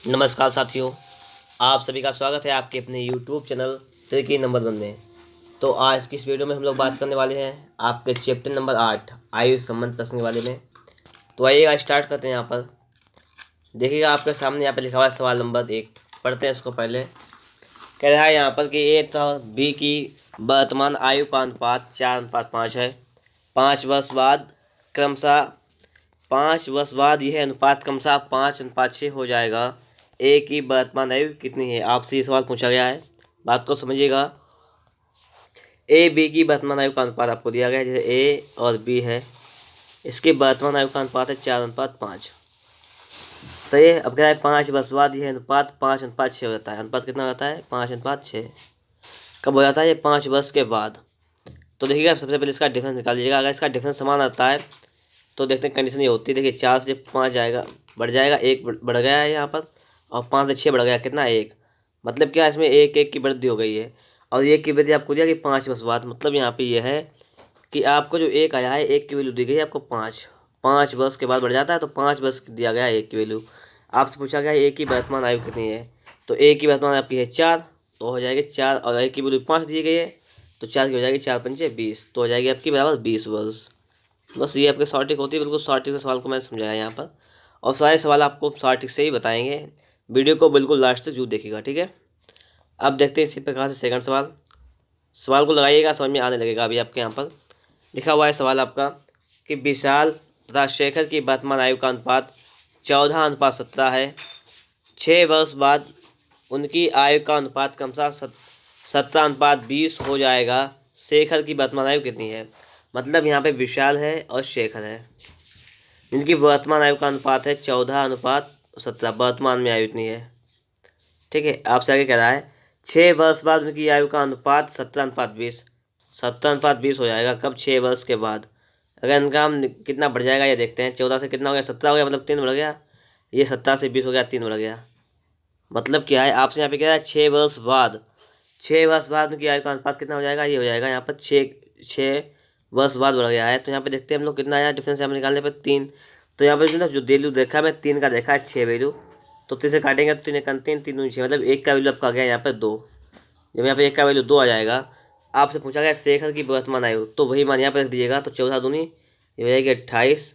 नमस्कार साथियों, आप सभी का स्वागत है आपके अपने YouTube चैनल ट्रिकी नंबर 1 में। तो आज की इस वीडियो में हम लोग बात करने वाले हैं आपके चैप्टर नंबर 8 आयु संबंध प्रश्न के बारे में। तो आइएगा स्टार्ट करते हैं। यहाँ पर देखिएगा आपके सामने यहाँ पर लिखा हुआ है सवाल नंबर 1। पढ़ते हैं इसको पहले। कह रहा है यहाँ पर कि ए तथा बी की वर्तमान आयु का अनुपात 4:5 है। 5 वर्ष बाद क्रमशः 5 वर्ष बाद यह अनुपात क्रमशः 5:6 हो जाएगा। ए की वर्तमान आयु कितनी है? आपसे ये सवाल पूछा गया है, बात को समझिएगा। ए बी की वर्तमान आयु का अनुपात आपको दिया गया है, जैसे ए और बी है, इसकी वर्तमान आयु का अनुपात है 4:5। सही है। अब कह रहा है 5 वर्ष बाद यह अनुपात 5:6 हो जाता है। अनुपात कितना होता है? 5:6। कब हो जाता है? ये 5 वर्ष के बाद। तो देखिएगा सबसे पहले इसका डिफरेंस निकाल लीजिएगा। अगर इसका डिफरेंस समान आता है तो देखते हैं कंडीशन ये होती है। देखिए 4 से 5 जाएगा, बढ़ जाएगा, 1 बढ़ गया है यहाँ पर, और 5 से 6 बढ़ गया, कितना? 1। मतलब क्या, इसमें 1 की वृद्धि हो गई है। और 1 की वृद्धि आपको दिया कि 5 वर्ष बाद। मतलब यहाँ पे यह है कि आपको जो 1 आया है, 1 की वैल्यू दी गई है आपको 5 वर्ष के बाद बढ़ जाता है, तो 5 वर्ष दिया गया है 1 की वैल्यू। आपसे पूछा गया है 1 की वर्तमान आयु कितनी है, तो 1 की वर्तमान आपकी है 4, तो हो जाएगी 4, और 1 की वैल्यू 5 दी गई है, तो 4 की हो जाएगी 4×5 = 20, तो हो जाएगी आपकी बराबर 20 वर्ष। बस ये आपके शॉर्ट ट्रिक होती है। बिल्कुल शॉर्ट ट्रिक से सवाल को मैंने समझाया यहाँ पर, और सारे सवाल आपको शॉर्ट ट्रिक से ही बताएंगे। वीडियो को बिल्कुल लास्ट तक जरूर देखिएगा, ठीक है। अब देखते हैं इसी प्रकार से सेकंड सवाल। सवाल को लगाइएगा, समझ में आने लगेगा। अभी आपके यहाँ पर लिखा हुआ है सवाल आपका कि विशाल तथा शेखर की वर्तमान आयु का अनुपात 14:17 है। 6 वर्ष बाद उनकी आयु का अनुपात क्रमशः 17:20 हो जाएगा। शेखर की वर्तमान आयु कितनी है? मतलब यहाँ पे विशाल है और शेखर है, इनकी वर्तमान आयु का अनुपात है 14:17। वर्तमान में आयु इतनी है, ठीक है। आपसे आगे कह रहा है 6 वर्ष बाद उनकी आयु का अनुपात 17:20। 17:20 हो जाएगा कब? 6 वर्ष के बाद। अगर इनका हम कितना बढ़ जाएगा ये देखते हैं। 14 से कितना हो गया? 17 हो गया, मतलब 3 बढ़ गया। ये 17 से 20 हो गया, 3 बढ़ गया। मतलब क्या है, आपसे यहाँ पे कह रहा है 6 वर्ष बाद। 6 वर्ष बाद उनकी आयु का अनुपात कितना हो जाएगा? ये हो जाएगा यहाँ पर 6 वर्ष बाद बढ़ गया है। तो यहाँ पे देखते हैं हम लोग कितना आया डिफरेंस यहाँ पे निकालने पर 3। तो यहाँ पे जो वैल्यू देखा है मैं 3 का देखा है 6 वैल्यू, तो 3 से काटेंगे तो 3 1 3 3 6, मतलब 1 का वैल्यू आपका आ गया यहाँ पर 2। जब यहाँ पे 1 का वैल्यू 2 आ जाएगा, आपसे पूछा गया शेखर की वर्तमान आयु, तो वही मान यहाँ पर रख दीजिएगा। तो 14 दूनी ये हो जाएगी 28,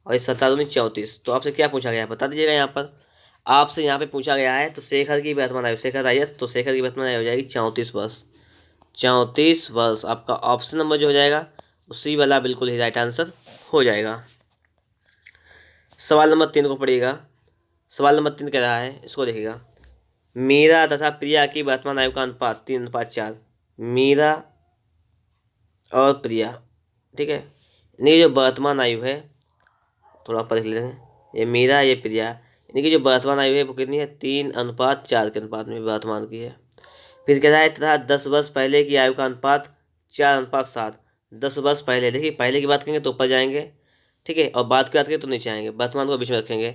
और ये 17 दूनी 34। तो आपसे क्या पूछा गया बता दीजिएगा। यहाँ पर आपसे यहाँ पे पूछा गया है तो शेखर की वर्तमान आयु, शेखर आईएएस, तो शेखर की वर्तमान आयु हो जाएगी 34 वर्ष। 34 वर्ष आपका ऑप्शन नंबर जो हो जाएगा उसी वाला बिल्कुल ही राइट आंसर हो जाएगा। सवाल नंबर 3 को पढ़िएगा। सवाल नंबर 3 कह रहा है, इसको देखिएगा। मीरा तथा प्रिया की वर्तमान आयु का अनुपात 3:4। मीरा और प्रिया, ठीक है। इनकी जो वर्तमान आयु है, थोड़ा ऊपर लिख लेते हैं, ये मीरा ये प्रिया, इनकी जो वर्तमान आयु है वो कितनी है? 3:4 के अनुपात में वर्तमान की है। फिर कह रहा है तथा 10 वर्ष पहले की आयु का अनुपात 4:7। 10 वर्ष पहले, देखिए पहले की बात करेंगे तो ऊपर जाएंगे, ठीक है, और बात की बात करें तो नीचे आएंगे, वर्तमान को बीच में रखेंगे।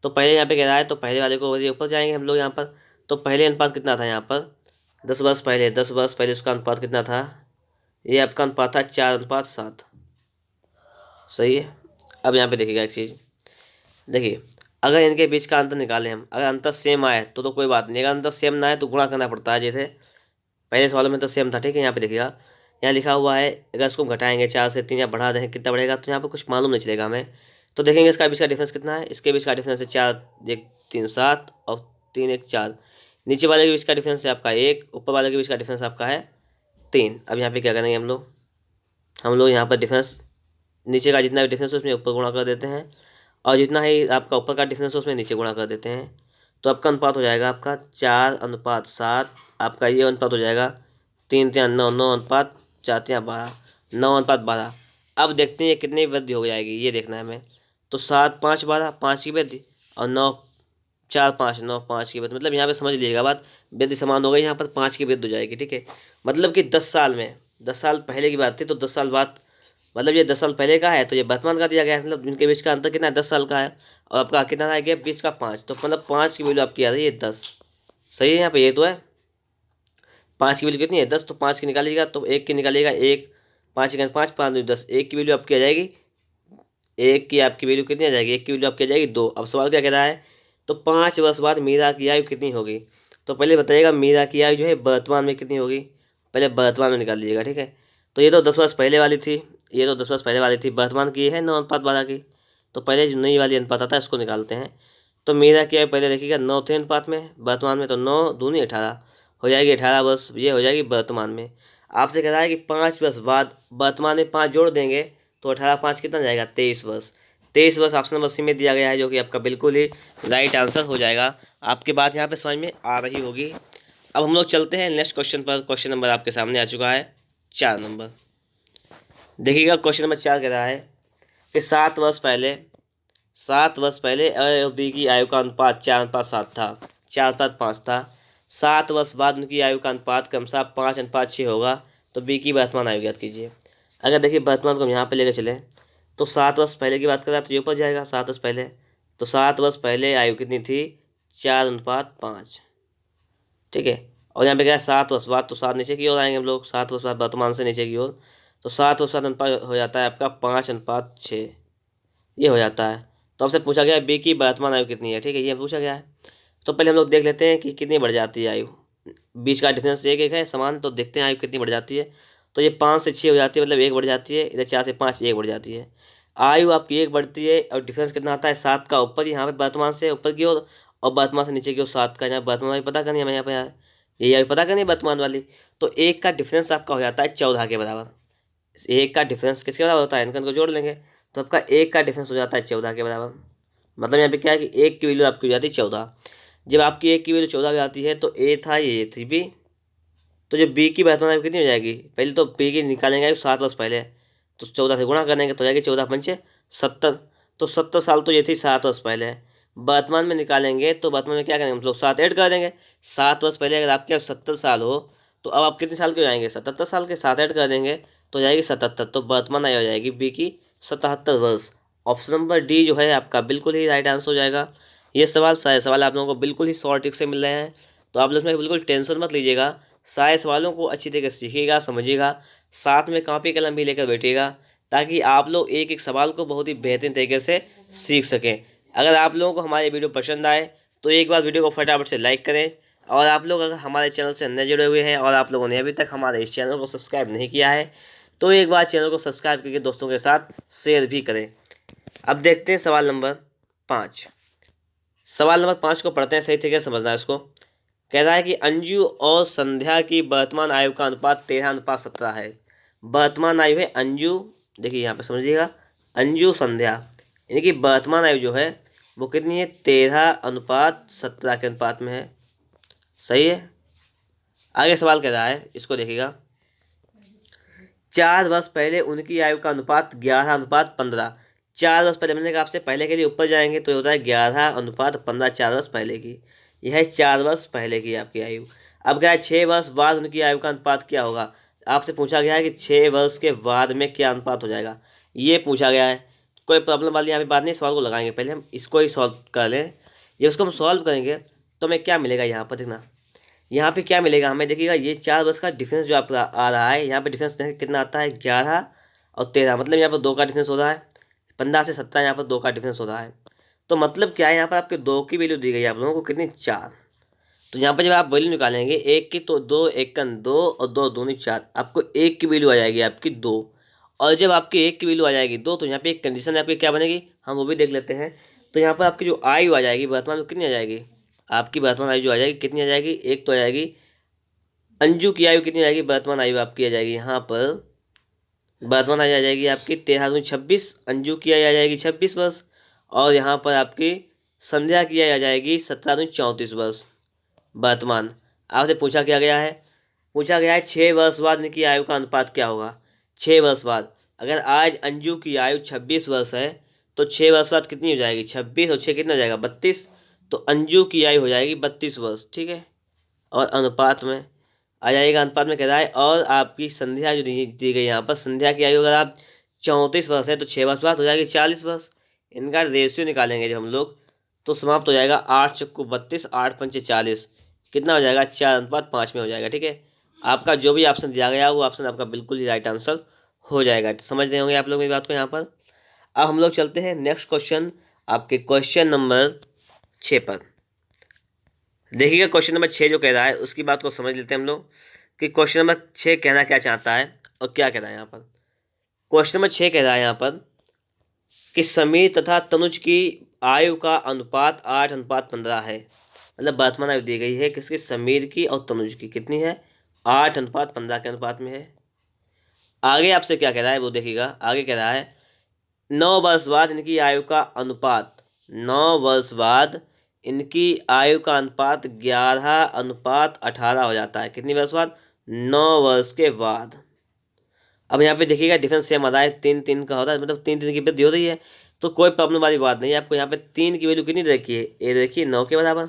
तो पहले यहाँ पे कह रहा है तो पहले वाले को ऊपर जाएंगे हम लोग यहाँ पर। तो पहले अनुपात कितना था यहाँ पर? 10 वर्ष पहले, 10 वर्ष पहले उसका अनुपात कितना था? ये आपका अनुपात था 4:7। सही है। अब यहाँ पे देखिएगा एक चीज़, देखिए अगर इनके बीच का अंतर निकालें हम, अगर अंतर सेम आए तो कोई बात नहीं, अगर अंतर सेम ना आए तो गुणा करना पड़ता है। जैसे पहले सवालों में तो सेम था, ठीक है। यहाँ पे देखिएगा, यहाँ लिखा हुआ है अगर इसको घटाएंगे 4 से 3 या बढ़ा दें कितना बढ़ेगा, तो यहाँ पर कुछ मालूम नहीं चलेगा हमें। तो देखेंगे इसका बीच का डिफरेंस कितना है। इसके बीच का डिफरेंस है 4 1 3 7 और 3 1 4। नीचे वाले के बीच का डिफरेंस है आपका 1, ऊपर वाले के बीच का डिफरेंस आपका है 3। अब यहाँ पे क्या करेंगे हम लोग यहाँ पर डिफरेंस, नीचे का जितना भी डिफरेंस है उसमें ऊपर गुणा कर देते हैं, और जितना ही आपका ऊपर का डिफरेंस है उसमें नीचे गुणा कर देते हैं। तो आपका अनुपात हो जाएगा आपका 4:7। आपका ये अनुपात हो जाएगा 3 3 9 9:4 3 12 9:12। अब देखते हैं ये कितनी वृद्धि हो जाएगी, ये देखना है हमें। तो 7 5 12, 5 की वृद्धि, और 9 4 5 9 5 की वृद्धि। मतलब यहाँ पे समझ लीजिएगा बात, वृद्धि समान हो गई, यहाँ पर 5 की वृद्धि हो जाएगी, ठीक है। मतलब कि 10 साल में, 10 साल पहले की बात थी, तो 10 साल बाद, मतलब ये 10 साल पहले का है तो ये वर्तमान का दिया गया है। मतलब इनके बीच का अंतर कितना है? 10 साल का है। और आपका कितना है गैप? 20 का 5। तो मतलब 5 की वैल्यू आपकी आ रही है 10। सही है। यहाँ पे ये तो है 5 की वैल्यू कितनी है? 10। तो 5 की निकालिएगा तो 1 की निकालिएगा, 1 5 5 5 5 10। 1 की वैल्यू आपकी आ जाएगी, 1 की आपकी वैल्यू कितनी आ जाएगी? 1 की वैल्यू आपकी आ जाएगी 2। अब सवाल क्या कह रहा है तो 5 वर्ष बाद मीरा की आयु कितनी होगी। तो पहले बताइएगा मीरा की आयु जो है वर्तमान में कितनी होगी, पहले वर्तमान में निकाल लीजिएगा, ठीक है। तो ये तो 10 वर्ष पहले वाली थी, ये तो 10 वर्ष पहले वाली थी, वर्तमान की है 9:12 की। तो पहले जो नई वाली अनुपात आता है उसको निकालते हैं। तो मीरा की आयु पहले देखिएगा 9 थे अनुपात में, वर्तमान में तो 9 दूनी 18 हो जाएगी, 18 वर्ष ये हो जाएगी वर्तमान में। आपसे कह रहा है कि 5 वर्ष बाद वर्तमान में 5 जोड़ देंगे तो 18 5 कितना जाएगा 23 वर्ष। 23 वर्ष ऑप्शन नंबर सी में दिया गया है, जो कि आपका बिल्कुल ही राइट आंसर हो जाएगा। आपकी बात यहाँ पे समझ में आ रही होगी। अब हम लोग चलते हैं नेक्स्ट क्वेश्चन पर। क्वेश्चन नंबर आपके सामने आ चुका है 4 नंबर। देखिएगा क्वेश्चन नंबर 4 कह रहा है कि 7 वर्ष पहले अ और बी की आयु का अनुपात 4:7 था, 4:5 था। 7 वर्ष बाद उनकी आयु का अनुपात क्रमशः 5:6 होगा। तो बी की वर्तमान आयु ज्ञात कीजिए। अगर देखिए वर्तमान को हम यहाँ पे लेकर चलें तो 7 वर्ष पहले की बात करें तो ये ऊपर जाएगा 7 वर्ष पहले। तो 7 वर्ष पहले आयु कितनी थी 4:5, ठीक है। और यहाँ पे क्या है 7 वर्ष बाद, तो 7 नीचे की ओर आएंगे हम लोग, 7 वर्ष बाद वर्तमान से नीचे की ओर। तो 7 वर्ष बाद अनुपात हो जाता है आपका 5:6, ये हो जाता है। तो आपसे पूछा गया है बी की वर्तमान आयु कितनी है, ठीक है, ये पूछा गया है। तो पहले हम लोग देख लेते हैं कि कितनी बढ़ जाती है आयु। बीच का डिफरेंस एक एक है समान, तो देखते हैं आयु कितनी बढ़ जाती है। तो ये 5 से 6 हो जाती है, मतलब 1 बढ़ जाती है। इधर 4 से 5 1 बढ़ जाती है। आयु आपकी 1 बढ़ती है और डिफरेंस कितना आता है 7 का ऊपर, यहाँ पे वर्तमान से ऊपर की ओर और वर्तमान से नीचे की ओर 7 का। यहाँ वर्तमान वाली पता करनी है हमें, यहाँ पे ये आयु पता करनी है वर्तमान वाली। तो 1 का डिफरेंस आपका हो जाता है 14 के बराबर। 1 का डिफरेंस किसके बराबर होता है, इनको जोड़ लेंगे तो आपका 1 का डिफरेंस हो जाता है 14 के बराबर। मतलब यहाँ पे क्या है कि 1 की वैल्यू आपकी हो जाती है 14। जब आपकी 1 की वैल्यू 14 हो जाती है तो ए था, ये थी बी। तो जब बी की वर्तमान आयु कितनी हो जाएगी, पहले तो बी की निकालेंगे आयु 7 वर्ष पहले, तो 14 से गुणा करेंगे तो हो जाएगी 14×5 70। तो 70 साल तो ये थी 7 वर्ष पहले। वर्तमान में निकालेंगे तो वर्तमान में क्या करेंगे हम लोग 7 ऐड कर देंगे। 7 वर्ष पहले अगर आपके 70 साल हो तो अब आप कितने साल के हो जाएंगे 77 साल के, 7 ऐड कर देंगे तो हो जाएगी 77। तो वर्तमान आयु हो जाएगी बी की 77 वर्ष। ऑप्शन नंबर डी जो है आपका बिल्कुल ही राइट आंसर हो जाएगा। ये सवाल सारे सवाल आप लोगों को बिल्कुल ही शॉर्ट ट्रिक से मिल रहे हैं, तो आप लोग इसमें बिल्कुल टेंशन मत लीजिएगा। सारे सवालों को अच्छी तरीके से सीखिएगा, समझिएगा, साथ में कॉपी कलम भी लेकर बैठिएगा ताकि आप लोग एक एक सवाल को बहुत ही बेहतरीन तरीके से सीख सकें। अगर आप लोगों को हमारी वीडियो पसंद आए तो एक बार वीडियो को फटाफट से लाइक करें। और आप लोग अगर हमारे चैनल से नए जुड़े हुए हैं और आप लोगों ने अभी तक हमारे इस चैनल को सब्सक्राइब नहीं किया है तो एक बार चैनल को सब्सक्राइब करके दोस्तों के साथ शेयर भी करें। अब देखते हैं सवाल नंबर 5। सवाल नंबर 5 को पढ़ते हैं, सही तरीके से समझना है इसको। कह रहा है कि अंजू और संध्या की वर्तमान आयु का अनुपात 13:17 है। वर्तमान आयु है अंजू, देखिए यहाँ पे समझिएगा, अंजू संध्या, यानी कि वर्तमान आयु जो है वो कितनी है 13:17 के अनुपात में है, सही है। आगे सवाल कह रहा है, इसको देखिएगा। 4 वर्ष पहले उनकी आयु का अनुपात 11:15। 4 वर्ष पहले, मैंने कहा आपसे पहले के लिए ऊपर जाएंगे तो होता है 11:15, 4 वर्ष पहले की। यह है 4 वर्ष पहले की आपकी आयु। अब क्या है 6 वर्ष बाद उनकी आयु का अनुपात क्या होगा। आपसे पूछा गया है कि 6 वर्ष के बाद में क्या अनुपात हो जाएगा, ये पूछा गया है। कोई प्रॉब्लम वाली यहाँ पे बात नहीं, सवाल को लगाएंगे, पहले हम इसको ही सॉल्व कर लें। जब इसको हम सॉल्व करेंगे तो हमें क्या मिलेगा, यहाँ पर देखना, यहाँ पे क्या मिलेगा हमें, देखिएगा ये 4 वर्ष का डिफरेंस जो आपका आ रहा है, यहाँ पे डिफरेंस कितना आता है 11 और 13, मतलब यहाँ पर 2 का डिफरेंस हो रहा है। 15 से 17 यहाँ पर 2 का डिफरेंस हो रहा है। तो मतलब क्या है, यहाँ पर आपके 2 की वैल्यू दी गई है आप लोगों को कितनी 4। तो यहाँ पर जब आप वैल्यू निकालेंगे 1 की तो 2, 1 का 2 और 2 दूनी 4, आपको 1 की वैल्यू आ जाएगी आपकी 2। और जब आपकी 1 की वैल्यू आ जाएगी 2 तो यहाँ पे एक कंडीशन आपकी क्या बनेगी, हम वो भी देख लेते हैं। तो यहाँ पर आपकी जो आयु आ जाएगी वर्तमान में कितनी आ जाएगी, आपकी वर्तमान आयु जो आ जाएगी कितनी आ जाएगी, एक तो आ जाएगी अंजू की आयु कितनी आ जाएगी, वर्तमान आयु आपकी आ जाएगी यहाँ पर वर्तमान आयु आ जाएगी आपकी 13×26, अंजू की आयु आ जाएगी 26 वर्ष। और यहाँ पर आपकी संध्या की आयु आ जाएगी 17×34 वर्ष वर्तमान। आपसे पूछा क्या गया है, पूछा गया है 6 वर्ष बाद इनकी आयु का अनुपात क्या होगा। 6 वर्ष बाद, अगर आज अंजू की आयु 26 वर्ष है तो 6 वर्ष बाद कितनी हो जाएगी 26 और 6 कितना हो जाएगा 32, तो अंजू की आयु हो जाएगी 32 वर्ष, ठीक है। और अनुपात में आ जाएगा, अनुपात में कह रहा है और आपकी संध्या जो दी गई यहाँ पर, संध्या की आयु अगर आप 34 वर्ष है तो 6 वर्ष बाद हो जाएगी 40 वर्ष। इनका रेशियो निकालेंगे जब हम लोग तो समाप्त हो जाएगा 8×32, 8×5 = 40, कितना हो जाएगा 4:5 में हो जाएगा, ठीक है। आपका जो भी ऑप्शन दिया गया वो ऑप्शन आपका बिल्कुल ही राइट आंसर हो जाएगा। समझ रहे होंगे आप लोग मेरी बात को यहाँ पर। अब हम लोग चलते हैं नेक्स्ट क्वेश्चन, आपके क्वेश्चन नंबर 6 पर। देखिएगा क्वेश्चन नंबर 6 जो कह रहा है उसकी बात को समझ लेते हैं हम लोग कि क्वेश्चन नंबर 6 कहना क्या चाहता है और क्या कह रहा है यहाँ पर। क्वेश्चन नंबर 6 कह रहा है यहाँ पर कि समीर तथा तनुज की आयु का अनुपात 8:15 है। मतलब वर्तमान आयु दी गई है किसकी, समीर की और तनुज की, कितनी है, 8:15 के अनुपात में है। आगे आपसे क्या कह रहा है वो देखिएगा। आगे कह रहा है 9 वर्ष बाद इनकी आयु का अनुपात, 9 वर्ष बाद इनकी आयु का अनुपात 11:18 हो जाता है। कितनी वर्ष बाद, 9 वर्ष के बाद। अब यहाँ पे देखिएगा डिफरेंस सेम आ रहा है, 3 का हो रहा है, मतलब 3 की वृद्धि हो रही है, तो कोई प्रॉब्लम वाली बात नहीं है। आपको यहाँ पे 3 की वैल्यू कितनी देखी है, ये देखिए 9 के बराबर,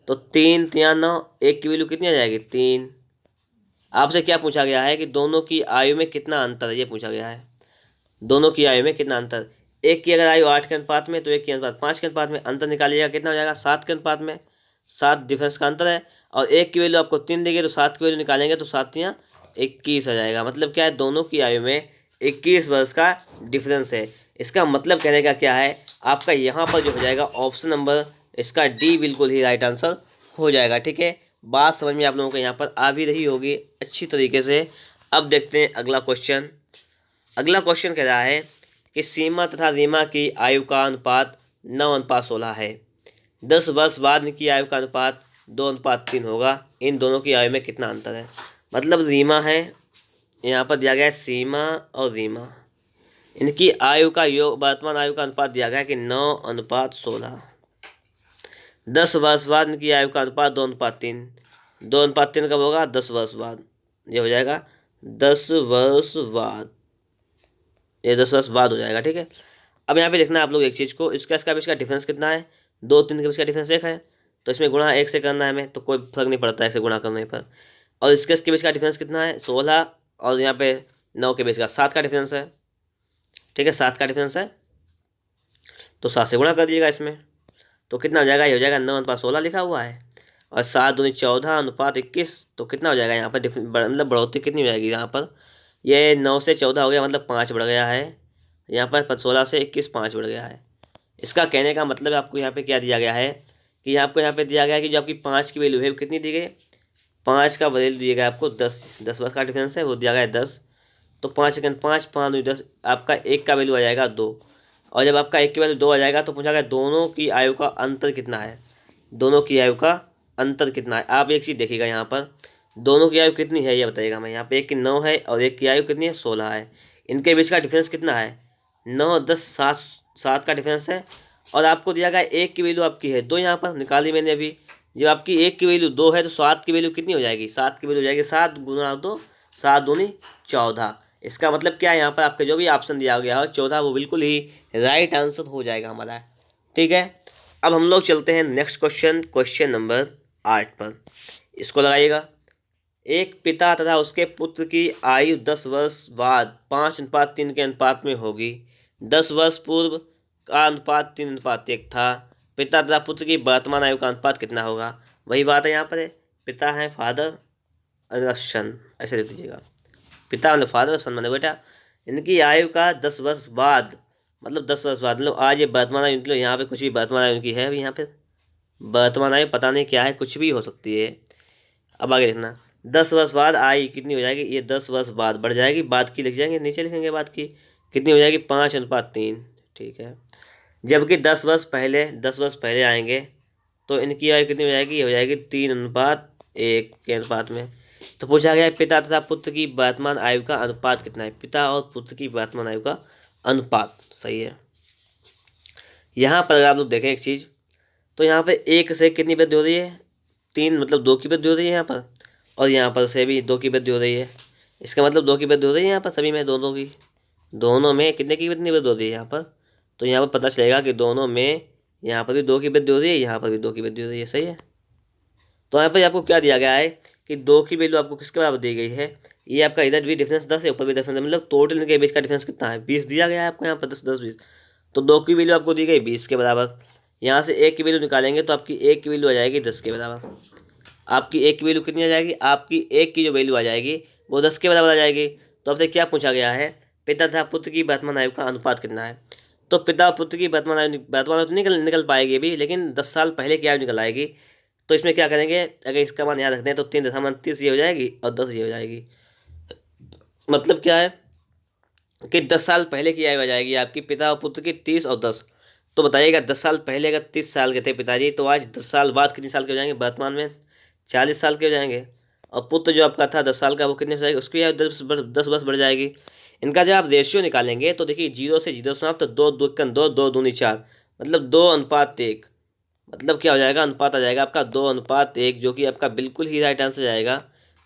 तो 3 3 9, 1 की वैल्यू कितनी आ जाएगी, 3। आपसे क्या पूछा गया है कि दोनों की आयु में कितना अंतर है, ये पूछा गया है, दोनों की आयु में कितना अंतर। एक की अगर आयु 8 के अनुपात में तो एक की अनुपात 5 के अनुपात में, अंतर निकालिएगा कितना हो जाएगा, 7 के अनुपात में, 7 डिफरेंस का अंतर है। और एक की वैल्यू आपको 3 देगी तो 7 की वैल्यू निकालेंगे तो 7 या 21 आ जाएगा। मतलब क्या है, दोनों की आयु में 21 वर्ष का डिफरेंस है। इसका मतलब कहने का क्या है, आपका यहाँ पर जो हो जाएगा ऑप्शन नंबर इसका डी बिल्कुल ही राइट आंसर हो जाएगा। ठीक है, बात समझ में आप लोगों को यहाँ पर आ भी रही होगी अच्छी तरीके से। अब देखते हैं अगला क्वेश्चन। अगला क्वेश्चन कह रहा है कि सीमा तथा रीमा की आयु का अनुपात 9:16 है। 10 वर्ष बाद इनकी आयु का अनुपात 2:3 होगा। इन दोनों की आयु में कितना अंतर है। मतलब रीमा है, यहाँ पर दिया गया है सीमा और रीमा, इनकी आयु का योग, वर्तमान आयु का अनुपात दिया गया है कि 9:16। 10 वर्ष बाद इनकी आयु का अनुपात 2:3, 2:3 कब होगा, 10 वर्ष बाद, ये हो जाएगा 10 वर्ष बाद, ये 10 वर्ष बाद हो जाएगा। ठीक है, अब यहाँ पे देखना है आप लोग एक चीज़ को, इसका इसका डिफरेंस कितना है, 2 3 के बीच का डिफरेंस 1 है, तो इसमें गुणा 1 से करना है हमें, तो कोई फर्क नहीं पड़ता है इसे गुणा करने पर। और इसके बीच का डिफरेंस कितना है, 16, और यहाँ पे 9 के बीच का 7 का डिफरेंस है। ठीक है, 7 का डिफरेंस है, तो 7 से गुणा कर दीजिएगा इसमें, तो कितना हो जाएगा, ये हो जाएगा 9:16 लिखा हुआ है, और 7 दूनी 14 अनुपात 21, तो कितना हो जाएगा यहाँ पर मतलब बढ़ोतरी कितनी हो जाएगी यहाँ पर, ये 9 से 14 हो गया, मतलब 5 बढ़ गया है। यहाँ पर 16 से 21 5 बढ़ गया है। इसका कहने का मतलब आपको यहाँ पे क्या दिया गया है कि आपको यहाँ पे दिया गया है कि जो आपकी 5 की वैल्यू है वो कितनी दी गई, 5 का वैल्यू दिया गया आपको 10, 10 वर्ष का डिफरेंस है वो दिया गया है 10, तो 5 सेकंड 5 5 दूनी 10, आपका 1 का वैल्यू आ जाएगा 2, और जब आपका 1 की वैल्यू 2 आ जाएगा तो पूछा गया दोनों की आयु का अंतर कितना है, दोनों की आयु का अंतर कितना है। आप एक चीज़ देखिएगा यहाँ पर, दोनों की आयु कितनी है ये बताइएगा मैं, यहाँ पे एक की 9 है और एक की आयु कितनी है 16 है, इनके बीच का डिफरेंस कितना है, 9 10 7 7 का डिफरेंस है। और आपको दिया गया 1 की वैल्यू आपकी है 2, यहाँ पर निकाली मैंने अभी, जब आपकी 1 की वैल्यू 2 है तो 7 की वैल्यू कितनी हो जाएगी, 7 की वैल्यू हो जाएगी 7 गुना 2, 7 दूनी 14। इसका मतलब क्या है, यहाँ पर आपके जो भी ऑप्शन दिया गया हो 14 वो बिल्कुल ही राइट आंसर हो जाएगा हमारा। ठीक है, अब हम लोग चलते हैं नेक्स्ट क्वेश्चन, क्वेश्चन नंबर 8 पर। इसको लगाइएगा। एक पिता तथा उसके पुत्र की आयु 10 वर्ष बाद 5:3 के अनुपात में होगी। 10 वर्ष पूर्व का अनुपात 3:1 था। पिता तथा पुत्र की वर्तमान आयु का अनुपात कितना होगा। वही बात है, यहाँ पर है पिता है फादर और सन, ऐसे लिख दीजिएगा, पिता मतलब फादर, सन मतलब बेटा। इनकी आयु का 10 वर्ष बाद, मतलब 10 वर्ष बाद, मतलब आज ये वर्तमान आयु निकलो, यहाँ पे कुछ भी वर्तमान आयु इनकी है अभी, यहाँ पे वर्तमान आयु पता नहीं क्या है, कुछ भी हो सकती है। अब आगे देखना, 10 वर्ष बाद आयु कितनी हो जाएगी, ये 10 वर्ष बाद बढ़ जाएगी, बाद की लिख जाएंगे, नीचे लिखेंगे बाद की, कितनी हो जाएगी 5:3। ठीक है, जबकि 10 वर्ष पहले आएंगे तो इनकी आयु कितनी हो जाएगी, ये हो जाएगी 3:1 के अनुपात में। तो पूछा गया है पिता तथा पुत्र की वर्तमान आयु का अनुपात कितना है, पिता और पुत्र की वर्तमान आयु का अनुपात। सही है, यहाँ पर अगर आप लोग देखें एक चीज़, तो यहाँ पे 1 से कितनी वृद्धि हो रही है, 3, मतलब 2 की वृद्धि हो रही है यहाँ पर, और यहाँ पर से भी 2 की वृद्धि हो रही है। इसका मतलब 2 की वृद्धि हो रही है यहाँ पर सभी में, दोनों में कितने की वृद्धि हो रही है यहाँ पर, तो यहाँ पर पता चलेगा कि दोनों में, यहाँ पर भी 2 की वृद्धि हो रही है, यहाँ पर भी 2 की वृद्धि हो रही है। सही है, तो यहाँ पर आपको क्या दिया गया है कि 2 की वैल्यू आपको किसके बराबर दी गई है, ये आपका इधर भी डिफरेंस 10 है, ऊपर भी डिफरेंस है, मतलब टोटल इनके बीच का डिफरेंस कितना है, 20 दिया गया है आपको यहाँ पर, 10 10 20, तो 2 की वैल्यू आपको दी गई 20 के बराबर। यहाँ से 1 की वैल्यू निकालेंगे तो आपकी 1 की वैल्यू आ जाएगी 10 के बराबर। आपकी 1 की वैल्यू कितनी आ जाएगी, आपकी 1 की जो वैल्यू आ जाएगी वो 10 के बराबर आ जाएगी। तो आपसे क्या पूछा गया है, पिता तथा पुत्र की वर्तमान आयु का अनुपात कितना है। तो पिता और पुत्र की वर्तमान आयु तो निकल पाएगी भी, लेकिन 10 साल पहले की आयु निकल आएगी। तो इसमें क्या करेंगे, अगर इसका मान याद रखते हैं तो 3 दशमलव 30 ये हो जाएगी और 10 ये हो जाएगी। मतलब क्या है कि 10 साल पहले की आयु आ जाएगी आपकी पिता और पुत्र की 30 और 10। तो बताइएगा 10 साल पहले अगर 30 साल के थे पिताजी, तो आज 10 साल बाद कितने साल के हो जाएंगे वर्तमान में? 40 साल के हो जाएंगे। और पुत्र जो आपका था 10 साल का, वो कितने हो जाएगा? उसकी आयु 10 वर्ष बढ़ जाएगी। इनका जब आप रेशियो निकालेंगे तो देखिए 0 से 0 समाप्त, तो 2 2 दूनी 4, मतलब 2:1। मतलब क्या हो जाएगा, अनुपात आ जाएगा आपका 2:1, जो कि आपका बिल्कुल ही राइट आंसर जाएगा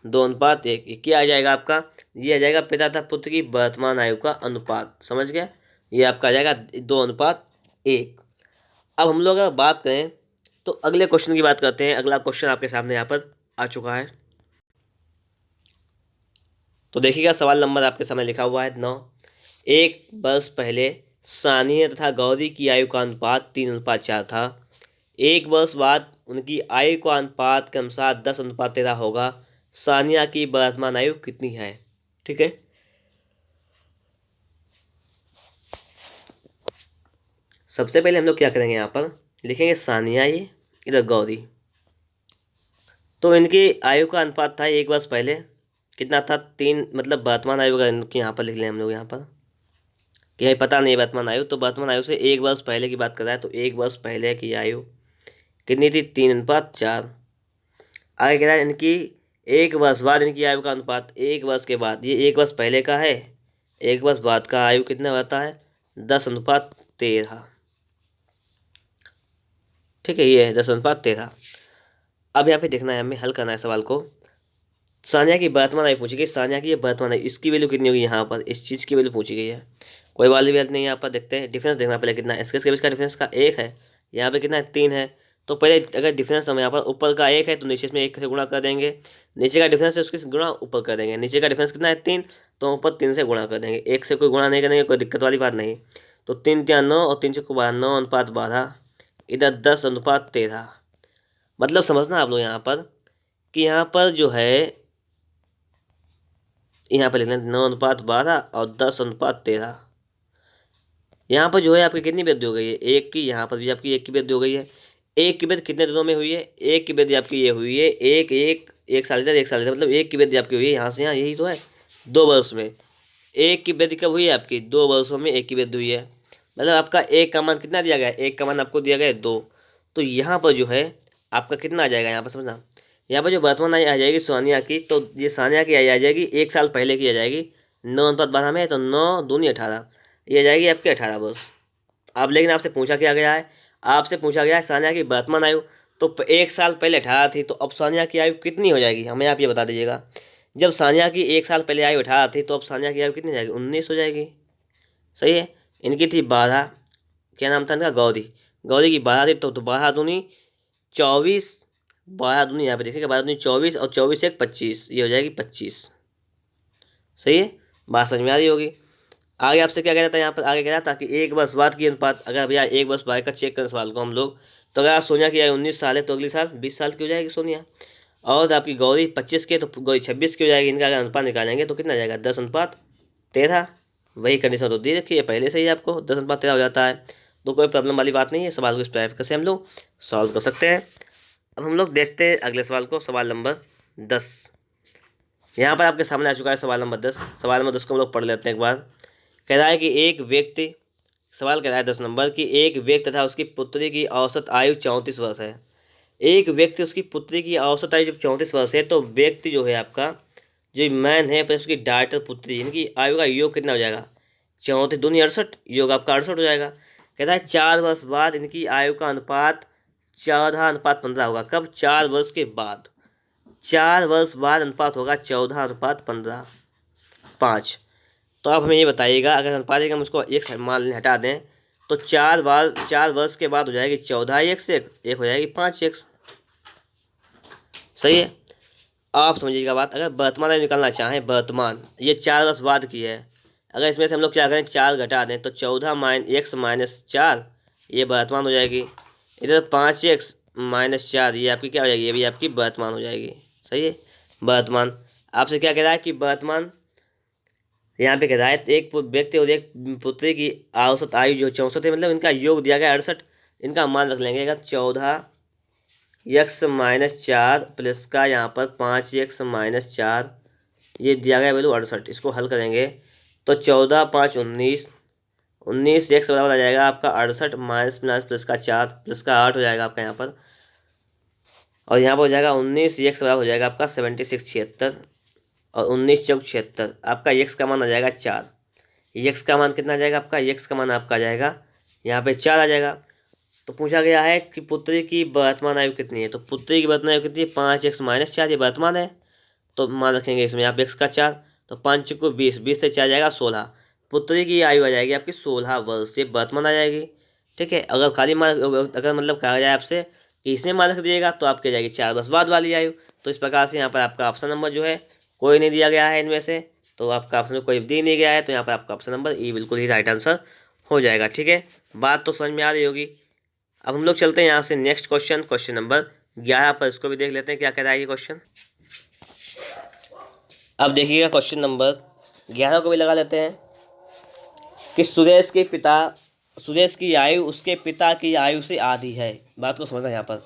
2:1। ये क्या आ जाएगा आपका? ये आ जाएगा पिता तथा पुत्र की वर्तमान आयु का अनुपात। समझ गया? ये आपका आ जाएगा 2:1। अब हम लोग अगर बात करें तो अगले क्वेश्चन की बात करते हैं। अगला क्वेश्चन आपके सामने यहाँ पर आ चुका है। तो देखिएगा सवाल नंबर आपके सामने लिखा हुआ है 9। 1 वर्ष पहले सानिया तथा गौरी की आयु का अनुपात 3:4 था। 1 वर्ष बाद उनकी आयु का अनुपात के अनुसार 10:13 होगा। सानिया की वर्तमान आयु कितनी है? ठीक है, सबसे पहले हम लोग क्या करेंगे, यहाँ पर लिखेंगे सानिया, ये इधर गौरी। तो इनकी आयु का अनुपात था 1 वर्ष पहले कितना था? 3, मतलब वर्तमान आयु का इनकी यहाँ पर लिख लें हम लोग, यहाँ पर कि पता नहीं वर्तमान आयु, तो वर्तमान आयु से 1 वर्ष पहले की बात कर रहा है। तो 1 वर्ष पहले की आयु कितनी थी? 3:4। आगे कह रहा है इनकी 1 वर्ष बाद इनकी आयु का अनुपात, 1 वर्ष के बाद, ये 1 वर्ष पहले का है, 1 वर्ष बाद का आयु कितना होता है? 10:13। ठीक है, ये है 10:13। अब यहाँ पे देखना है, हमें हल करना है सवाल को। सानिया की वर्तमान आयु पूछी गई, सानिया की वर्तमान आयु, इसकी वैल्यू कितनी होगी? यहाँ पर इस चीज़ की वैल्यू पूछी गई है। कोई वाली वैल्यू नहीं, यहाँ पर देखते हैं डिफरेंस देखना पहले कितना है। इसके बीच का डिफरेंस का 1 है, यहाँ पे कितना है? 3 है। तो पहले अगर डिफरेंस हम यहाँ पर ऊपर का 1 है तो नीचे में 1 से गुणा कर देंगे। नीचे का डिफरेंस है उसके गुणा ऊपर कर देंगे। नीचे का डिफरेंस कितना है? 3, तो ऊपर 3 से गुणा कर देंगे। 1 से कोई गुणा नहीं करेंगे, कोई दिक्कत वाली बात नहीं। तो 3 3 9 और 3 से 9:12, इधर 10:13। मतलब समझना आप लोग यहाँ पर कि यहाँ पर जो है, यहाँ पर लिख लें 9:12 और 10:13। यहाँ पर जो है आपकी कितनी वृद्धि हो गई है? 1 की। यहाँ पर भी आपकी 1 की वृद्धि हो गई है। 1 की वृद्धि कितने दिनों में हुई है? 1 की वृद्धि आपकी ये हुई है, एक साल इधर 1 साल इधर, मतलब 1 की वृद्धि आपकी हुई है यहाँ से यहाँ, यही तो है 2 वर्ष में। 1 की वृद्धि कब हुई है आपकी? 2 वर्षों में 1 की वृद्धि हुई है। मतलब आपका 1 का मान कितना दिया गया है? 1 का मान आपको दिया गया है 2। तो यहाँ पर जो है आपका कितना आ जाएगा, यहाँ पर समझना, यहाँ पर जो वर्तमान आयु आ जाएगी सानिया की, तो ये सानिया की आयु आ जाएगी 1 साल पहले की आ जाएगी। 9:12 में, तो 9 दूनी 18, ये आ जाएगी आपके 18 वर्ष। अब लेकिन आपसे पूछा क्या गया है? आपसे पूछा गया है सानिया की वर्तमान आयु। तो 1 साल पहले 18 थी, तो अब सानिया की आयु कितनी हो जाएगी, हमें आप ये बता दीजिएगा। जब सानिया की 1 साल पहले आयु 18 थी, तो अब सानिया की आयु कितनी हो जाएगी? 19 हो जाएगी। सही है। इनकी थी 12, क्या नाम था इनका? गौरी। गौरी की 12 थी, तो 12 दूनी 24, 12 दूनी यहाँ पे देखिएगा, 12 दूनी 24 और 24 1 25, ये हो जाएगी 25। सही है, बात समझ में आ रही होगी। आगे आपसे क्या कह रहा था, यहाँ पर आगे कह रहा था कि 1 वर्ष बाद की अनुपात, अगर भैया 1 वर्ष बाद का चेक करें सवाल को हम लोग, तो अगर सोनिया की आयु 19 साल है तो अगली साल 20 साल की हो जाएगी सोनिया। और आपकी गौरी 25 के, तो गौरी 26 की हो जाएगी। इनका अगर अनुपात निकालेंगे तो कितना आ जाएगा? 10:13। वही कंडीशन तो दी रखी है पहले से ही, आपको 10:13 हो जाता है। तो कोई प्रॉब्लम वाली बात नहीं है, सवाल को इस प्रकार से हम लोग सॉल्व कर सकते हैं। अब हम लोग देखते हैं अगले सवाल को, सवाल नंबर 10। यहाँ पर आपके सामने आ चुका है सवाल नंबर 10। सवाल नंबर 10 को हम लोग पढ़ लेते हैं एक बार। कह रहा है कि एक व्यक्ति, सवाल कह रहा है 10 नंबर की, एक व्यक्ति तथा उसकी पुत्री की औसत आयु 34 वर्ष है। एक व्यक्ति, उसकी पुत्री की औसत आयु जब 34 वर्ष है, तो व्यक्ति जो है आपका, जो मैन है पर उसकी डाटर पुत्री, इनकी आयु का योग कितना हो जाएगा? 34 दूनी 68, योग आपका 68 हो जाएगा। कहता है 4 वर्ष बाद इनकी आयु का अनुपात 14:15 होगा। कब? 4 वर्ष के बाद। 4 वर्ष बाद अनुपात होगा 14:15, 5। तो आप हमें ये बताइएगा, अगर अनुपात हम उसको एक मान हटा दें, तो 4 वर्ष के बाद हो जाएगी 14x, एक हो जाएगी 5x। सही है। आप समझिएगा बात। अगर वर्तमान आयु निकालना चाहें, वर्तमान, ये 4 वर्ष बाद की है, अगर इसमें से हम लोग क्या करें, 4 घटा दें, तो 14x - 4 ये वर्तमान हो जाएगी। इधर 5x - 4 ये आपकी क्या हो जाएगी? ये भी आपकी वर्तमान हो जाएगी। सही है, वर्तमान। आपसे क्या कह रहा है कि वर्तमान यहाँ पे कह रहा है एक व्यक्ति और एक पुत्री की औसत आयु जो 64 है, मतलब इनका योग दिया गया 68। इनका मान रख लेंगे 14x-4 प्लस का यहाँ पर 5x-4, ये दिया गया वैल्यू 68। इसको हल करेंगे तो 14 5 19, 19x बराबर आ जाएगा आपका 68 माइनस प्लस प्लस का 4 प्लस का 8 हो जाएगा आपका यहाँ पर, और यहाँ पर हो जाएगा 19x बराबर हो जाएगा आपका 76 76, और 19 चौक 76, आपका x का मान आ जाएगा 4। x का मान कितना आ जाएगा आपका, x का मान आपका आ जाएगा यहाँ पे 4 आ जाएगा। तो पूछा गया है कि पुत्री की वर्तमान आयु कितनी है, तो पुत्री की वर्तमान आयु कितनी है 5x-4, ये वर्तमान है तो मान रखेंगे इसमें आप x का 4, तो 5 को 20, 20 से 4 जाएगा 16, पुत्री की आयु आ जाएगी आपकी 16 वर्ष, ये वर्तमान आ जाएगी। ठीक है, अगर खाली मान अगर मतलब कहा जाए आपसे कि इसमें मान रख दिएगा तो आपकी जाएगी 4 वर्ष बाद वाली आयु। तो इस प्रकार से यहाँ पर आपका ऑप्शन नंबर जो है कोई नहीं दिया गया है इनमें से, तो आपका ऑप्शन कोई दी नहीं गया है, तो यहाँ पर आपका ऑप्शन नंबर ई बिल्कुल ही राइट आंसर हो जाएगा। ठीक है, बात तो समझ में आ रही होगी। अब हम लोग चलते हैं यहाँ से नेक्स्ट क्वेश्चन, क्वेश्चन नंबर 11 पर, इसको भी देख लेते हैं क्या कह रहा है ये क्वेश्चन। अब देखिएगा क्वेश्चन नंबर 11 को भी लगा लेते हैं कि सुरेश की आयु उसके पिता की आयु से आधी है। बात को समझना यहाँ पर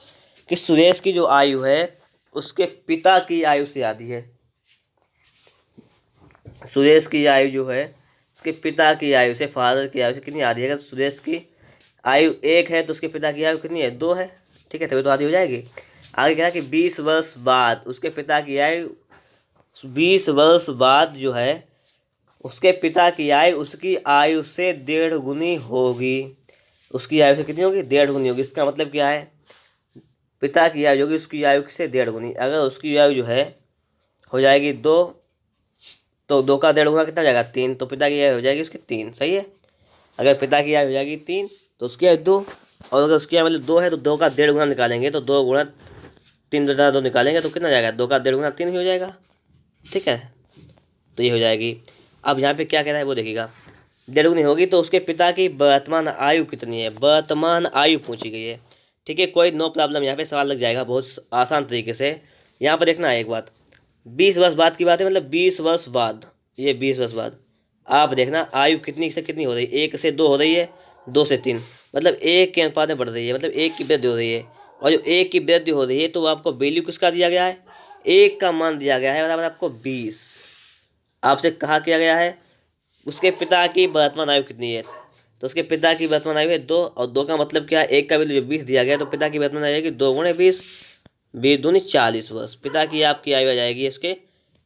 कि सुरेश की जो आयु है उसके पिता की आयु से आधी है। सुरेश की आयु जो है उसके पिता की आयु से, फादर की आयु से कितनी आधी है। अगर सुरेश की आयु 1 है तो उसके पिता की आयु कितनी है 2 है। ठीक है, तभी तो आधी हो जाएगी। आगे क्या है कि 20 वर्ष बाद उसके पिता की आयु, 20 वर्ष बाद जो है उसके पिता की आयु उसकी आयु से 1.5 गुनी होगी। उसकी आयु से कितनी होगी 1.5 गुनी होगी। इसका मतलब क्या है, पिता की आयु होगी उसकी आयु से 1.5 गुनी। अगर उसकी आयु जो है हो जाएगी 2, तो 2 का 1.5 गुना कितना हो जाएगा 3, तो पिता की आयु हो जाएगी उसकी 3। सही है, अगर पिता की आयु हो जाएगी 3 तो उसकी आयु 2, और अगर उसकी आयु मतलब 2 है तो 2 का 1.5 गुना निकालेंगे, तो 2 गुणा 3 2 निकालेंगे तो कितना हो जाएगा 2 का 1.5 गुना 3 ही हो जाएगा। ठीक है, तो ये हो जाएगी। अब यहाँ पे क्या कह रहा है वो देखिएगा, 1.5 गुनी होगी तो उसके पिता की वर्तमान आयु कितनी है, वर्तमान आयु पूछी गई है। ठीक है, कोई नो प्रॉब्लम, यहाँ पे सवाल लग जाएगा बहुत आसान तरीके से। यहाँ पर देखना है एक बात, 20 वर्ष बाद की बात है, मतलब 20 वर्ष बाद, ये 20 वर्ष बाद आप देखना आयु कितनी से कितनी हो रही है, 1 से 2 हो रही है, 2 से 3, मतलब 1 के अनुपात में बढ़ रही है, मतलब 1 की वृद्धि हो रही है। और जो 1 की वृद्धि हो रही है तो आपको वैल्यू किसका दिया गया है, 1 का मान दिया गया है बराबर आपको 20। आपसे कहा किया गया है उसके पिता की वर्तमान आयु कितनी है, तो उसके पिता की वर्तमान आयु है 2, और 2 का मतलब क्या है 1 का वैल्यू 20 दिया गया, तो पिता की वर्तमान आयु आएगी 2 गुणे 20, 20 दूनी 40 वर्ष। पिता की आपकी आयु आ जाएगी इसके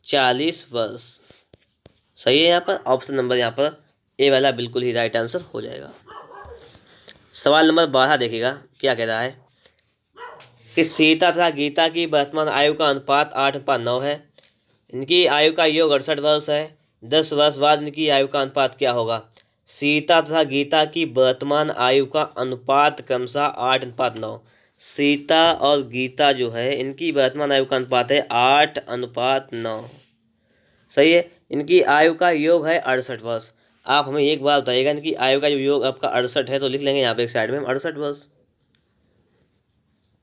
40 वर्ष। सही है, यहाँ पर ऑप्शन नंबर यहाँ पर ए वाला बिल्कुल ही राइट आंसर हो जाएगा। सवाल नंबर 12 देखिएगा क्या कह रहा है कि सीता तथा गीता की वर्तमान आयु का अनुपात 8:9 है। इनकी आयु का योग 68 वर्ष है। 10 वर्ष बाद इनकी आयु का अनुपात क्या होगा। सीता तथा गीता की वर्तमान आयु का अनुपात क्रमशः 8:9। सीता और गीता जो है इनकी वर्तमान आयु का अनुपात है 8:9। सही है, इनकी आयु का योग है 68 वर्ष। आप हमें एक बार बताइएगा, इनकी आयु का जो योग आपका 68 है तो लिख लेंगे यहाँ पे एक साइड में 68 वर्ष।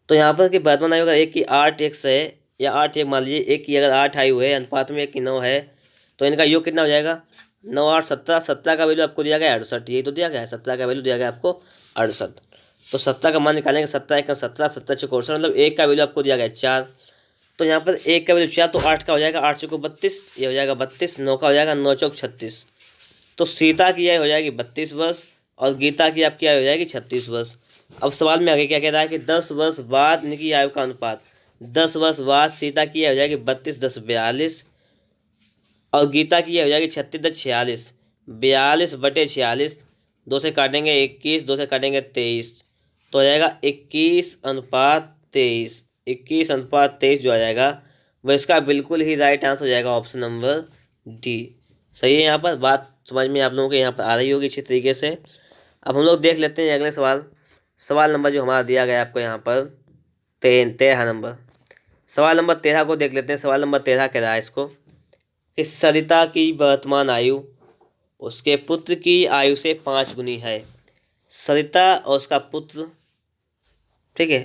तो यहाँ पर कि वर्तमान आयु का एक की 8x है या 8 मान लीजिए, एक की अगर 8 आयु है अनुपात में 1 की 9 है, तो इनका योग कितना हो जाएगा 9 8 17। 17 का वैल्यू आपको दिया गया 68, यही तो दिया गया है 17 का वैल्यू दिया गया आपको 68। तो 17 का मान निकालेंगे, 17 1 17, 17 6 64, मतलब 1 का वैल्यू आपको दिया गया 4। तो यहाँ पर 1 का वैल्यू 4, तो 8 का हो जाएगा 8 चौको 32, ये हो जाएगा 32। 9 का हो जाएगा 9 चौक 36। तो सीता की आयु हो जाएगी 32 वर्ष और गीता की आपकी आयु हो जाएगी 36 वर्ष। अब सवाल में आगे क्या कह रहा है कि 10 वर्ष बाद इनकी आयु का अनुपात, 10 वर्ष बाद सीता की आयु हो जाएगी 32 10 42 और गीता की आयु हो जाएगी 36 10 46। 42/46, 2 से काटेंगे 21, 2 से काटेंगे 23, तो हो जाएगा 21:23। 21:23 जो आ जाएगा वह इसका बिल्कुल ही राइट आंसर हो जाएगा ऑप्शन नंबर डी। सही है, यहाँ पर बात समझ में आप लोगों के यहाँ पर आ रही होगी अच्छी तरीके से। अब हम लोग देख लेते हैं अगले सवाल। सवाल नंबर जो हमारा दिया गया है आपको यहाँ पर 13 नंबर। सवाल नंबर 13 को देख लेते हैं। सवाल नंबर 13 कह रहा है इसको कि सरिता की वर्तमान आयु उसके पुत्र की आयु से 5 गुनी है। सरिता और उसका पुत्र, ठीक है,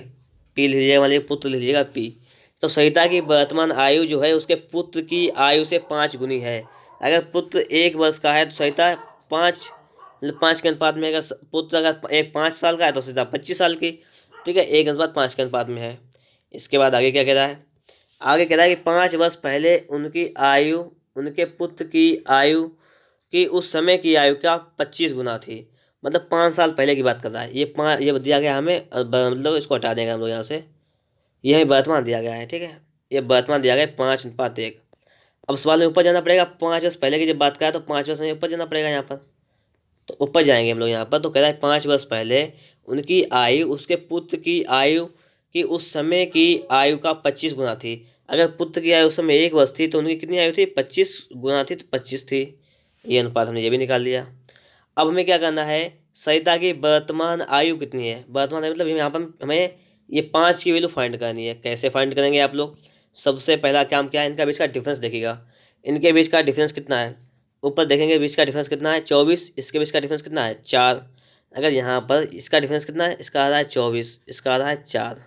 पी लिख लीजिएगा, मान लीजिए पुत्र लिख लीजिएगा पी। तो सरिता की वर्तमान आयु जो है उसके पुत्र की आयु से 5 गुनी है। अगर पुत्र 1 वर्ष का है तो सहिता 5, मतलब 5 के अनुपात में। अगर पुत्र अगर 5 साल का है तो सहिता 25 साल की। ठीक है, 1:5 के अनुपात में है। इसके बाद आगे क्या कह रहा है, आगे कह रहा है कि 5 वर्ष पहले उनकी आयु, उनके पुत्र की आयु की उस समय की आयु का 25 गुना थी। मतलब 5 साल पहले की बात कर रहा है। ये दिया गया हमें, मतलब इसको हटा देंगे हम लोग यहाँ से। यह वर्तमान दिया गया है। ठीक है, ये वर्तमान दिया गया है 5:1। अब सवाल में ऊपर जाना पड़ेगा। 5 वर्ष पहले की जब बात करें तो 5 वर्ष में ऊपर जाना पड़ेगा यहाँ पर। तो ऊपर जाएंगे हम लोग यहाँ पर। तो कह रहा है 5 वर्ष पहले उनकी आयु उसके पुत्र की आयु की उस समय की आयु का 25 गुना थी। अगर पुत्र की आयु उस समय 1 वर्ष थी तो उनकी कितनी आयु थी, 25 गुना थी, तो 25 थी। ये अनुपात हमने ये भी निकाल लिया। अब हमें क्या करना है, सरिता की वर्तमान आयु कितनी है। वर्तमान आयु मतलब यहाँ पर हमें ये 5 की वैल्यू फाइंड करनी है। कैसे फाइंड करेंगे आप लोग, सबसे पहला काम क्या है, इनका बीच का डिफरेंस देखिएगा। इनके बीच का डिफरेंस कितना है, ऊपर देखेंगे बीच का डिफरेंस कितना है 24। इसके बीच का डिफरेंस कितना है 4। अगर यहाँ पर इसका डिफरेंस कितना है, इसका आ रहा है 24, इसका आ रहा है 4।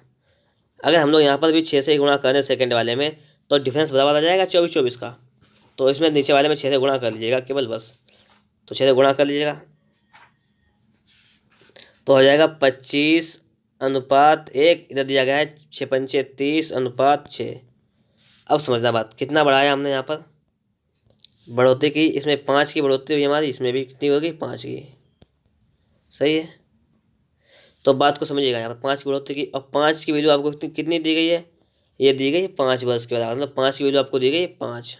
अगर हम लोग यहाँ पर भी 6 से गुणा करें सेकंड वाले में तो डिफरेंस बराबर आ जाएगा 24 का। तो इसमें नीचे वाले में 6 से गुणा कर लीजिएगा केवल बस। तो 6 से गुणा कर लीजिएगा तो हो जाएगा 25:1। इधर दिया गया है 6×5 = 30:6। अब समझना बात, कितना बढ़ाया हमने यहाँ पर, बढ़ोतरी की। इसमें 5 की बढ़ोतरी हुई हमारी, इसमें भी कितनी होगी, 5 की। सही है, तो बात को समझिएगा। यहाँ पर 5 की बढ़ोतरी की। और 5 की वैल्यू आपको कितनी दी गई है, ये दी गई है 5 वर्ष के बाद। मतलब 5 की वैल्यू आपको दी गई है 5।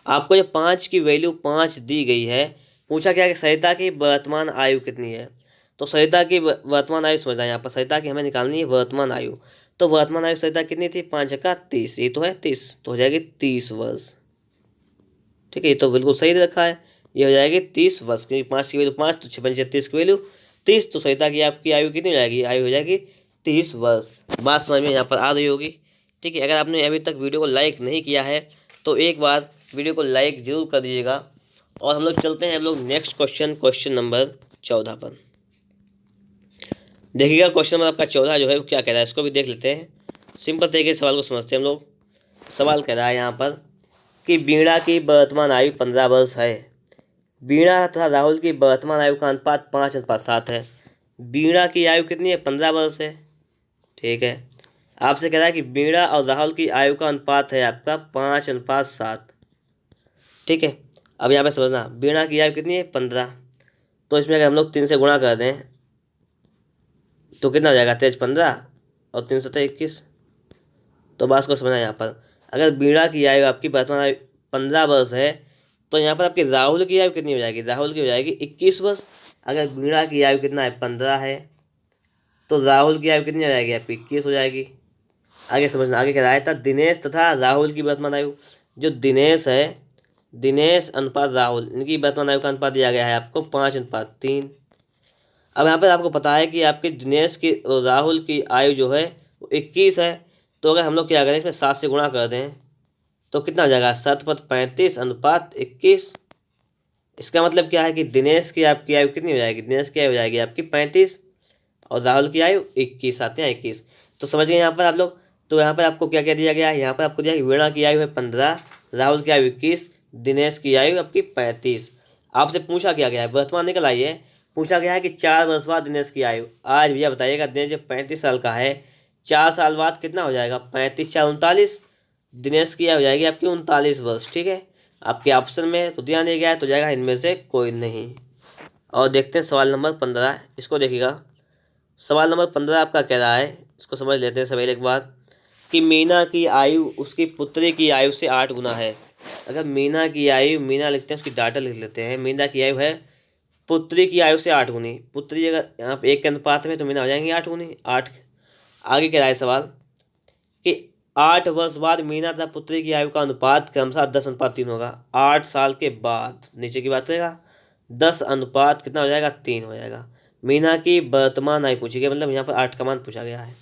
आपको जो 5 की वैल्यू 5 दी गई है, पूछा क्या कि सरिता की वर्तमान आयु कितनी है। तो सरिता की वर्तमान आयु समझना है। यहाँ पर सरिता की हमें निकालनी है वर्तमान आयु। तो वर्तमान आयु सरिता कितनी थी, 5×30, ये तो है 30, तो हो जाएगी 30 वर्ष। ठीक है, ये तो बिल्कुल सही रखा है। ये हो जाएगी 30 वर्ष, क्योंकि 5 की वैल्यू 5, तो 6×5 = 30 की वैल्यू 30। तो सरिता की आपकी आयु कितनी हो जाएगी, आयु हो जाएगी 30 वर्ष। बात समझ में यहाँ पर आ रही होगी। ठीक है, अगर आपने अभी तक वीडियो को लाइक नहीं किया है तो एक बार वीडियो को लाइक जरूर कर दीजिएगा। और हम लोग चलते हैं हम लोग नेक्स्ट क्वेश्चन नंबर 14 पर। देखिएगा क्वेश्चन नंबर आपका 14 जो है वो क्या कह रहा है, इसको भी देख लेते हैं। सिंपल तरीके से सवाल को समझते हैं हम लोग। सवाल कह रहा है यहाँ पर कि वीणा की वर्तमान आयु 15 वर्ष है। वीणा तथा राहुल की वर्तमान आयु का अनुपात 5:7 है। वीणा की आयु कितनी है, 15 वर्ष है। ठीक है, आपसे कह रहा है कि वीणा और राहुल की आयु का अनुपात है आपका 5:7। ठीक है, अब यहाँ पे समझना, वीणा की आयु कितनी है, 15। तो इसमें अगर हम लोग 3 से गुणा कर दें तो कितना हो जाएगा, 3×15 और 3×7=21। तो बात को समझना यहाँ पर, अगर वीणा की आयु आपकी वर्तमान आयु 15 वर्ष है तो यहाँ पर आपकी राहुल की आयु कितनी हो जाएगी, राहुल की हो जाएगी 21 वर्ष। अगर वीणा की आयु कितना है, 15 है, तो राहुल की आयु कितनी हो जाएगी, आपकी 21 हो जाएगी। आगे समझना, आगे कह रहा था दिनेश तथा राहुल की वर्तमान आयु। जो दिनेश है, दिनेश अनुपात राहुल, इनकी वर्तमान आयु का अनुपात दिया गया है आपको 5:3। अब यहाँ पर आपको पता है कि आपके दिनेश की और राहुल की आयु जो है वो 21 है। तो अगर हम लोग क्या करें, इसमें 7 से गुणा कर दें तो कितना हो जाएगा, 7×35=21। इसका मतलब क्या है कि दिनेश की आपकी आयु कितनी हो जाएगी, दिनेश की आयु हो जाएगी आपकी 35 और राहुल की आयु 21, आते हैं 21। तो समझ गए यहाँ पर आप लोग। तो यहाँ पर आपको क्या क्या दिया गया है, यहाँ पर आपको दिया वीणा की आयु है 15, राहुल की आयु 21, दिनेश की आयु आपकी 35। आपसे पूछा क्या गया है, वर्तमान निकल आई है। पूछा गया है कि 4 वर्ष बाद दिनेश की आयु। आज भैया बताइएगा, दिनेश जब 35 साल का है, 4 साल बाद कितना हो जाएगा, 35×4 = 39। दिनेश की आयु हो जाएगी आपकी 39 वर्ष। ठीक है, आपके ऑप्शन में तो ध्यान दिया गया है, तो जाएगा इनमें से कोई नहीं। और देखते हैं सवाल नंबर 15, इसको देखिएगा। सवाल नंबर 15 आपका कह रहा है, इसको समझ लेते हैं सभी एक बार, कि मीना की आयु उसकी पुत्री की आयु से 8 गुना है। अगर मीना की आयु, मीना लिखते हैं, उसकी डाटा लिख लेते हैं। मीना की आयु है पुत्री की आयु से 8 गुनी। पुत्री अगर यहाँ पे 1 के अनुपात में तो मीना हो जाएंगी 8 गुनी, 8। आगे कह रहा है सवाल कि 8 वर्ष बाद मीना तथा पुत्री की आयु का अनुपात क्रमशः 10:3 होगा। 8 साल के बाद, नीचे की बात करेगा, 10 अनुपात कितना हो जाएगा, 3 हो जाएगा। मीना की वर्तमान आयु पूछी गई, मतलब यहाँ पर 8 का मान पूछा गया है।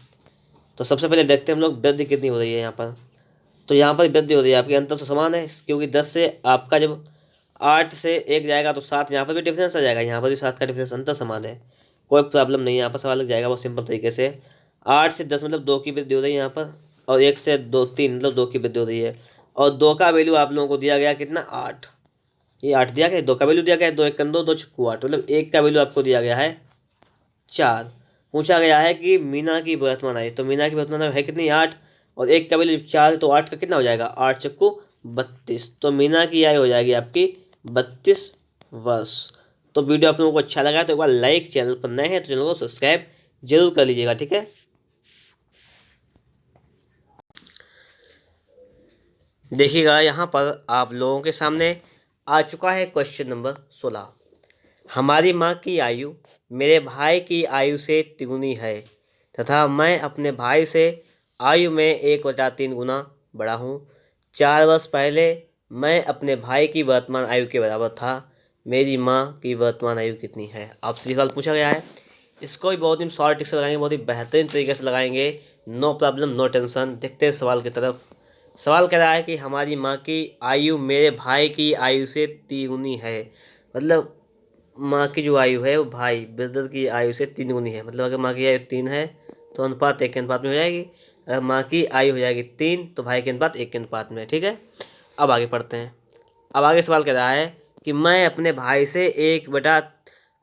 तो सबसे पहले देखते हैं हम लोग वृद्धि कितनी हो रही है यहाँ पर। तो यहाँ पर वृद्धि हो रही है आपकी, अंतर तो समान है, क्योंकि 10 से आपका जब 8 से 1 जाएगा तो 7, यहाँ पर भी डिफरेंस आ जाएगा, यहाँ पर भी 7 का डिफरेंस, अंतर समान है, कोई प्रॉब्लम नहीं है। यहाँ पर सवाल लग जाएगा बहुत सिंपल तरीके से। 8 से 10 मतलब 2 की वृद्धि हो रही है यहाँ पर, और 1 से 2 3 मतलब 2 की वृद्धि हो रही है। और 2 का वैल्यू आप लोगों को दिया गया कितना 8। ये 8 दिया गया, 2 का वैल्यू दिया गया है 2 1 2 2 6 8, मतलब 1 का वैल्यू आपको दिया गया है 4। पूछा गया है कि मीना की वर्तमान आयु, तो मीना की वर्तमान आयु है कितनी 8 और 1 का वैल्यू 4 है, तो 8 का कितना हो जाएगा 8 चक्कू 32। तो मीना की आयु हो जाएगी आपकी 32 वर्ष। तो वीडियो आप लोगों को अच्छा लगा तो एक बार लाइक, चैनल पर नए हैं तो चैनल को सब्सक्राइब जरूर कर लीजिएगा, ठीक है। देखिएगा यहाँ पर आप लोगों के सामने आ चुका है क्वेश्चन नंबर 16। हमारी माँ की आयु मेरे भाई की आयु से तिगुनी है तथा मैं अपने भाई से आयु में 1/3 गुना बड़ा हूँ। 4 वर्ष पहले मैं अपने भाई की वर्तमान आयु के बराबर था। मेरी माँ की वर्तमान आयु कितनी है? आपसे सवाल पूछा गया है। इसको भी बहुत ही शॉर्ट ट्रिक से लगाएंगे, बहुत ही बेहतरीन तरीके से लगाएंगे। No problem no tension. देखते हैं सवाल की तरफ। सवाल कह रहा है कि हमारी माँ की आयु मेरे भाई की आयु से तिगुनी है, मतलब माँ की जो आयु है वो भाई ब्रदर की आयु से 3 गुनी है। मतलब अगर माँ की आयु 3 है तो अनुपात 1 के अनुपात में हो जाएगी। अगर माँ की आयु हो जाएगी 3 तो भाई के अनुपात 1 के अनुपात में, ठीक है। अब आगे पढ़ते हैं। अब आगे सवाल कह रहा है कि मैं अपने भाई से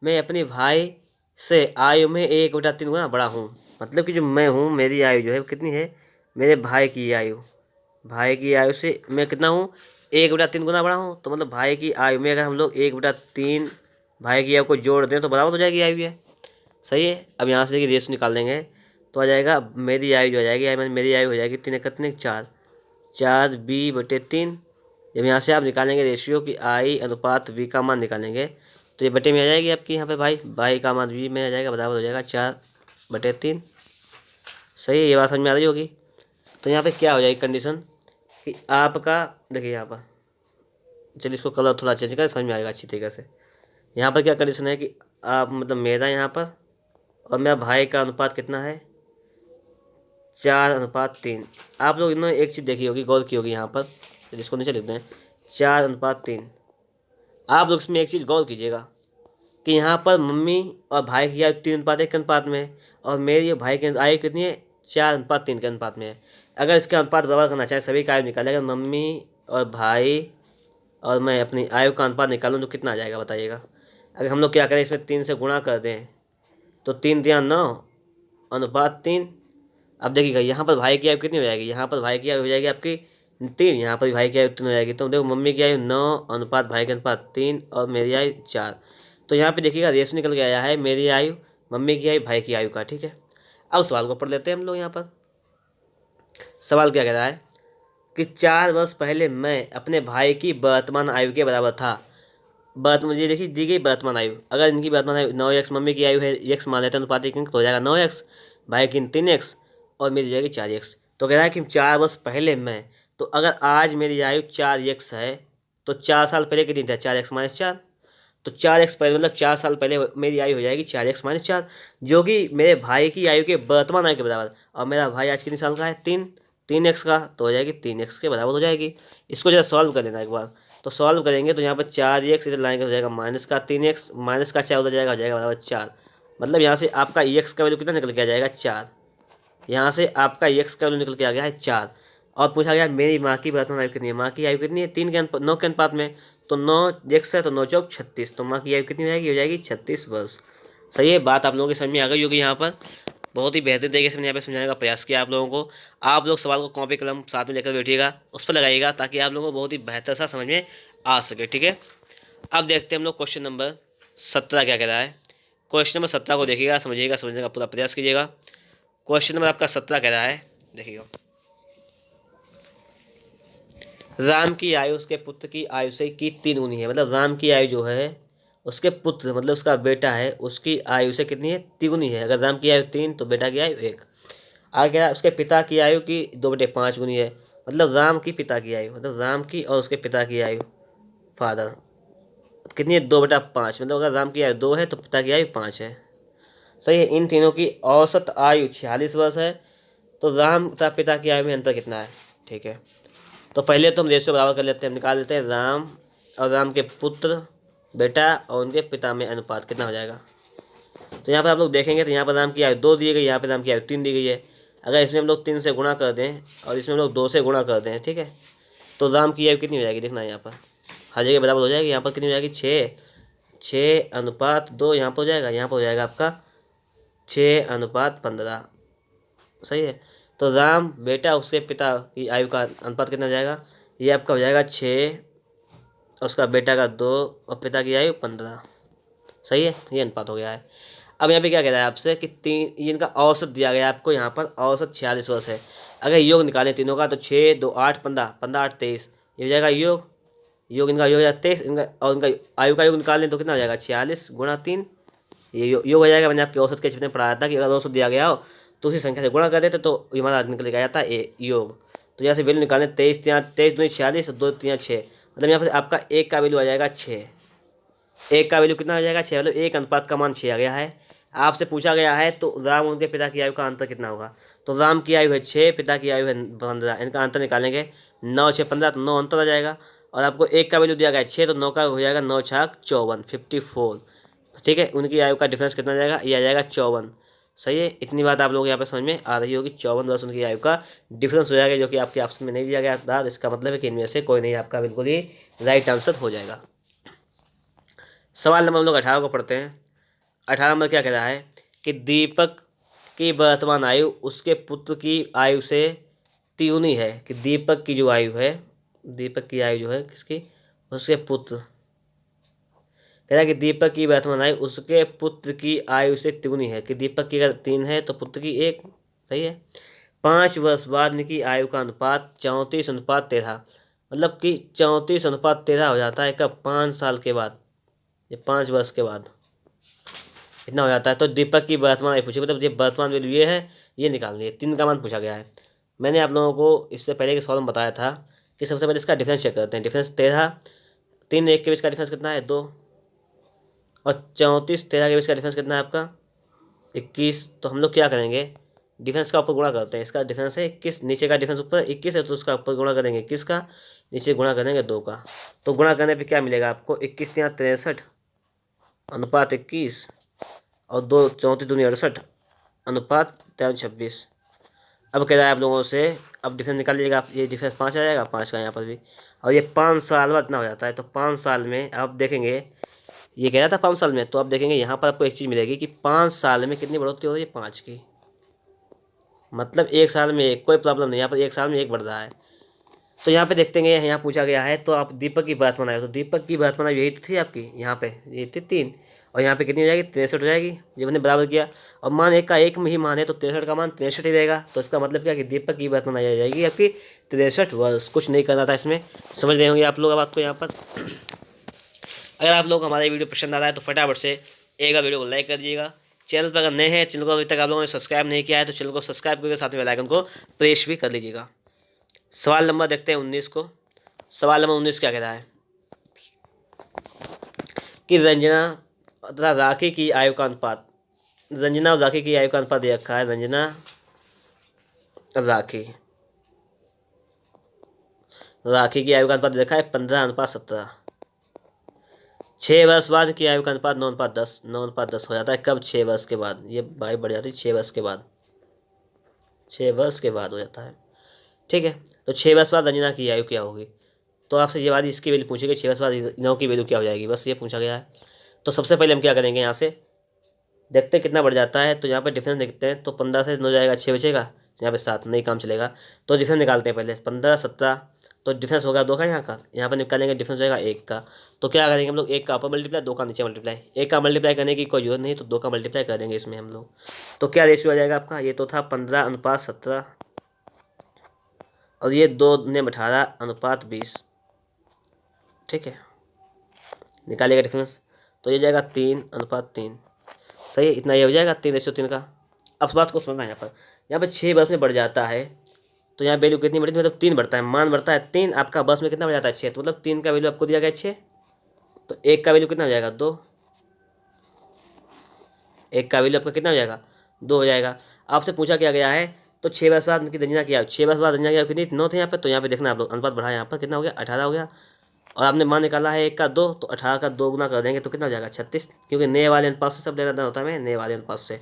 मैं अपने भाई से आयु में 1/3 गुना बड़ा हूँ। मतलब कि जो मैं हूँ मेरी आयु जो है वो कितनी है, मेरे भाई की आयु से मैं कितना हूँ 1/3 गुना बड़ा हूँ। तो मतलब भाई की आयु में अगर हम लोग 1/3 भाई की आयु को जोड़ दें तो बराबर हो जाएगी आयु है, सही है। अब यहाँ से देखिए रेशो निकाल देंगे तो आ जाएगा मेरी आयु जो हो जाएगी, मेरी आयु हो जाएगी 3 कितने 4, 4b/3। जब यहाँ से आप निकालेंगे रेशियो की आई अनुपात v का मान निकालेंगे तो ये बटे में आ जाएगी आपकी यहाँ पे भाई का मान v में आ जाएगा, बराबर हो जाएगा 4/3। सही है, ये बात समझ में आ रही होगी। तो यहाँ पे क्या हो जाएगी कंडीशन कि आपका देखिए यहाँ पर, चलिए इसको कलर थोड़ा चेंज करें समझ में आएगा अच्छी तरीके से। यहाँ पर क्या कंडीशन है कि आप मतलब मेरा यहाँ पर और मेरा भाई का अनुपात कितना है 4/3। आप लोग इन्होंने एक चीज़ देखी होगी, गौर की होगी यहाँ पर, जिसको नीचे लिखते हैं 4/3। आप लोग इसमें एक चीज़ गौर कीजिएगा कि यहाँ पर मम्मी और भाई की आयु 3/1 के अनुपात में है और मेरी और भाई की आयु कितनी है 4/3 के अनुपात में है। अगर इसके अनुपात बराबर करना चाहे सभी का आयु निकाले, अगर मम्मी और भाई और मैं अपनी आयु का अनुपात निकालूँ तो कितना आ जाएगा बताइएगा। अगर हम लोग क्या करें इसमें 3 से गुणा कर दें तो 3×9 = 3। अब देखिएगा यहाँ पर भाई की आयु कितनी हो जाएगी, यहाँ पर भाई की आयु हो जाएगी आपकी 3, यहाँ पर भाई की आयु 3 हो जाएगी। तो देखो मम्मी की आयु 9 / भाई के अनुपात 3 और मेरी आयु 4। तो यहाँ पे देखिएगा रेशो निकल के आया है मेरी आयु, मम्मी की आयु, भाई की आयु का, ठीक है। अब सवाल को पढ़ लेते हैं हम लोग। यहाँ पर सवाल क्या कह रहा है कि 4 वर्ष पहले मैं अपने भाई की वर्तमान आयु के बराबर था। मुझे देखिए दी गई वर्तमान आयु, अगर इनकी वर्तमान आयु 9x, मम्मी की आयु है x मान लेते हैं अनुपात 1 तो हो जाएगा 9x, भाई की 3x और मेरी जाएगी 4x। तो कह रहा है कि 4 वर्ष पहले मैं, तो अगर आज मेरी आयु 4x है तो 4 साल पहले कितनी था 4x - 4, तो 4x पहले मतलब 4 साल पहले मेरी आयु हो जाएगी 4x - 4, जो कि मेरे भाई की आयु के वर्तमान आयु के बराबर। और मेरा भाई आज कितने साल का है 3x का, तो हो जाएगी 3x के बराबर हो जाएगी। इसको जरा सॉल्व कर लेना एक बार। तो सॉल्व करेंगे तो यहाँ पर 4x इधर लाएंगे हो जाएगा -3x, -4 उधर जाएगा हो जाएगा बराबर 4। मतलब यहाँ से आपका x का वैल्यू कितना निकल के आ जाएगा 4। यहाँ से आपका x का वैल्यू निकल के आ गया है 4। और पूछा गया मेरी माँ की वर्तमान आयु कितनी है, माँ की आयु कितनी है 9 के अनुपात में, तो 9x है तो 9 चौक 36, तो माँ की आयु कितनी हो जाएगी 36 वर्ष। सही है, बात आप लोगों की समझ में आ गई होगी। यहाँ पर बहुत ही बेहतरीन तरीके से मैंने यहाँ पे समझाने का प्रयास किया आप लोगों को। आप लोग सवाल को कॉपी कलम साथ में लेकर बैठिएगा, उस पर लगाइएगा ताकि आप लोगों को बहुत ही बेहतर सा समझ में आ सके, ठीक है। अब देखते हैं हम लोग क्वेश्चन नंबर 17 क्या कह रहा है। क्वेश्चन नंबर 17 को देखिएगा, समझिएगा, समझने का पूरा प्रयास कीजिएगा। क्वेश्चन नंबर आपका 17 कह रहा है, देखिएगा, राम की आयु उसके पुत्र की आयु से की 3 गुनी है। मतलब राम की आयु जो है उसके पुत्र मतलब उसका बेटा है उसकी आयु से कितनी है 3 गुनी है। अगर राम की आयु 3 तो बेटा की आयु 1। आगे क्या, उसके पिता की आयु की 2/5 गुनी है। मतलब राम की पिता की आयु, मतलब राम की और उसके पिता की आयु फादर कितनी है 2/5। मतलब अगर राम की आयु 2 है तो पिता की आयु 5 है। सही है, इन तीनों की औसत आयु 46 वर्ष है। तो राम तथा पिता की आयु में अंतर कितना है, ठीक है। तो पहले तो हम रेशियो बराबर कर लेते हैं, निकाल लेते हैं राम और राम के पुत्र बेटा और उनके पिता में अनुपात कितना हो जाएगा। तो यहाँ पर आप लोग देखेंगे तो यहाँ पर राम की आयु 2 दी गई, यहाँ पर राम की आयु 3 दी गई है। अगर इसमें हम लोग 3 से गुणा कर दें और इसमें हम लोग 2 से गुणा कर दें, ठीक है, तो राम की आयु कितनी हो जाएगी, देखना यहाँ पर हर जगह बराबर हो जाएगी। यहाँ पर कितनी हो जाएगी, 6:2। यहाँ पर हो जाएगा, यहाँ पर हो जाएगा आपका 6:15। सही है। तो राम बेटा उसके पिता की आयु का अनुपात कितना हो जाएगा, ये आपका हो जाएगा 6, उसका बेटा का 2 और पिता की आयु 15। सही है, ये अनुपात हो गया है। अब यहाँ पे क्या कह रहा है आपसे कि ये इनका औसत दिया गया है आपको, यहाँ पर औसत 46 वर्ष है। अगर योग निकालें तीनों का तो 6, 2, 8, 15, 15, 8, 23, ये हो जाएगा योग। इनका योग हो जाएगा 23, इनका और इनका आयु का योग निकाल लें तो कितना हो जाएगा, 46 गुणा 3, ये योग हो जाएगा। मैंने आपके औसत के चित्र में पढ़ाया था कि अगर औसत दिया गया हो तो उसी संख्या से गुणा कर देते तो हमारा निकल के आ जाता है योग। तो यहाँ से वैल्यू निकालें, 23 दूनी 46, 2 3 6, मतलब यहाँ पर आपका एक का वैल्यू आ जाएगा 6। एक का वैल्यू कितना हो जाएगा, 6, मतलब एक अनुपात का मान 6 आ गया है। आपसे पूछा गया है तो राम उनके पिता की आयु का अंतर कितना होगा। तो राम की आयु है 6, पिता की आयु है 15, इनका अंतर निकालेंगे। 9, 6, 15, तो 9 अंतर आ जाएगा। और आपको एक का वैल्यू दिया गया है 6, तो 9 का हो जाएगा 9 छाक 54, 54। ठीक है, उनकी आयु का डिफरेंस कितना आ जाएगा, ये आ जाएगा 54। सही है, इतनी बात आप लोगों को यहाँ पे समझ में आ रही होगी। 54 वर्ष उनकी आयु का डिफरेंस हो जाएगा, जो कि आपके ऑप्शन में नहीं दिया गया था। इसका मतलब है कि इनमें से कोई नहीं आपका बिल्कुल ही राइट आंसर हो जाएगा। सवाल नंबर हम लोग 18 को पढ़ते हैं। 18 नंबर क्या कह रहा है कि दीपक की वर्तमान आयु उसके पुत्र की आयु से तिगुनी है। कि दीपक की जो आयु है, दीपक की आयु जो है किसकी, उसके पुत्र, कह रहा है कि दीपक की वर्तमान आयु उसके पुत्र की आयु से तिगुनी है। कि दीपक की अगर 3 है तो पुत्र की 1। सही है। 5 वर्ष बाद इनकी आयु का अनुपात 34:13, मतलब कि 34:13 हो जाता है कब, 5 साल के बाद, ये 5 वर्ष के बाद इतना हो जाता है। तो दीपक की वर्तमान आयु पूछी, मतलब ये वर्तमान वैल्यू ये है, ये निकालनी है। 3 का मान पूछा गया है। मैंने आप लोगों को इससे पहले के सवाल में बताया था कि सबसे पहले इसका डिफरेंस चेक करते हैं। डिफरेंस 13, 3 1 के बीच का डिफरेंस कितना है, 2, और 34 13 के बीच का डिफरेंस कितना है आपका, 21। तो हम लोग क्या करेंगे, डिफरेंस का ऊपर गुणा करते हैं। इसका डिफरेंस है 21, नीचे का डिफरेंस ऊपर 21 है, तो उसका ऊपर गुणा करेंगे 21 का, नीचे गुणा करेंगे 2 का। तो गुणा करने पे क्या मिलेगा आपको, 21 यहाँ 63 अनुपात 21, और 2 34 दूनी 68 अनुपात 13 26। अब कह रहा है आप लोगों से, अब डिफरेंस निकाल लीजिएगा आप, ये डिफरेंस 5 आ जाएगा, 5 का यहाँ पर भी, और ये 5 साल बाद इतना हो जाता है। तो 5 साल में आप देखेंगे, ये कह रहा था 5 साल में, तो आप देखेंगे यहाँ पर आपको एक चीज़ मिलेगी कि 5 साल में कितनी बढ़ोतरी हो रही है, 5 की, मतलब 1 साल में 1, कोई प्रॉब्लम नहीं, यहाँ पर 1 साल में 1 बढ़ रहा है। तो यहाँ पे देखते हैं, यहाँ पूछा गया है तो आप दीपक की बात बनाए, तो दीपक की बात बनाई यही तो थी आपकी, यहाँ पे ये थी 3, और यहाँ पे कितनी हो जाएगी, 63 हो जाएगी। जब हमने बराबर किया और मान एक का एक में ही मान है तो 63 का मान 63 ही रहेगा। तो इसका मतलब क्या कि दीपक की बात बनाई जाएगी आपकी 63 वर्ष। कुछ नहीं करना था इसमें, समझ रहे होंगे आप लोग अब बात को यहाँ पर। अगर आप लोग हमारा वीडियो पसंद आ रहा है तो फटाफट से एक वीडियो को लाइक कर दीजिएगा। चैनल पर अगर नए हैं, चैनल को अभी तक आप लोगों ने सब्सक्राइब नहीं किया है तो चैनल को सब्सक्राइब करके साथ में बेल आइकन को प्रेस भी कर लीजिएगा। सवाल नंबर देखते हैं 19 को। सवाल नंबर 19 क्या कह रहा है कि रंजना तथा राखी की आयु का अनुपात, रंजना और राखी की आयु का अनुपात दे रखा है। रंजना राखी की आयु का अनुपात देखा है 15:17। 6 वर्ष बाद की आयु का अनुपात 9:10, 9:10 हो जाता है कब, 6 वर्ष के बाद। ये आयु बढ़ जाती है 6 वर्ष के बाद, 6 वर्ष के बाद हो जाता है। ठीक है, तो 6 वर्ष बाद रंजना की आयु क्या होगी। तो आपसे ये बात इसकी वैल्यू पूछेगी, 6 वर्ष बाद इनों की वैल्यू क्या हो जाएगी, बस ये पूछा गया है। तो सबसे पहले हम क्या करेंगे, यहाँ से देखते हैं कितना बढ़ जाता है। तो यहाँ पे डिफरेंस देखते हैं, तो 15 से 9 जाएगा, 6 बचेगा, यहाँ पे 7, नहीं काम चलेगा। तो डिफरेंस निकालते हैं पहले, 15 17, तो डिफरेंस होगा 2 का यहाँ का, यहाँ पर निकालेंगे डिफरेंस होगा 1 का। तो क्या करेंगे हम लोग, 1 का ऊपर मल्टीप्लाई, 2 का नीचे मल्टीप्लाई। 1 का मल्टीप्लाई करने की कोई जरूरत नहीं, तो 2 का मल्टीप्लाई कर देंगे इसमें हम लोग। तो क्या रेशियो आ जाएगा आपका, ये तो था 15:17, और ये 2:18:20। ठीक है, निकालेगा डिफरेंस, तो ये जाएगा 3:3। सही है, इतना ये हो जाएगा 3:3 का। अब बात को समझना है, यहाँ पर 6 वर्ष में बढ़ जाता है, तो यहाँ वैल्यू कितनी बढ़ती है, मतलब 3 बढ़ता है, मान बढ़ता है 3, आपका वर्ष में कितना बढ़ जाता है 6, तो मतलब 3 का वैल्यू आपको दिया गया 6, तो 1 का वैल्यू कितना हो जाएगा 2, 1 का वैल्यू आपका कितना हो जाएगा 2 हो जाएगा। आपसे पूछा क्या गया है, तो 6 वर्ष बाद उनकी रंजना की आयु, 6 वर्ष बाद रंजना की आयु कितनी 9 थे यहाँ पे, तो यहाँ पे देखना आप लोग अनुपात बढ़ा, यहाँ पर कितना हो गया 18 हो गया, और आपने मान निकाला है 1 का 2, तो 18 का 2 गुना कर देंगे तो कितना हो जाएगा 36, क्योंकि नए वाले अनुपात से सब लेना होता है, नए वाले अनुपात से।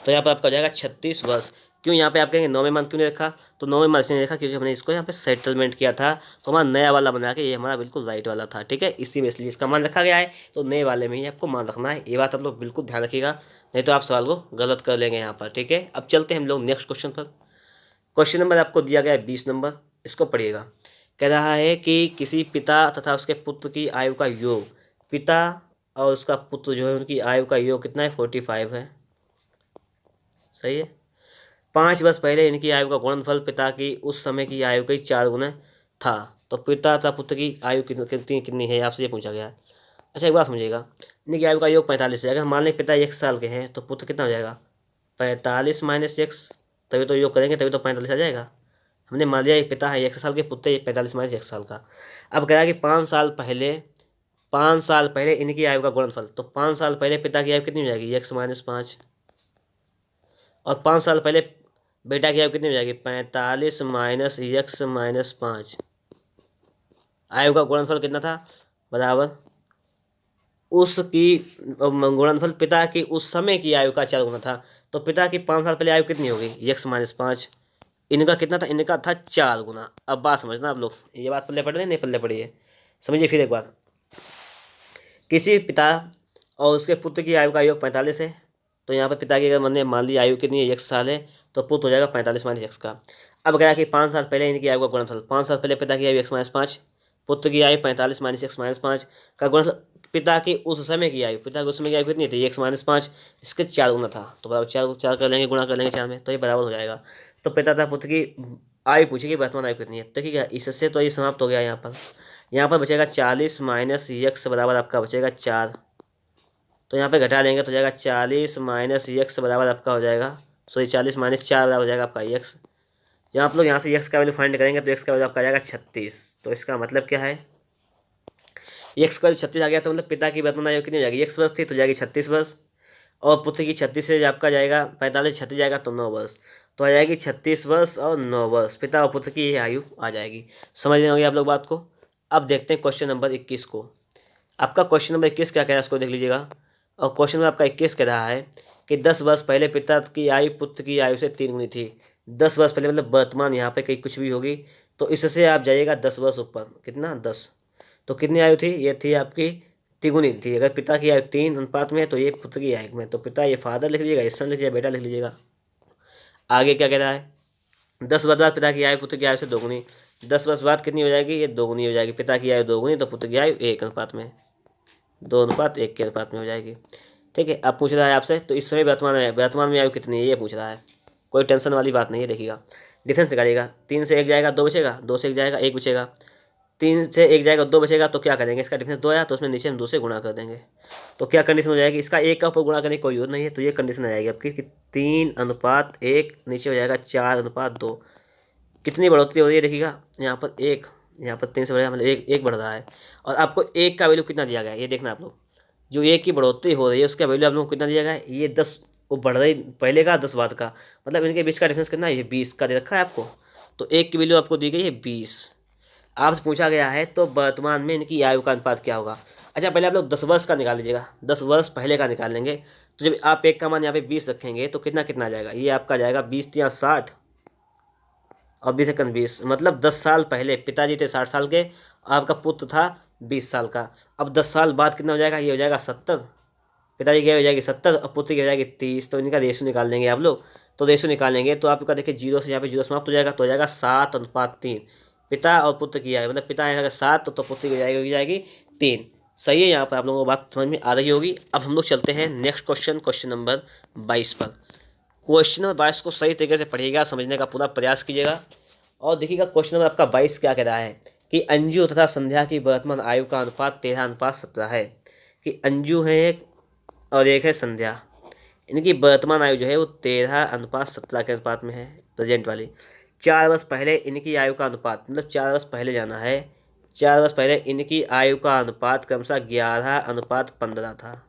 तो यहाँ पर आपका हो जाएगा 36 वर्ष। क्यों यहाँ पे आप कहेंगे 9वें मंथ क्यों नहीं रखा, तो 9वें मंथ इसलिए नहीं रखा क्योंकि हमने इसको यहाँ पे सेटलमेंट किया था, तो हमारा नया वाला बना के ये हमारा बिल्कुल राइट वाला था, ठीक है, इसी में इसलिए इसका मान रखा गया है, तो नए वाले में ही आपको मान रखना है, ये बात आप लोग बिल्कुल ध्यान रखिएगा, नहीं तो आप सवाल को गलत कर लेंगे यहाँ पर, ठीक है। अब चलते हैं हम लोग नेक्स्ट क्वेश्चन पर। क्वेश्चन नंबर आपको दिया गया है 20 नंबर, इसको पढ़िएगा। कह रहा है कि किसी पिता तथा उसके पुत्र की आयु का योग, पिता और उसका पुत्र जो है उनकी आयु का योग कितना है, 45 है, सही है। 5 वर्ष पहले इनकी आयु का गुणनफल पिता की उस समय की आयु के 4 गुना था, तो पिता तथा पुत्र की आयु कितनी कितनी है, आपसे ये पूछा गया है। अच्छा एक बात समझिएगा, इनकी आयु का योग 45 है, अगर मान लें पिता 1 साल के हैं तो पुत्र कितना हो जाएगा, 45 माइनस 1, तभी तो योग करेंगे तभी तो 45 आ जाएगा। हमने मान लिया एक पिता है 1 साल के, पुत्र 45 माइनस 1 साल का। अब कह रहा है कि 5 साल पहले इनकी आयु का गुणनफल, तो 5 साल पहले पिता की आयु कितनी हो जाएगी, 1 माइनस 5, और 5 साल पहले बेटा की आयु कितनी हो जाएगी, 45 माइनस 1 माइनस 5। आयु का गुणनफल कितना था, बराबर उसकी गुणनफल पिता की उस समय की आयु का 4 गुना था, तो पिता की 5 साल पहले आयु कितनी होगी, 1 माइनस 5, इनका कितना था, इनका था 4 गुना। अब बात समझना आप लोग, ये बात पल्ले पड़ रही है नहीं पल्ले पड़ी है, समझिए फिर एक बार। किसी पिता और उसके पुत्र की आयु का योग 45 है, तो यहाँ पर पिता की अगर मैंने मान ली आयु कितनी है, 1 साल है, तो पुत्र हो जाएगा 45 माइनस 1 का। अब कहा कि 5 साल पहले इनकी आयु का गुणनफल, 5 साल पहले पिता की आयु 1 माइनस 5, पुत्र की आयु 45 माइनस 1 माइनस 5 का गुणनफल, पिता की उस समय की आयु, पिता की उस समय की आयु कितनी थी, 1 माइनस 5, इसके 4 गुना था, तो बराबर 4 कर लेंगे, गुणा कर लेंगे 4 में, तो ये बराबर हो जाएगा। तो पिता तथा पुत्र की आयु पूछेगी, वर्तमान आयु कितनी है, तो ठीक है, इससे तो ये समाप्त हो गया। यहाँ पर बचेगा 40 माइनस 1 बराबर आपका बचेगा 4, तो यहाँ पे घटा लेंगे तो जाएगा 40 माइनस 1 बराबर आपका हो जाएगा, सॉरी 40 माइनस 4 बराबर हो जाएगा आपका x। जब आप लोग यहाँ से x का वैल्यू फाइंड करेंगे तो x का वैल्यू आपका आ जाएगा 36, तो इसका मतलब क्या है, x का वैल्यू 36 आ गया, तो मतलब पिता की वर्तमान आयु कितनी हो जाएगी, 1 वर्ष थी तो जाएगी 36 वर्ष, और पुत्र की 36 से आपका जाएगा 45, 36 जाएगा तो 9 वर्ष, तो आ जाएगी 36 वर्ष और 9 वर्ष, पिता और पुत्र की ये आयु आ जाएगी। समझ रहे होंगे आप लोग बात को। अब देखते हैं क्वेश्चन नंबर 21 को। आपका क्वेश्चन नंबर 21 क्या कह रहा है, उसको देख लीजिएगा। और क्वेश्चन में आपका 21 कह रहा है कि 10 वर्ष पहले पिता की आयु पुत्र की आयु से 3 गुनी थी। 10 वर्ष पहले मतलब वर्तमान, यहाँ पे कहीं कुछ भी होगी तो इससे आप जाइएगा 10 वर्ष ऊपर, कितना 10, तो कितनी आयु थी, ये थी आपकी तिगुनी थी। अगर पिता की आयु 3 अनुपात में है तो ये पुत्र की आयु में, तो पिता ये फादर लिख लीजिएगा, सन लिख लीजिएगा, बेटा लिख लीजिएगा। आगे क्या कह रहा है, 10 वर्ष बाद पिता की आयु पुत्र की आयु से 2 गुनी, 10 वर्ष बाद कितनी हो जाएगी, ये 2 गुनी हो जाएगी, पिता की आयु 2 गुनी तो पुत्र की आयु 1 अनुपात में, 2 अनुपात 1 के अनुपात में हो जाएगी। ठीक है, अब पूछ रहा है आपसे, तो इस समय वर्तमान में आयु कितनी है ये पूछ रहा है, कोई टेंशन वाली बात नहीं है। देखिएगा डिफरेंस निकालिएगा, 3 से 1 जाएगा 2 बचेगा, 2 से 1 जाएगा 1 बचेगा, 3 से 1 जाएगा 2 बचेगा, तो क्या करेंगे, इसका डिफरेंस 2 आया तो उसमें नीचे हम 2 से गुणा कर देंगे, तो क्या कंडीशन हो जाएगी, इसका 1 का ऊपर गुणा करने की कोई यूज नहीं है, तो ये कंडीशन आ जाएगी आपकी कि 3 अनुपात 1, नीचे हो जाएगा 4 अनुपात 2। कितनी बढ़ोतरी हो रही है देखिएगा, यहाँ पर 1, यहाँ पर 3 से बढ़ेगा मतलब 1 बढ़ रहा है, और आपको 1 का वैल्यू कितना दिया गया है ये देखना आप लोग, जो 1 की बढ़ोतरी हो रही है उसका वैल्यू आप लोगों को कितना दिया गया है, ये 10, वो बढ़ रही पहले का 10 बाद का, मतलब इनके बीच का डिफरेंस कितना है, ये 20 का दे रखा है आपको, तो 1 की वैल्यू आपको दी गई है 20। आपसे पूछा गया है तो वर्तमान में इनकी आयु का अनुपात क्या होगा। अच्छा पहले आप लोग 10 वर्ष का निकाल लीजिएगा, 10 वर्ष पहले का निकाल लेंगे, तो जब आप 1 का मान यहाँ पे 20 रखेंगे तो कितना कितना आ जाएगा, ये आपका जाएगा 20 या 60 और 20 सेकंड 20, मतलब 10 साल पहले पिताजी थे 60 साल के, आपका पुत्र था 20 साल का। अब 10 साल बाद कितना हो जाएगा, ये हो जाएगा 70, पिताजी की हो जाएगी 70 और पुत्र की हो जाएगी 30, तो इनका रेशो निकाल लेंगे आप लोग, तो रेशो निकालेंगे तो आपका देखिए 0 से यहाँ पे 0 समाप्त हो जाएगा, तो हो जाएगा 7 अनुपात 3, पिता और पुत्र की आयु, मतलब पिता है 7 तो पुत्र की हो जाएगी 3। सही है, यहाँ पर आप लोगों को बात समझ में आ रही होगी। अब हम लोग चलते हैं नेक्स्ट क्वेश्चन, क्वेश्चन नंबर 22 पर। क्वेश्चन नंबर 22 को सही तरीके से पढ़िएगा, समझने का पूरा प्रयास कीजिएगा, और देखिएगा क्वेश्चन नंबर आपका 22 क्या कह रहा है कि अंजू तथा संध्या की वर्तमान आयु का अनुपात 13 अनुपात 17 है, कि अंजू है एक और एक है संध्या, इनकी वर्तमान आयु जो है वो 13 अनुपात 17 के अनुपात में है, प्रेजेंट वाली। 4 वर्ष पहले इनकी आयु का अनुपात, मतलब 4 वर्ष पहले जाना है, 4 वर्ष पहले इनकी आयु का अनुपात क्रमशः 11 अनुपात 15 था,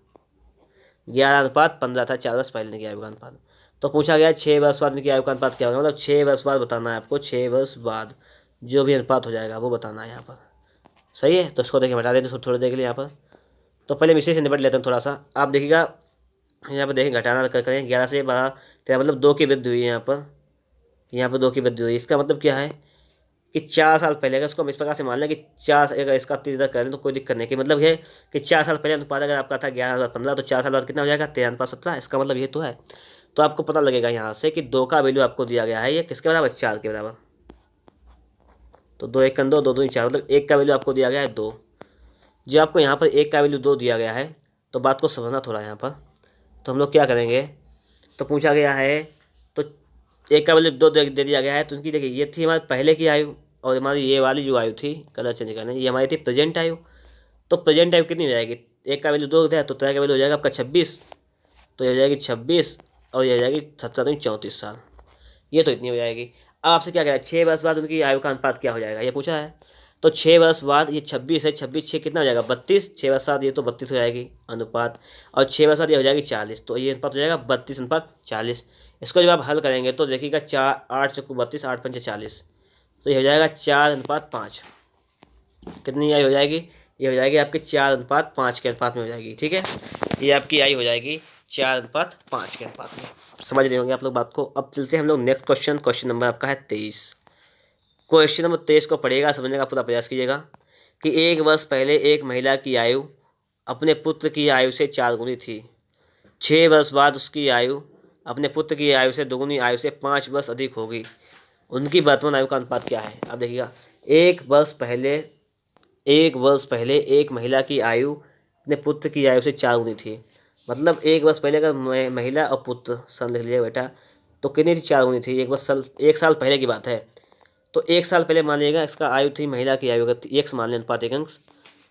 11 अनुपात 15 था 4 वर्ष पहले इनकी आयु का अनुपात। तो पूछा गया 6 वर्ष बाद इनकी आयु का अनुपात क्या होगा, मतलब 6 वर्ष बाद बताना है आपको, 6 वर्ष बाद जो भी अनुपात हो जाएगा वो बताना है यहाँ पर। सही है, तो इसको देखिए हटा देते थोड़ी देर के लिए यहाँ पर। तो पहले विषय से निपट लेते हैं थोड़ा सा। आप देखिएगा यहाँ पर देखिए घटाना करें 11 से 12 13, मतलब 2 की वृद्धि हुई है यहाँ पर, यहाँ पर 2 की वृद्धि हुई। इसका मतलब क्या है कि 4 साल पहले, अगर इसको हम इस प्रकार से मान लें कि 4, अगर इसका 3 करें तो कोई दिक्कत नहीं, कि मतलब ये है कि 4 साल पहले अनुपात अगर आपका था 11/15, तो 4 साल बाद कितना हो जाएगा 13/17। इसका मतलब ये तो है। तो आपको पता लगेगा यहाँ से कि 2 का वैल्यू आपको दिया गया है, ये किसके बराबर, 4 के बराबर। तो 2 1 2, 2 2 4, मतलब 1 का वैल्यू आपको दिया गया है 2। जो आपको यहाँ पर 1 का वैल्यू 2 दिया गया है, तो बात को समझना थोड़ा यहाँ पर। तो हम लोग क्या करेंगे, तो पूछा गया है, तो 1 का वैल्यू 2 दे दिया गया है। तो उनकी देखिए, ये थी हमारे पहले की आयु, और हमारी ये वाली जो आयु थी, कलर चेंज करना, ये हमारी थी प्रेजेंट आयु। तो प्रेजेंट आयु कितनी हो जाएगी, 1 का वैल्यू 2 है तो 3 का वैल्यू हो जाएगा आपका 26। तो ये हो जाएगी 26, और ये हो जाएगी 34 साल। ये तो इतनी हो जाएगी। अब आपसे क्या कह रहा है, 6 वर्ष बाद उनकी आयु का अनुपात क्या हो जाएगा, ये पूछा है। तो 6 वर्ष बाद, ये 26 है, 26 6 कितना हो जाएगा 32, 6 वर्ष बाद ये तो 32 हो जाएगी अनुपात, और 6 वर्ष बाद ये हो जाएगी 40। तो ये अनुपात हो जाएगा 32:40। इसको जब आप हल करेंगे तो देखिएगा 4 8 चौको 32, 8 पंचे 40, तो ये हो जाएगा 4:5। कितनी आयु हो जाएगी, ये हो जाएगी आपकी 4:5 के अनुपात में हो जाएगी। ठीक है, ये आपकी आयु हो जाएगी 4:5 के अनुपात में। समझ रहे होंगे आप लोग बात को। अब चलते हैं हम लोग नेक्स्ट क्वेश्चन। क्वेश्चन नंबर आपका है 23। क्वेश्चन नंबर 23 को पढ़िएगा, समझने का पूरा प्रयास कीजिएगा कि 1 वर्ष पहले एक महिला की आयु अपने पुत्र की आयु से 4 गुनी थी। 6 वर्ष बाद उसकी आयु अपने पुत्र की आयु से 2 गुनी आयु से 5 वर्ष अधिक होगी। उनकी वर्तमान आयु का अनुपात क्या है। अब देखिएगा, 1 वर्ष पहले एक महिला की आयु अपने पुत्र की आयु से 4 गुनी थी। मतलब 1 वर्ष पहले अगर महिला और पुत्र, सन लिख लिया बेटा, तो कितनी थी, 4 गुनी थी। 1 साल पहले की बात है। तो 1 साल पहले मान लीजिएगा इसका आयु थी, महिला की आयु अगर एक्स मान लें, अनुपात 1 अंश,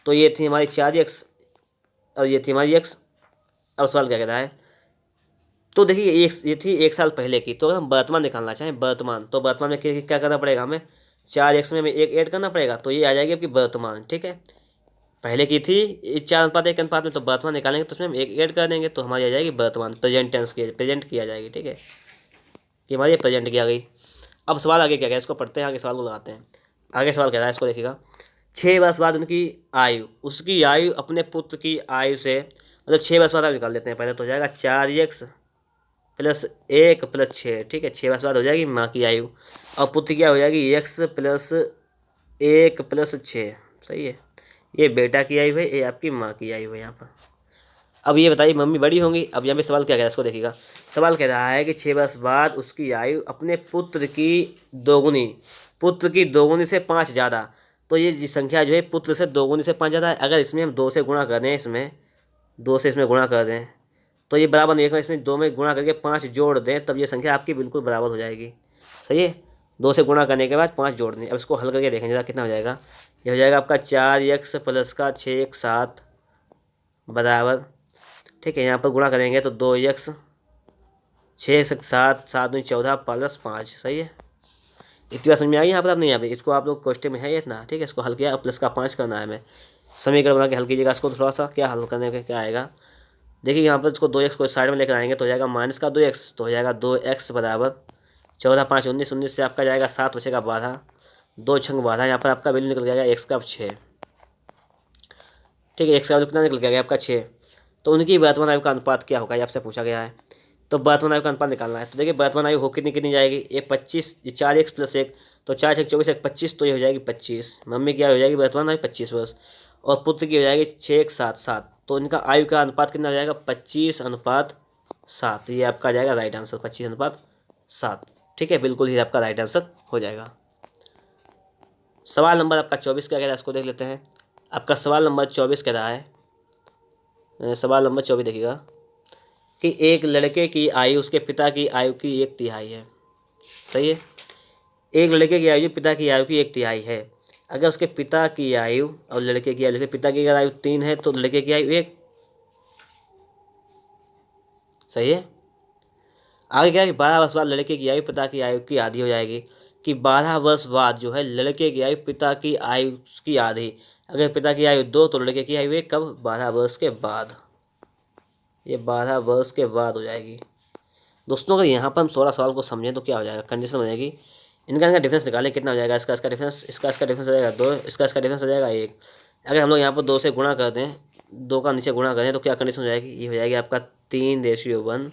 तो ये थी हमारी 4x, और ये थी हमारी x। अब सवाल क्या कहता है, तो देखिए ये थी 1 साल पहले की। तो अगर हम वर्तमान निकालना चाहें, वर्तमान, तो वर्तमान में क्या करना पड़ेगा हमें, 4x में हमें 1 ऐड करना पड़ेगा, तो ये आ जाएगी आपकी वर्तमान। ठीक है, पहले की थी 4:1 अनुपात में, तो वर्तमान निकालेंगे तो उसमें हम 1 ऐड कर देंगे, तो हमारी आ जाएगी वर्तमान, प्रेजेंट टेंस की, प्रेजेंट की आ जाएगी। ठीक है, कि हमारी प्रेजेंट की आ गई। अब सवाल आगे क्या है, इसको पढ़ते हैं, आगे सवाल को लगाते हैं। आगे सवाल कह रहा है, इसको देखिएगा, 6 वर्ष बाद उनकी आयु, उसकी आयु अपने पुत्र की आयु से, मतलब 6 वर्ष बाद आप निकाल देते हैं पहले, तो हो जाएगा 4x + 1 + 6। ठीक है, 6 वर्ष बाद हो जाएगी माँ की आयु, और पुत्र की हो जाएगी x + 1 + 6। सही है, ये बेटा की आयु है, ये आपकी माँ की आयु है यहाँ पर। अब ये बताइए, मम्मी बड़ी होंगी। अब यहाँ पे सवाल क्या कह रहा है, इसको देखिएगा। सवाल कह रहा है कि 6 वर्ष बाद उसकी आयु अपने पुत्र की दोगुनी से 5 ज़्यादा। तो ये संख्या जो है पुत्र से 2 गुनी से 5 ज़्यादा है। अगर इसमें हम 2 से गुणा कर दें, इसमें 2 से इसमें गुणा कर दें, तो ये बराबर नहीं है। इसमें 2 में गुणा करके 5 जोड़ दें, तब ये संख्या आपकी बिल्कुल बराबर हो जाएगी। सही है, 2 से गुणा करने के बाद 5 जोड़ दें। अब इसको हल करके देखें जरा कितना हो जाएगा। ये हो जाएगा आपका 4x + का 6x 7 बराबर, ठीक है, यहाँ पर गुणा करेंगे तो 2x 6 से 7 7 दूनी 14 + 5। सही है, इतनी बात समझ में आई यहाँ पर। अब नहीं, यहाँ पे इसको आप लोग क्वेश्चन में है इतना। ठीक है, इसको हल किया, प्लस का 5 करना है हमें। समीकरण बना के हल कीजिएगा इसको। थोड़ा सा क्या हल करने का क्या आएगा, देखिए यहाँ पर इसको 2x को साइड में लेकर आएंगे तो हो जाएगा -2x, तो हो जाएगा 2x बराबर 14 5 19, 19 से आपका जाएगा 7 बचेगा 12, 2 छंग 12, यहाँ पर आपका वैल्यू निकल जाएगा x का 6। ठीक है, x का वैल्यू कितना निकल गया आपका 6। तो उनकी वर्तमान आयु का अनुपात क्या होगा, ये आपसे पूछा गया है। तो वर्तमान आयु का अनुपात निकालना है। तो देखिए वर्तमान आयु हो कितनी जाएगी, ये 25, ये 4x + 1, तो 4 6 24 1 25, तो ये हो जाएगी 25। मम्मी की आयु हो जाएगी वर्तमान आयु 25 वर्ष, और पुत्र की हो जाएगी 6 1 7 7। तो इनका आयु का अनुपात कितना हो जाएगा, 25:7। ये आपका जाएगा राइट आंसर, 25:7। ठीक है, बिल्कुल ही आपका राइट आंसर हो जाएगा। सवाल नंबर आपका 24 क्या कह रहा है, इसको देख लेते हैं। आपका सवाल नंबर 24 कह रहा है, सवाल नंबर 24 देखिएगा कि एक लड़के की आयु उसके पिता की आयु की 1/3 है। सही है, एक लड़के की आयु पिता की आयु की 1/3 है। अगर उसके पिता की आयु और लड़के की आयु, जैसे पिता की अगर आयु 3 है तो लड़के की आयु 1। सही है, आगे क्या है कि 12 वर्ष बाद लड़के की आयु पिता की आयु की आधी हो जाएगी, कि 12 वर्ष बाद जो है लड़के की आयु पिता की आयु की आधी। अगर पिता की आयु 2 तो लड़के की आयु 1, कब, 12 वर्ष के बाद। ये 12 वर्ष के बाद हो जाएगी। दोस्तों अगर यहाँ पर हम 16 सवाल को समझें तो क्या हो जाएगा, कंडीशन हो जाएगी। इनका डिफरेंस निकालें, कितना हो जाएगा, इसका डिफरेंस, इसका डिफरेंस हो जाएगा 2, इसका डिफरेंस हो जाएगा 1। अगर हम लोग यहाँ पर 2 से गुणा कर दें, 2 का नीचे गुणा करें तो क्या कंडीशन हो जाएगी, ये हो जाएगी आपका 3:1।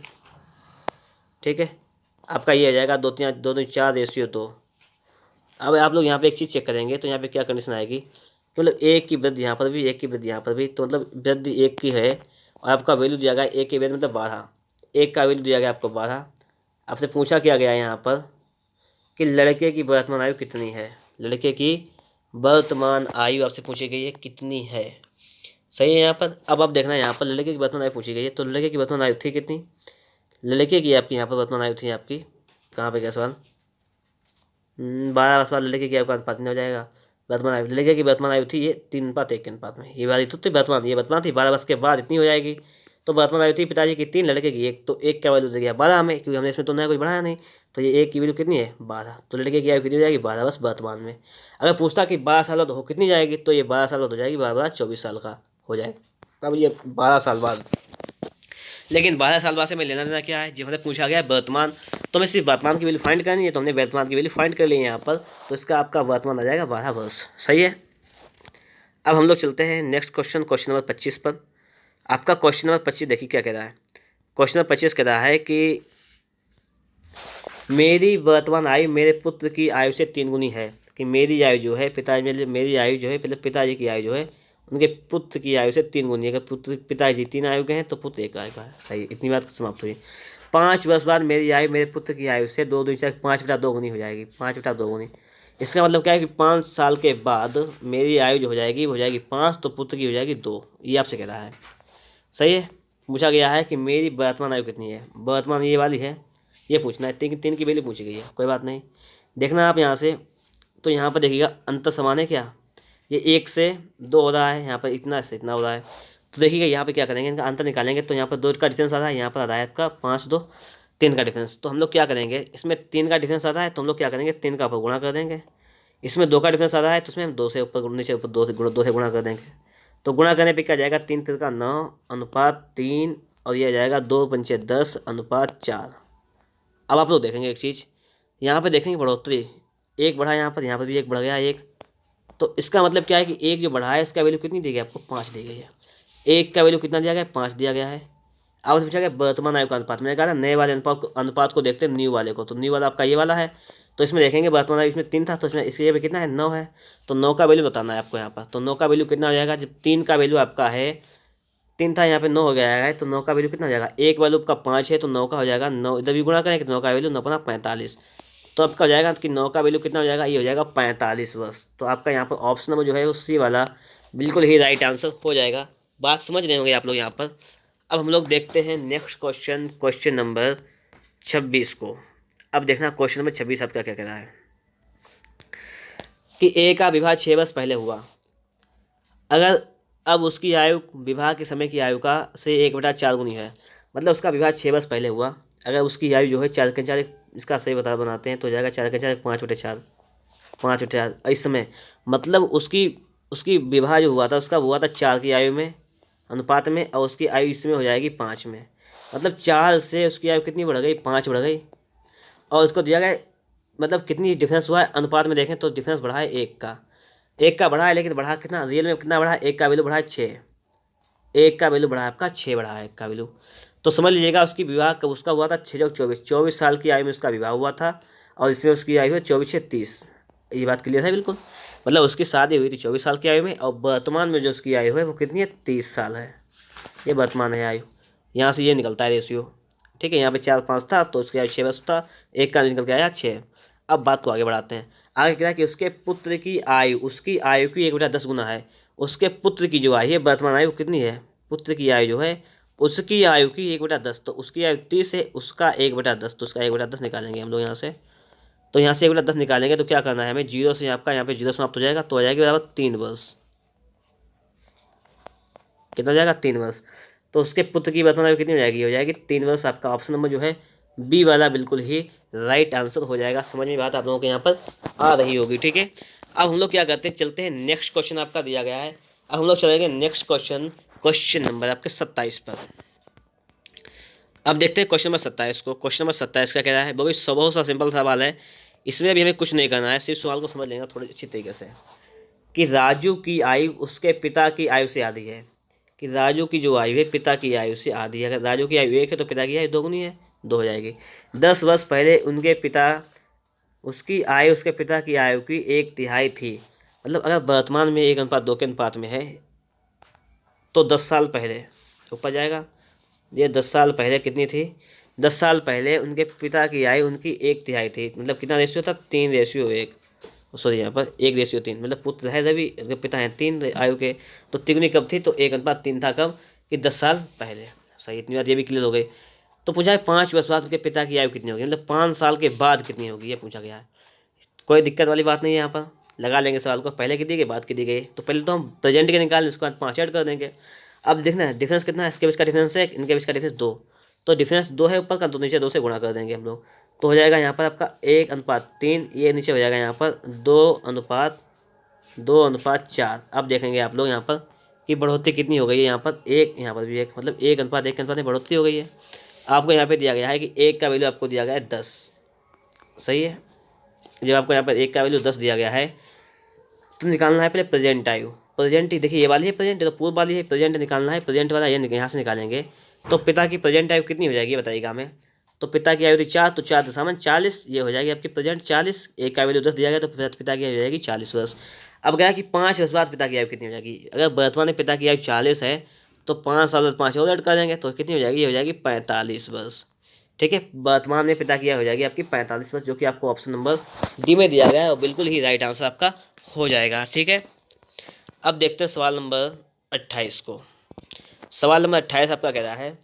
ठीक है, आपका ये आ जाएगा 2 3 4 रेशियो 2। अब आप लोग यहाँ पे एक चीज़ चेक करेंगे तो यहाँ पे क्या कंडीशन आएगी, तो मतलब एक की वृद्धि यहाँ पर भी, एक की वृद्धि यहाँ पर भी, तो मतलब वृद्धि एक की है और आपका वैल्यू दिया गया एक की वैल्यू मतलब 12, एक का वैल्यू दिया गया आपको 12। आपसे पूछा क्या गया है यहाँ पर कि लड़के की वर्तमान आयु कितनी है, लड़के की वर्तमान आयु आपसे पूछी गई है कितनी है। सही है यहाँ पर। अब आप देखना यहाँ पर लड़के की वर्तमान आयु पूछी गई है, तो लड़के की वर्तमान आयु थी कितनी, लड़के की आपकी यहाँ पर वर्तमान आयु थी आपकी, कहाँ पे क्या सवाल, 12 लड़के की आयु का अनुपात नहीं हो जाएगा। वर्तमान आयु, लड़के की वर्तमान आयु थी ये 3:1 के अनुपात में, ये वाली तो वर्तमान, ये वर्तमान थी, 12 वर्ष के बाद इतनी हो जाएगी। तो वर्तमान आयु थी पिताजी की 3, लड़के की 1, तो 1 का वैल्यू दे गया 12 हमें, क्योंकि हमने इसमें तो नया कुछ बढ़ाया नहीं, तो ये 1 की वैल्यू कितनी है 12, तो लड़के की आयु कितनी हो जाएगी 12 वर्ष वर्तमान में। अगर पूछता कि 12 साल बाद हो कितनी जाएगी, तो ये 12 साल बाद हो जाएगी 12 24 साल का हो जाएगा। अब ये 12 साल बाद, लेकिन 12 साल बाद से में लेना देना क्या है, जब हमसे पूछा गया है वर्तमान, तो हमें सिर्फ वर्तमान की वैल्यू फाइंड करनी है, तो हमने वर्तमान की वैल्यू फाइंड कर ली है यहाँ पर, तो इसका आपका वर्तमान आ जाएगा 12 वर्ष। सही है। अब हम लोग चलते हैं नेक्स्ट क्वेश्चन, क्वेश्चन नंबर 25 पर। आपका क्वेश्चन नंबर 25 देखिए क्या कह रहा है। क्वेश्चन नंबर 25 कह रहा है कि मेरी वर्तमान आयु मेरे पुत्र की आयु से 3 गुनी है, कि मेरी आयु जो है पिताजी, मेरी आयु जो है मतलब पिताजी की आयु जो है उनके पुत्र की आयु से 3 गुनी है। अगर पुत्र पिताजी 3 आयु के हैं तो पुत्र 1 आयु का है। सही, इतनी बात समाप्त हुई। 5 वर्ष बाद मेरी आयु मेरे पुत्र की आयु से 2 2 4 5/2 गुनी हो जाएगी, 5/2 गुनी। इसका मतलब क्या है कि 5 साल के बाद मेरी आयु जो हो जाएगी वो हो जाएगी 5, तो पुत्र की हो जाएगी 2। ये आपसे कह रहा है। सही है। पूछा गया है कि मेरी वर्तमान आयु कितनी है, वर्तमान ये वाली है, ये पूछना है। 3 की वैल्यू पूछी गई है, कोई बात नहीं। देखना आप यहाँ से, तो यहाँ पर देखिएगा अंतर समान है क्या, ये 1 से 2 हो रहा है, यहाँ पर इतना से इतना हो रहा है, तो देखिएगा यहाँ पे क्या करेंगे, इनका अंतर निकालेंगे, तो यहाँ पर 2 का डिफरेंस आ रहा है, यहाँ पर आ रहा है आपका 5 2 3 का डिफरेंस। तो हम लोग क्या करेंगे, इसमें 3 का डिफरेंस आ रहा है तो हम लोग क्या करेंगे 3 का ऊपर गुणा कर देंगे। इसमें 2 का डिफरेंस आ रहा है तो उसमें हम 2 से ऊपर नीचे ऊपर 2 से गुणा कर देंगे। तो गुणा करने पे क्या जाएगा, 3 3 का 9 अनुपात 3, और ये आ जाएगा 2 पंचे 10 अनुपात 4। अब आप लोग देखेंगे एक चीज़, यहाँ पे देखेंगे बढ़ोतरी, 1 बढ़ा यहाँ पर भी 1 बढ़ गया 1, तो इसका मतलब क्या है कि 1 जो बढ़ा है इसका वैल्यू कितनी दी गई आपको 5 दी गई है। 1 का वैल्यू कितना दिया गया है 5 दिया गया है। अब पूछा गया वर्तमान आयु का अनुपात, मैंने कहा था नए वाले अनुपात को देखते हैं न्यू वाले को, तो न्यू वाला आपका ये वाला है, तो इसमें देखेंगे वर्तमान आयु इसमें 3 था, तो इसमें इसके पे कितना है 9 है, तो 9 का वैल्यू बताना है आपको यहाँ पर। तो 9 का वैल्यू कितना हो जाएगा, जब 3 का वैल्यू आपका है 3 था, यहाँ पे 9 हो गया है, तो 9 का वैल्यू कितना हो जाएगा, 1 वैल्यू आपका 5 है तो 9 का हो जाएगा 9, इधर भी गुणा करेंगे तो 9 का वैल्यू 9 5 45, तो आपका हो जाएगा कि 9 का वैल्यू कितना हो जाएगा, ये हो जाएगा 45 वर्ष। तो आपका यहाँ पर ऑप्शन नंबर जो है वो सी वाला बिल्कुल ही राइट आंसर हो जाएगा। बात समझ रहे होंगे आप लोग यहाँ पर। अब हम लोग देखते हैं नेक्स्ट क्वेश्चन, क्वेश्चन नंबर 26 को। अब देखना क्वेश्चन नंबर 26 आपका क्या कह रहा है कि ए का विवाह 6 वर्ष पहले हुआ, अगर अब उसकी आयु विवाह के समय की आयु का से 1/4 गुनी है, मतलब उसका विवाह 6 वर्ष पहले हुआ, अगर उसकी आयु जो है 4 के 4, इसका सही बनाते हैं तो जाएगा 4 के 4 5/4 5/4 इस समय, मतलब उसकी उसकी विवाह जो हुआ था उसका हुआ था 4 की आयु में अनुपात में, और उसकी आयु इसमें हो जाएगी 5 में, मतलब 4 से उसकी आयु कितनी बढ़ गई 5 बढ़ गई, और उसको दिया गया मतलब कितनी डिफरेंस हुआ है अनुपात में देखें तो डिफरेंस बढ़ा है 1 का बढ़ा है, लेकिन बढ़ा कितना रियल में कितना बढ़ा है, 1 का वैल्यू बढ़ा है 6, 1 का वैल्यू बढ़ा है आपका 6 बढ़ा है 1 का वैल्यू। तो समझ लीजिएगा उसकी विवाह कब उसका हुआ था 6 24 24 साल की आयु में उसका विवाह हुआ था, और इसमें उसकी आयु है 24 से 30। ये बात क्लियर है बिल्कुल, मतलब उसकी शादी हुई थी 24 साल की आयु में, और वर्तमान में जो उसकी आयु है वो कितनी है 30 साल है, ये वर्तमान है आयु। यहाँ से ये निकलता है रेशियो, ठीक है। यहाँ पे 4 5 था तो उसकी आयु 6 वर्ष था, 1 का निकल के आया 6। अब बात को आगे बढ़ाते हैं। आगे क्या है कि उसके पुत्र की आयु उसकी आयु की 1/10 गुना है, उसके पुत्र की जो आयु है वर्तमान आयु कितनी है, पुत्र की आयु जो है उसकी आयु की 1/10, तो उसकी आयु 30 है, उसका 1/10, तो उसका 1/10 निकालेंगे हम लोग यहाँ से। तो यहाँ से 1/10 निकालेंगे तो क्या करना है हमें, 0 से आपका यहाँ पे 0 समाप्त हो जाएगा, तो आ जाएगी बराबर 3 वर्ष। कितना हो जाएगा 3 वर्ष। तो उसके पुत्र की वर्तमान आयु कितनी हो जाएगी, हो जाएगी 3 वर्ष। आपका ऑप्शन नंबर जो है बी वाला बिल्कुल ही राइट आंसर हो जाएगा। समझ में बात आप लोगों के यहाँ पर आ रही होगी, ठीक है। अब हम लोग क्या करते हैं, चलते हैं नेक्स्ट क्वेश्चन आपका दिया गया है। अब हम लोग चलेंगे नेक्स्ट क्वेश्चन, क्वेश्चन नंबर आपके 27 पर। अब देखते हैं क्वेश्चन नंबर 27 को। क्वेश्चन नंबर 27 का कह रहा है, बहुत सा सिंपल सवाल है, इसमें भी हमें कुछ नहीं करना है, सिर्फ सवाल को समझ लेना थोड़ी अच्छी तरीके से, कि राजू की आयु उसके पिता की आयु से आधी है, कि राजू की जो आयु है पिता की आयु से आधी है। अगर राजू की आयु 1 है तो पिता की आयु दोगुनी है, 2 हो जाएगी। 10 वर्ष पहले उनके पिता उसकी आयु उसके पिता की आयु की 1/3 थी। मतलब अगर वर्तमान में 1:2 के अनुपात में है तो 10 साल पहले ऊपर जाएगा। ये 10 साल पहले कितनी थी? 10 साल पहले उनके पिता की आयु उनकी 1/3 थी। मतलब कितना रेशियो था? 3:1। सॉरी, यहाँ पर 1:3। मतलब पुत्र है रवि, अगर पिता है 3 आयु के, तो तिगुनी कब थी? तो 1:3 था। कब? कि 10 साल पहले। सही, इतनी बात ये भी क्लियर हो गई। तो पूछा है 5 वर्ष बाद उनके पिता की आयु कितनी होगी, मतलब 5 साल के बाद कितनी होगी, ये पूछा गया है। कोई दिक्कत वाली बात नहीं है, यहाँ पर लगा लेंगे सवाल को, पहले की दी गई बाद की दी गई। तो पहले तो हम प्रेजेंट के निकाल, उसके बाद 5 ऐड कर देंगे। अब देखना है डिफरेंस कितना है, इसके बीच का डिफरेंस 1, इनके बीच का डिफरेंस 2। तो डिफरेंस 2 है ऊपर का, तो नीचे 2 से गुणा कर देंगे हम लोग। तो हो जाएगा यहाँ पर आपका 1:3, ये नीचे हो जाएगा यहाँ पर 2:4। अब देखेंगे आप लोग यहाँ पर कि बढ़ोतरी कितनी हो गई है। यहाँ पर 1, यहाँ पर भी 1, मतलब 1:1 के अनुपात में बढ़ोतरी हो गई है। आपको यहाँ पे दिया गया है कि 1 का वैल्यू आपको दिया गया है 10। सही है, जब आपको यहाँ पर 1 का वैल्यू 10 दिया गया है तो निकालना है पहले प्रेजेंट आयु। प्रेजेंट ही देखिए, ये वाली है प्रेजेंट, तो पूर्व वाली है प्रेजेंट निकालना है। प्रेजेंट वाला ये यहाँ से निकालेंगे तो पिता की प्रेजेंट आयु कितनी हो जाएगी बताइएगा हमें। तो पिता की आयु थी 4, तो 4×40, ये हो जाएगी आपकी प्रेजेंट 40। 1 का वैल्यू 10 दिया गया तो पिता की आयु हो जाएगी 40 वर्ष। अब गया कि 5 वर्ष बाद पिता की आयु कितनी हो जाएगी। अगर वर्तमान में पिता की आयु 40 है तो 5 साल बाद 5 और ऐड कर देंगे तो कितनी हो जाएगी, ये हो जाएगी 45 वर्ष। ठीक है, वर्तमान में पिता की आयु हो जाएगी आपकी 45 वर्ष, जो कि आपको ऑप्शन नंबर डी में दिया गया है और बिल्कुल ही राइट आंसर आपका हो जाएगा। ठीक है, अब देखते हैं सवाल नंबर 28 को। सवाल नंबर 28 आपका कह रहा है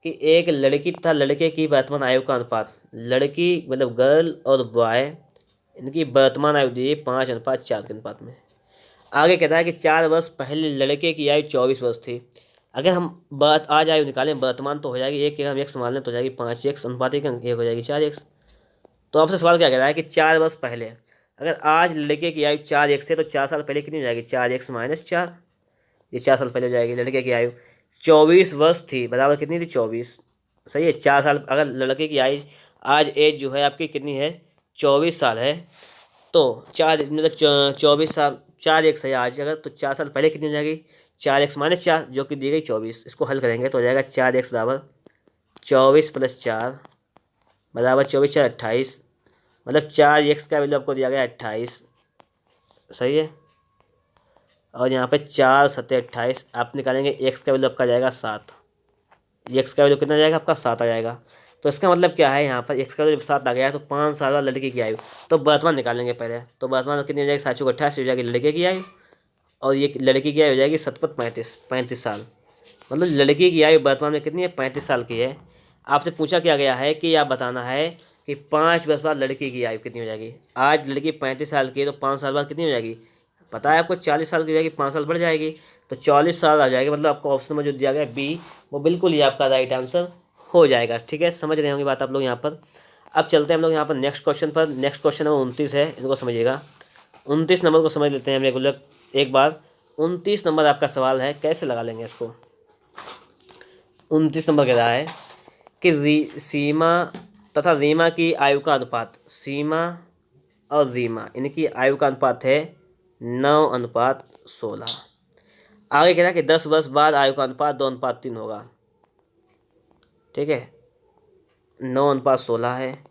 कि एक लड़की तथा लड़के की वर्तमान आयु का अनुपात, लड़की मतलब गर्ल और बॉय, इनकी वर्तमान आयु दी 5:4 के अनुपात में। आगे कहता है कि 4 वर्ष पहले लड़के की आयु 24 वर्ष थी। अगर हम बात आज आयु निकालें वर्तमान तो हो जाएगी 1 के, हम x मान लें तो हो जाएगी 5x, अनुपात 1 हो जाएगी 4x। तो आपसे सवाल क्या कह रहा है कि 4 वर्ष पहले, अगर आज लड़के की आयु 4x है तो 4 साल पहले कितनी हो जाएगी, 4x-4। ये 4 साल पहले हो जाएगी। लड़के की आयु 24 वर्ष थी, बराबर कितनी थी, 24। सही है, 4 साल, अगर लड़के की आयु आज एज जो है आपकी कितनी है, 24 साल है, तो 4 मतलब 24 साल, 4x है आज अगर, तो 4 साल पहले कितनी हो जाएगी, 4x-4, जो कि दी गई 24। इसको हल करेंगे तो हो जाएगा 4x बराबर 24 + 4 बराबर 24×4 28, मतलब 4x का वैल्यू आपको दिया गया 28। सही है, और यहाँ पे 4×7 = 28। आप निकालेंगे x का वैल्यू आपका जाएगा 7। x का वैल्यू कितना जाएगा आपका 7 आ जाएगा। तो इसका मतलब क्या है, यहाँ पर x का वैल्यू जब 7 आ गया है तो 5 साल बाद लड़के की आयु, तो वर्तमान निकालेंगे पहले। तो वर्तमान कितनी हो जाएगी, 7×28 हो जाएगी लड़के की आयु, और ये लड़की की आयु हो जाएगी 7×35 साल। मतलब लड़की की आयु वर्तमान में कितनी है, 35 साल की है। आपसे पूछा क्या गया है कि आप बताना है कि 5 वर्ष बाद लड़की की आयु कितनी हो जाएगी। आज लड़की 35 साल की है तो 5 साल बाद कितनी हो जाएगी, पता है आपको 40 साल की हो जाएगी, 5 साल बढ़ जाएगी तो 40 साल आ जाएगी। मतलब आपको ऑप्शन में जो दिया गया बी, वो बिल्कुल ही आपका राइट आंसर हो जाएगा। ठीक है, समझ रहे होंगे बात आप लोग यहाँ पर। अब चलते हैं हम लोग यहाँ पर नेक्स्ट क्वेश्चन पर। नेक्स्ट क्वेश्चन नंबर 29 है, इनको समझिएगा। 29 नंबर को समझ लेते हैं हम रेगुलर एक बार। 29 नंबर आपका सवाल है, कैसे लगा लेंगे इसको। 29 नंबर कह रहा है कि सीमा तथा रीमा की आयु का अनुपात, सीमा और रीमा इनकी आयु का अनुपात है 9:16। आगे कह रहा है कि 10 वर्ष बाद आयु का अनुपात 2:3 होगा। ठीक है, 9:16 है,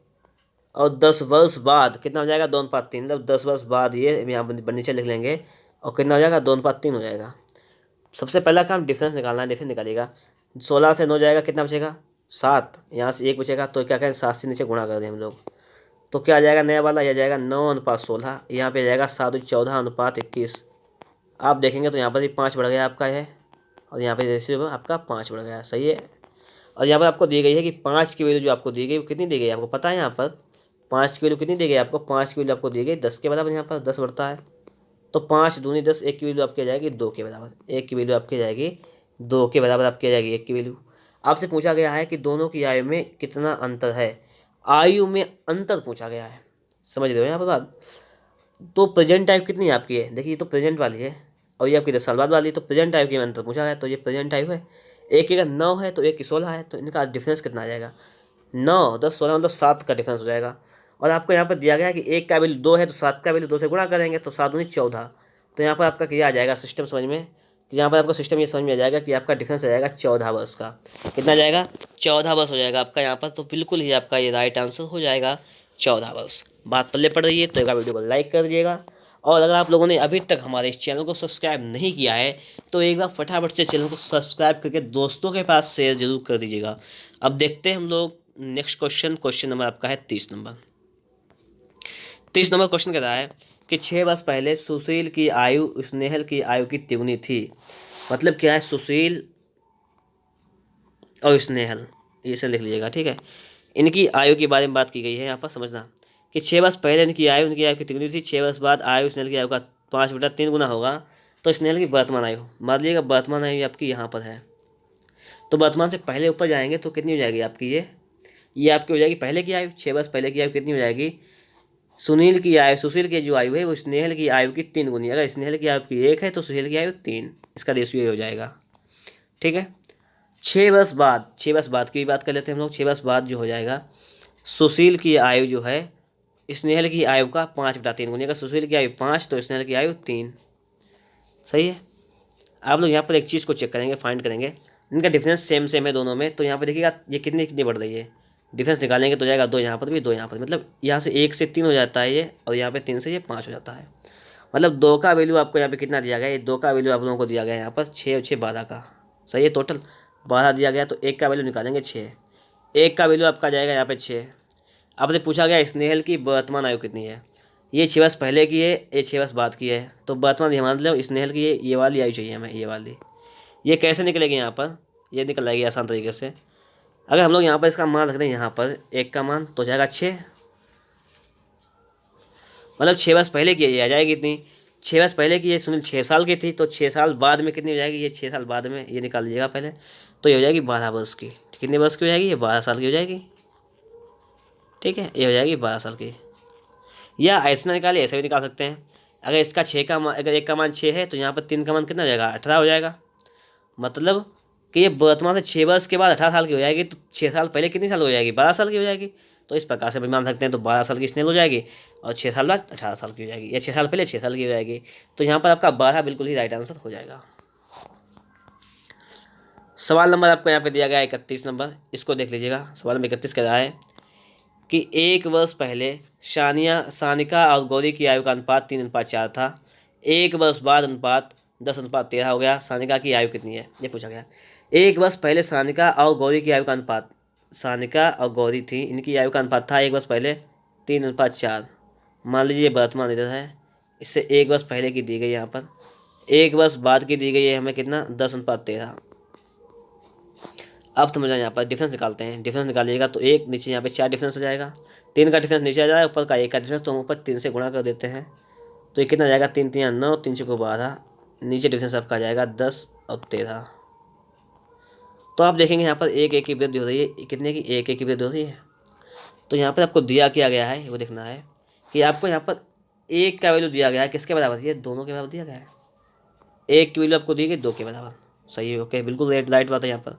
और 10 वर्ष बाद कितना हो जाएगा, 2:3। मतलब 10 वर्ष बाद ये यहाँ नीचे लिख लेंगे, और कितना हो जाएगा, 2:3 हो जाएगा। सबसे पहला काम डिफरेंस निकालना है, डिफरेंस निकालिएगा। 16 से 9 जाएगा, कितना बचेगा, 7। यहाँ से 1 बचेगा, तो क्या करें, 7 से नीचे गुणा कर दें हम लोग, तो क्या आ जाएगा नया वाला, यह जाएगा 9:16। यहाँ पे जाएगा 7×14=21। आप देखेंगे तो यहाँ पर भी 5 बढ़ गया आपका है, और यहाँ पे रेशियो आपका 5 बढ़ गया। सही है, और यहाँ पर आपको दी गई है कि 5 की वैल्यू जो आपको दी गई वो कितनी दी गई आपको पता है। यहाँ पर 5 की वैल्यू कितनी दी गई आपको, 5 की वैल्यू आपको दी गई 10 के बराबर। यहाँ पर 10 बढ़ता है, तो 5 दूनी 10, 1 की वैल्यू आपकी आ जाएगी 2 के बराबर। 1 की वैल्यू आपकी जाएगी 2 के बराबर, आपकी आ जाएगी 1 की वैल्यू। आपसे पूछा गया है कि दोनों की आयु में कितना अंतर है, आयु में अंतर पूछा गया है, समझ रहे हो यहाँ पर बात। तो प्रेजेंट आयु कितनी आपकी है, देखिए ये तो प्रेजेंट वाली है, और ये आपकी 10 साल बाद वाली, तो प्रेजेंट आयु के अंतर पूछा गया, तो ये प्रेजेंट आयु है। एक की 9 है तो 1 की 16 है, तो इनका डिफरेंस कितना आ जाएगा, 9, 10, 16 मतलब 7 का डिफरेंस हो जाएगा। और आपको यहाँ पर दिया गया है कि 1 का वैल्यू 2 है तो 7 का वैल्यू 2 से गुणा करेंगे तो 7×2 = 14। तो यहाँ पर आपका क्या आ जाएगा सिस्टम समझ में, तो यहाँ पर आपको सिस्टम ये समझ में आ जाएगा कि आपका डिफरेंस आ जाएगा 14 वर्ष का। कितना जाएगा? 14 वर्ष हो जाएगा आपका यहाँ पर। तो बिल्कुल ही आपका ये राइट आंसर हो जाएगा 14 वर्ष। बात पल्ले पड़ रही है तो एक वीडियो को लाइक कर दीजिएगा, और अगर आप लोगों ने अभी तक हमारे इस चैनल को सब्सक्राइब नहीं किया है तो एक बार फटाफट से चैनल को सब्सक्राइब करके दोस्तों के पास शेयर जरूर कर दीजिएगा। अब देखते हैं हम लोग नेक्स्ट क्वेश्चन। क्वेश्चन नंबर आपका है 30 नंबर। 30 नंबर क्वेश्चन कह रहा है कि 6 वर्ष पहले सुशील की आयु स्नेहल की आयु की तिगुनी थी। मतलब क्या है? सुशील और स्नेहल, इसे लिख लीजिएगा, ठीक है। इनकी आयु के बारे में बात की गई है यहाँ पर, समझना कि 6 वर्ष पहले उनकी आयु की तिगुनी थी। 6 वर्ष बाद आयु स्नेहल की आयु का 5/3 गुना होगा। तो स्नेहल की वर्तमान आयु, मान लीजिएगा वर्तमान आयु आपकी यहाँ पर है, तो वर्तमान से पहले ऊपर जाएंगे तो कितनी हो जाएगी आपकी? ये आपकी हो जाएगी पहले की आयु। 6 वर्ष पहले की आयु कितनी हो जाएगी? सुनील की आयु, सुशील की जो आयु है वो स्नेहल की आयु की 3 गुनी। अगर स्नेहल की आयु की 1 है तो सुशील की आयु 3, इसका रेशियो हो जाएगा, ठीक है। 6 वर्ष बाद, 6 वर्ष बाद की बात कर लेते हैं हम लोग। 6 वर्ष बाद जो हो जाएगा सुशील की आयु जो है स्नेहल की आयु का 5/3 गुनी। अगर सुशील की आयु 5 तो स्नेहल की आयु 3, सही है। आप लोग यहाँ पर एक चीज़ को चेक करेंगे, फाइंड करेंगे, इनका डिफरेंस सेम है दोनों में। तो यहाँ पर देखिएगा ये कितनी कितनी बढ़ रही है, डिफरेंस निकालेंगे तो जाएगा 2 यहाँ पर भी, 2 यहाँ पर, मतलब यहाँ से 1 से 3 हो जाता है ये, और यहाँ पे 3 से ये 5 हो जाता है। मतलब 2 का वैल्यू आपको यहाँ पे कितना दिया गया है? ये 2 का वैल्यू आप लोगों को दिया गया है यहाँ पर 6 और 6 12 का, सही है। टोटल 12 दिया गया, तो 1 का वैल्यू निकालेंगे 6, 1 का वैल्यू आपका जाएगा यहाँ पे 6। आपसे पूछा गया स्नेहल की वर्तमान आयु कितनी है? ये 6 वर्ष पहले की है, ये 6 वर्ष बाद की है, तो वर्तमान ये मान लो स्नेहल की ये वाली आयु चाहिए हमें, ये वाली। ये कैसे निकलेगी यहाँ पर? ये निकल जाएगी आसान तरीके से। अगर हम लोग यहाँ पर इसका मान रख दें यहाँ पर 1 का मान, तो जाएगा 6, मतलब 6 वर्ष पहले की ये आ जाएगी इतनी। 6 वर्ष पहले की ये सुनील 6 साल की थी, तो 6 साल बाद में कितनी हो जाएगी? ये 6 साल बाद में, ये निकाल लीजिएगा पहले, तो ये हो जाएगी 12 वर्ष की। कितने वर्ष की हो जाएगी? ये 12 साल की हो जाएगी, ठीक है। ये हो जाएगी 12 साल की। या ऐसा निकालिए, ऐसे भी निकाल सकते हैं। अगर इसका 6 का मान, अगर 1 का मान 6 है तो यहाँ पर 3 का मान कितना हो जाएगा? 18 हो जाएगा। मतलब कि ये वर्तमान से 6 वर्ष के बाद 18 साल की हो जाएगी, तो 6 साल पहले कितनी साल हो जाएगी? 12 साल की हो जाएगी। तो इस प्रकार से भी मान सकते हैं। तो 12 साल की स्नेहल हो जाएगी और 6 साल बाद 18 साल की हो जाएगी, या 6 साल पहले 6 साल की हो जाएगी। तो यहाँ पर आपका 12 बिल्कुल ही राइट आंसर हो जाएगा। सवाल नंबर आपको यहाँ पे दिया गया है 31 नंबर, इसको देख लीजिएगा। सवाल नंबर 31 कह रहा है कि 1 वर्ष पहले सानिका और गौरी की आयु का अनुपात 3:4 था। 1 वर्ष बाद अनुपात 10:13 हो गया। सानिका की आयु कितनी है? ये पूछा गया। 1 वर्ष पहले सानिका और गौरी की आयु का अनुपात, सानिका और गौरी थी, इनकी आयु का अनुपात था 1 वर्ष पहले 3:4। मान लीजिए वर्तमान इधर है, इससे 1 वर्ष पहले की दी गई यहाँ पर, 1 वर्ष बाद की दी गई है हमें कितना? 10:13। अब समझना, यहाँ पर डिफरेंस निकालते हैं। डिफरेंस निकालिएगा तो एक नीचे यहाँ पे 4 डिफरेंस हो जाएगा, 3 का डिफरेंस नीचे आ जाएगा, ऊपर का 1 का डिफरेंस, तो हम ऊपर 3 से गुणा कर देते हैं। तो ये कितना जाएगा? 3 3 9, 3 6 12, नीचे डिफरेंस आपका आ जाएगा 10 और 13। तो आप देखेंगे यहाँ पर 1 की वृद्धि हो रही है, कितने की? 1 की वृद्धि हो रही है। तो यहाँ पर आपको दिया क्या गया है वो देखना है कि आपको यहाँ पर 1 का वैल्यू दिया गया है किसके बराबर? ये दोनों के बराबर दिया गया है। 1 की वैल्यू आपको दी गई 2 के बराबर, सही है, ओके, बिल्कुल राइट बात है। यहाँ पर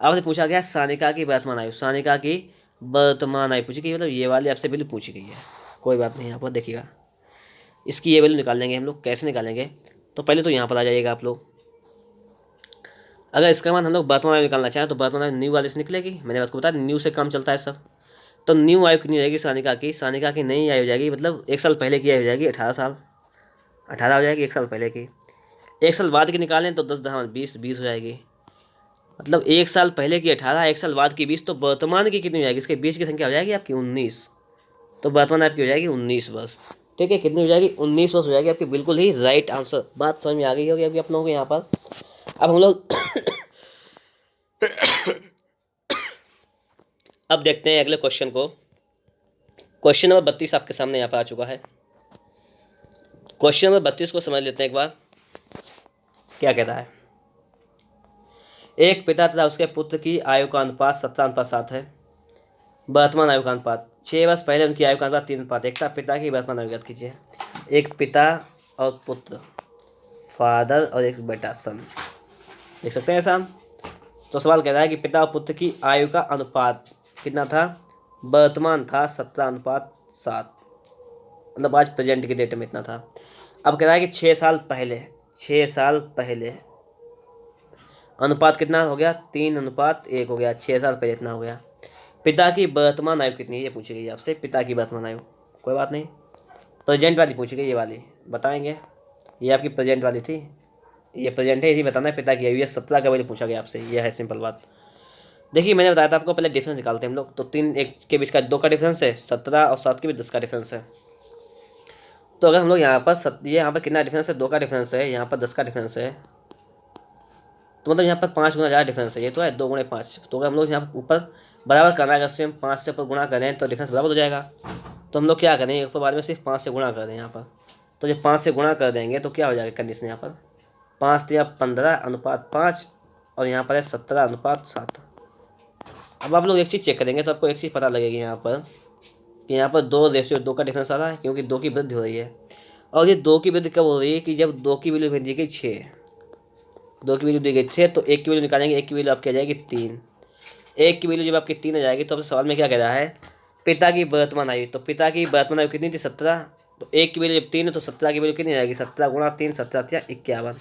आपसे पूछा गया सानिका की वर्तमान आयु, सानिका की वर्तमान आयु पूछी गई, मतलब ये वाली आपसे वैल्यू पूछी गई है। कोई बात नहीं, यहाँ पर देखिएगा इसकी ये वैल्यू निकाल लेंगे हम लोग। कैसे निकालेंगे? तो पहले तो यहाँ पर आ जाइएगा आप लोग। अगर इसका मान हम लोग वर्तमान आयु निकालना चाहें तो वर्तमान आयु न्यू वाले से निकलेगी। मैंने आपको बताया न्यू से काम चलता है सब। तो न्यू आयु कितनी रहेगी सानिका की? सानिका की नई आयु हो जाएगी, मतलब 1 साल पहले की आयु हो जाएगी 18 साल, 18 हो जाएगी 1 साल पहले की। 1 साल बाद की निकालें तो 10 10 20 20 हो जाएगी। मतलब 1 साल पहले की 18, 1 साल बाद की 20, तो वर्तमान की कितनी हो जाएगी? इसके बीच की संख्या हो जाएगी आपकी 19। तो वर्तमान आपकी हो जाएगी 19 वर्ष, ठीक है। कितनी हो जाएगी? 19 वर्ष हो जाएगी आपकी, बिल्कुल ही राइट आंसर। बात समझ में आ गई होगी अभी आप लोगों को यहाँ पर। अब हम लोग अब देखते हैं अगले क्वेश्चन को। क्वेश्चन नंबर 32 आपके सामने यहाँ पर आ चुका है। क्वेश्चन नंबर 32 को समझ लेते हैं एक बार, क्या कहता है। एक पिता तथा उसके पुत्र की आयु का अनुपात 17:7 है। वर्तमान आयु का अनुपात 6 वर्ष पहले उनकी आयु का अनुपात 3:1 था। पिता की वर्तमान आयु याद कीजिए। एक पिता और पुत्र, फादर और एक बेटा, सन, देख सकते हैं ऐसा। तो सवाल कह रहा है कि पिता और पुत्र की आयु का अनुपात कितना था? वर्तमान था 17:7, मतलब आज प्रेजेंट की डेट में इतना था। अब कह रहा है कि 6 साल पहले अनुपात कितना हो गया, 3:1 हो गया, 6 साल पहले इतना हो गया। पिता की वर्तमान आयु कितनी है ये पूछी गई आपसे, पिता की वर्तमान आयु। कोई बात नहीं, प्रेजेंट वाली पूछी गई, ये वाली बताएंगे। ये आपकी प्रेजेंट वाली थी, ये प्रेजेंट है, यही बताना है पिता की आयु। ये 17 का वैल्यू पूछा गया आपसे, ये है सिंपल बात। देखिए मैंने बताया था आपको, पहले डिफरेंस निकालते हैं हम लोग। तो 3 1 के बीच का 2 का डिफरेंस है, 17 और 7 के बीच 10 का डिफरेंस है। तो अगर हम लोग यहाँ पर ये यहाँ पर कितना डिफरेंस है, 2 का डिफरेंस है, यहाँ पर 10 का डिफरेंस है, तो मतलब यहाँ पर 5 गुना ज़्यादा डिफरेंस है। ये तो है 2 गुणे 5, तो अगर हम लोग यहाँ ऊपर बराबर करना है, अगर से हम 5 से ऊपर गुणा करें तो डिफरेंस बराबर हो जाएगा। तो हम लोग क्या करें, ऊपर बाद में सिर्फ 5 से गुणा कर दें यहाँ पर। तो जब 5 से गुणा कर देंगे तो क्या हो जाएगा कंडीशन यहाँ पर, 5 या 15:5 और यहाँ पर है 17:7। अब आप लोग एक चीज़ चेक करेंगे तो आपको एक चीज़ पता लगेगी यहाँ पर कि यहाँ पर 2:2 का डिफरेंस आ रहा है, क्योंकि 2 की वृद्धि हो रही है। और ये 2 की वृद्धि कब हो रही है कि जब 2 की वैल्यू बन जाएगी 6, 2 की वैल्यू दी गई 6, तो 1 की वैल्यू निकालेंगे, 1 की वैल्यू आपकी आ जाएगी 3। 1 की वैल्यू जब आपकी 3 आ जाएगी तो आपसे सवाल में क्या कह रहा है, पिता की वर्तमान आयु। तो पिता की वर्तमान आयु कितनी थी, 17। तो 1 की वैल्यू जब 3 है तो 17 की वैल्यू कितनी आ जाएगी, 17 गुणा 3, 17 या 51।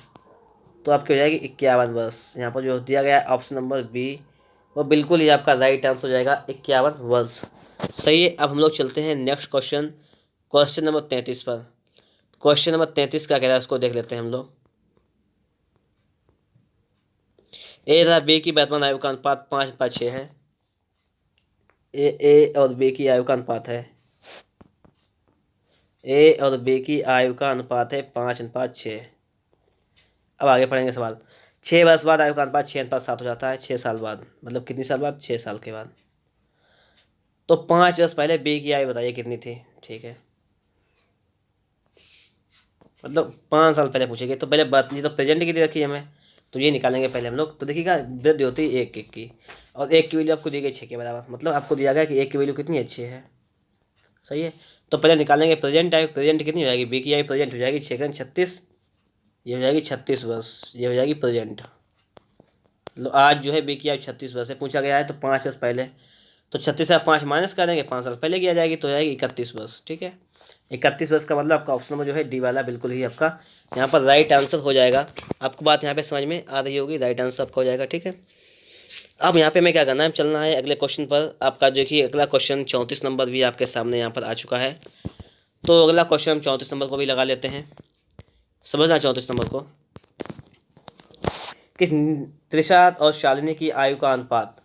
तो आपकी हो जाएगी 51 वर्ष। यहाँ पर जो दिया गया है ऑप्शन नंबर बी, वो बिल्कुल ही आपका राइट आंसर हो जाएगा, 51 वर्ष। सही है। अब हम लोग चलते हैं नेक्स्ट क्वेश्चन, क्वेश्चन नंबर 33 पर। क्वेश्चन नंबर 33 क्या कह रहा है उसको देख लेते हैं हम लोग। ए तथा बी की वर्तमान आयु का अनुपात 5:6 है। ए और बी की आयु का अनुपात है, ए और बी की आयु का अनुपात है 5:6। अब आगे पढ़ेंगे सवाल। 6 वर्ष बाद आयु का अनुपात 6:7 हो जाता है, 6 साल बाद, मतलब कितनी साल बाद, 6 साल के बाद। तो 5 वर्ष पहले बी की आयु बताइए कितनी थी, ठीक है, मतलब 5 साल पहले पूछेंगे। तो पहले बात, ये तो प्रेजेंट की दे रखी है हमें, तो ये निकालेंगे पहले हम लोग। तो देखिएगा वृद्धि होती है 1 1 की, और 1 की वैल्यू आपको दी गई 6 के बराबर, मतलब आपको दिया गया कि 1 की वैल्यू कितनी है, 6 है। सही है। तो पहले निकालेंगे प्रेजेंट आयु, प्रेजेंट कितनी हो जाएगी, बी की आयु प्रेजेंट हो जाएगी 6 36, ये हो जाएगी 36 वर्ष, ये हो जाएगी प्रेजेंट। मतलब आज जो है बी की आयु 36 वर्ष है, पूछा गया है तो 5 वर्ष पहले। तो 36 से 5 माइनस कर देंगे, 5 साल पहले की आ जाएगी, तो हो जाएगी 31 वर्ष। ठीक है, 31 वर्ष का मतलब आपका ऑप्शन नंबर जो है डी वाला बिल्कुल ही आपका यहाँ पर राइट आंसर हो जाएगा। आपको बात यहाँ पे समझ में आ रही होगी, राइट आंसर आपका हो जाएगा। ठीक है, अब यहाँ पे हमें क्या करना है, चलना है अगले क्वेश्चन पर। आपका देखिए अगला क्वेश्चन 34 नंबर भी आपके सामने यहाँ पर आ चुका है। तो अगला क्वेश्चन हम 34 नंबर को भी लगा लेते हैं। समझना 34 नंबर को कि त्रिषा और शालिनी की आयु का अनुपात,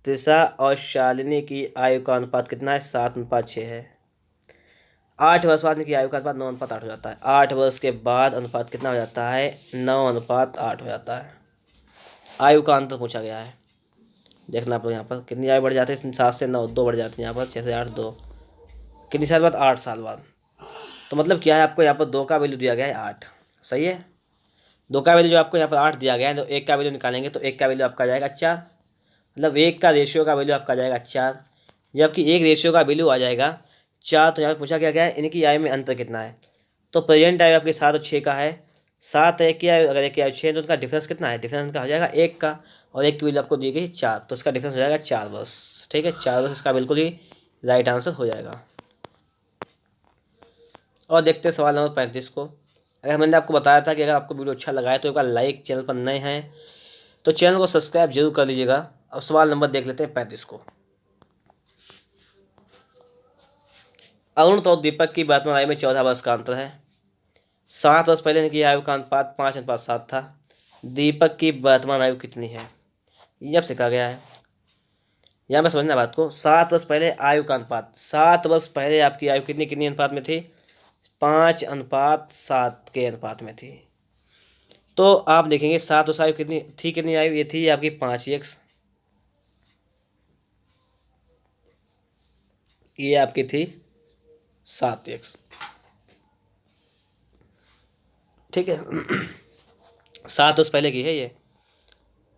त्रिषा और शालिनी की आयु का अनुपात कितना है, 7:6 है। 8 वर्ष बाद इनकी आयु का अनुपात 9:8 हो जाता है। 8 वर्ष के बाद अनुपात कितना हो जाता है, 9:8 हो जाता है। आयु का अंतर पूछा गया है, देखना आप लोग यहाँ पर कितनी आयु बढ़ जाती है, 7 से 9 2 बढ़ जाती है, यहाँ पर 6 से 8 2, कितनी साल बाद, 8 साल बाद। तो मतलब क्या है, आपको यहाँ पर 2 का वैल्यू दिया गया है 8। सही है, 2 का वैल्यू जो आपको यहाँ पर 8 दिया गया है, तो 1 का वैल्यू निकालेंगे तो 1 का वैल्यू आपका जाएगा 4, मतलब 1 का रेशियो का वैल्यू आपका जाएगा 4। जबकि 1 रेशियो का वैल्यू आ जाएगा 4, तो यहाँ पर पूछा क्या गया है, इनकी आयु में अंतर कितना है। तो प्रेजेंट आयु आपकी 7 और 6 का है, 7 1 की आयु, अगर 1 की आयु 6 तो उनका डिफरेंस कितना है, डिफरेंस इनका हो जाएगा 1 का, और 1 की वैल्यू आपको दी गई 4, तो इसका डिफरेंस हो जाएगा 4 वर्ष। ठीक है, 4 वर्ष इसका बिल्कुल ही राइट आंसर हो जाएगा। और देखते हैं सवाल नंबर 35 को। अगर मैंने आपको बताया था कि अगर आपको वीडियो अच्छा लगा है तो एक बार लाइक, चैनल पर नए हैं तो चैनल को सब्सक्राइब जरूर कर लीजिएगा। और सवाल नंबर देख लेते हैं 35 को। अरुण और दीपक की वर्तमान आयु में 14 वर्ष का अंतर है। 7 वर्ष पहले इनकी आयु का अनुपात 5:7 था। दीपक की वर्तमान आयु कितनी है, ये अब सीखा गया है। यहाँ पर समझना बात को, 7 वर्ष पहले आयु का अनुपात, 7 वर्ष पहले आपकी आयु कितनी कितनी अनुपात में थी, 5:7 के अनुपात में थी। तो आप देखेंगे 7 वर्ष आयु कितनी थी, कितनी आयु ये थी आपकी 5x, ये आपकी थी 7x। ठीक है, 7 वर्ष पहले की है ये।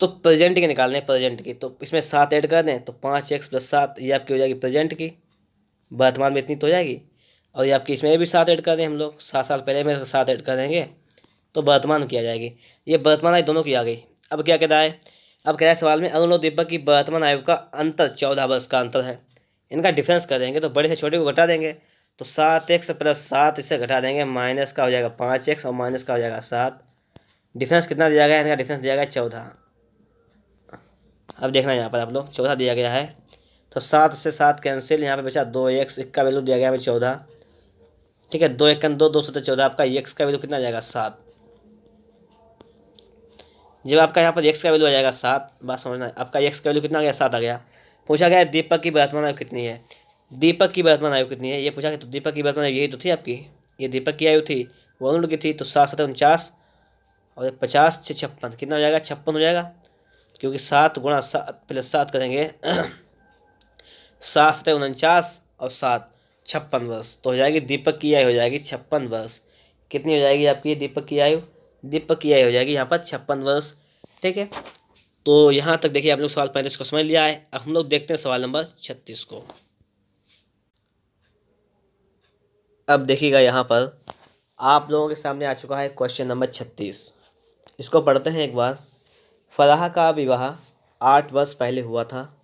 तो प्रेजेंट की निकालने, प्रेजेंट की, तो इसमें 7 ऐड कर दें तो 5x + 7 ये आपकी हो जाएगी प्रेजेंट की, वर्तमान में इतनी तो हो जाएगी। और ये आपकी इसमें भी 7 ऐड कर दें हम लोग, 7 साल पहले में 7 ऐड कर देंगे तो वर्तमान की आ जाएगी। ये वर्तमान आयु दोनों की आ गई। अब क्या कह रहा है, अब कह रहा है सवाल में अरुण और दीपक की वर्तमान आयु का अंतर 14 वर्ष का अंतर है। इनका डिफरेंस कर देंगे तो बड़े से छोटे को घटा देंगे, तो 7x + 7 इससे घटा देंगे, माइनस का हो जाएगा 5x और माइनस का हो जाएगा 7। डिफरेंस कितना दिया गया है, इनका डिफरेंस दिया गया 14। अब देखना यहाँ पर आप लोग 14 दिया गया है, तो 7 से 7 कैंसिल, यहाँ पे बचा 2x, का वैल्यू दिया गया है 14। ठीक है, 2 1 2, 2 7 14, आपका x का वैल्यू कितना आ जाएगा 7। जब आपका यहाँ पर x का वैल्यू आ जाएगा 7, बात समझना, आपका x का वैल्यू कितना आ गया 7 आ गया। पूछा गया है दीपक की वर्तमान आयु कितनी है। दीपक की वर्तमान आयु कितनी है ये पूछा गया, तो दीपक की वर्तमान आयु यही तो थी आपकी, ये दीपक की आयु थी, वरुण की थी, तो 7 7 49 और 50 से 56 कितना हो जाएगा 56 हो जाएगा, क्योंकि 7 गुणा 7 प्लस 7 करेंगे 7 7 49 और 7 56 वर्ष, तो हो जाएगी दीपक की आयु हो जाएगी 56 वर्ष। कितनी हो जाएगी आपकी दीपक की आयु, दीपक की आयु हो जाएगी यहाँ पर 56 वर्ष। ठीक है, तो यहाँ तक देखिए आप लोग सवाल 35 को समझ लिया है। अब हम लोग देखते हैं सवाल नंबर 36 को। अब देखिएगा यहाँ पर आप लोगों के सामने आ चुका है क्वेश्चन नंबर 36। इसको पढ़ते हैं एक बार। फलाह का विवाह 8 वर्ष पहले हुआ था।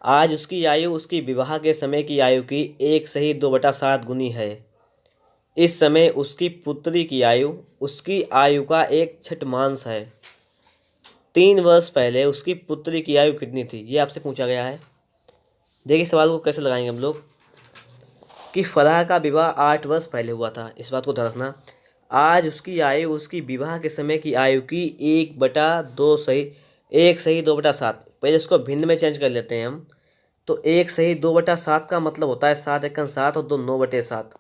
आज उसकी आयु उसकी विवाह के समय की आयु की 1/2/7 गुनी है। इस समय उसकी पुत्री की आयु उसकी आयु का 1/6 है। 3 वर्ष पहले उसकी पुत्री की आयु कितनी थी, ये आपसे पूछा गया है। देखिए सवाल को कैसे लगाएंगे हम लोग कि फलाह का विवाह 8 वर्ष पहले हुआ था, इस बात को ध्यान रखना। आज उसकी आयु उसकी विवाह के समय की आयु की 1/2/7, पहले इसको भिन्न में चेंज कर लेते हैं हम। तो 1/2/7 का मतलब होता है 7 एकम 7 और 2 9/7।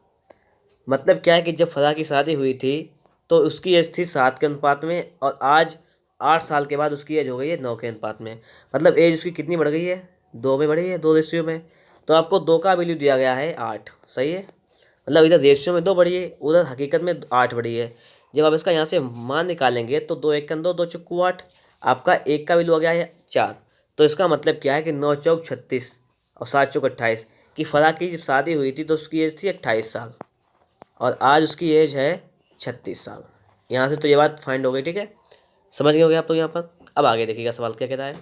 मतलब क्या है कि जब फलाह की शादी हुई थी तो उसकी एज थी 7 के अनुपात में, और आज 8 साल के बाद उसकी एज हो गई है 9 के अनुपात में। मतलब एज उसकी कितनी बढ़ गई है, 2 में बढ़ी है, 2 रेशियो में। तो आपको 2 का वैल्यू दिया गया है 8, सही है। मतलब इधर रेशियो में 2 बढ़ी है, उधर हकीकत में 8 बढ़ी है। जब आप इसका यहाँ से मान निकालेंगे तो 2 1 2, 2 चौको 8, आपका 1 का वैल्यू आ गया है 4। तो इसका मतलब क्या है कि 9 चौक 36 और 7 चौक 28 की फलाह की जब शादी हुई थी तो उसकी एज थी 28 साल और आज उसकी एज है 36 साल। यहाँ से तो ये बात फाइंड हो गई। ठीक है, समझ गए होंगे आप लोग यहाँ पर। अब आगे देखिएगा सवाल क्या कहता है।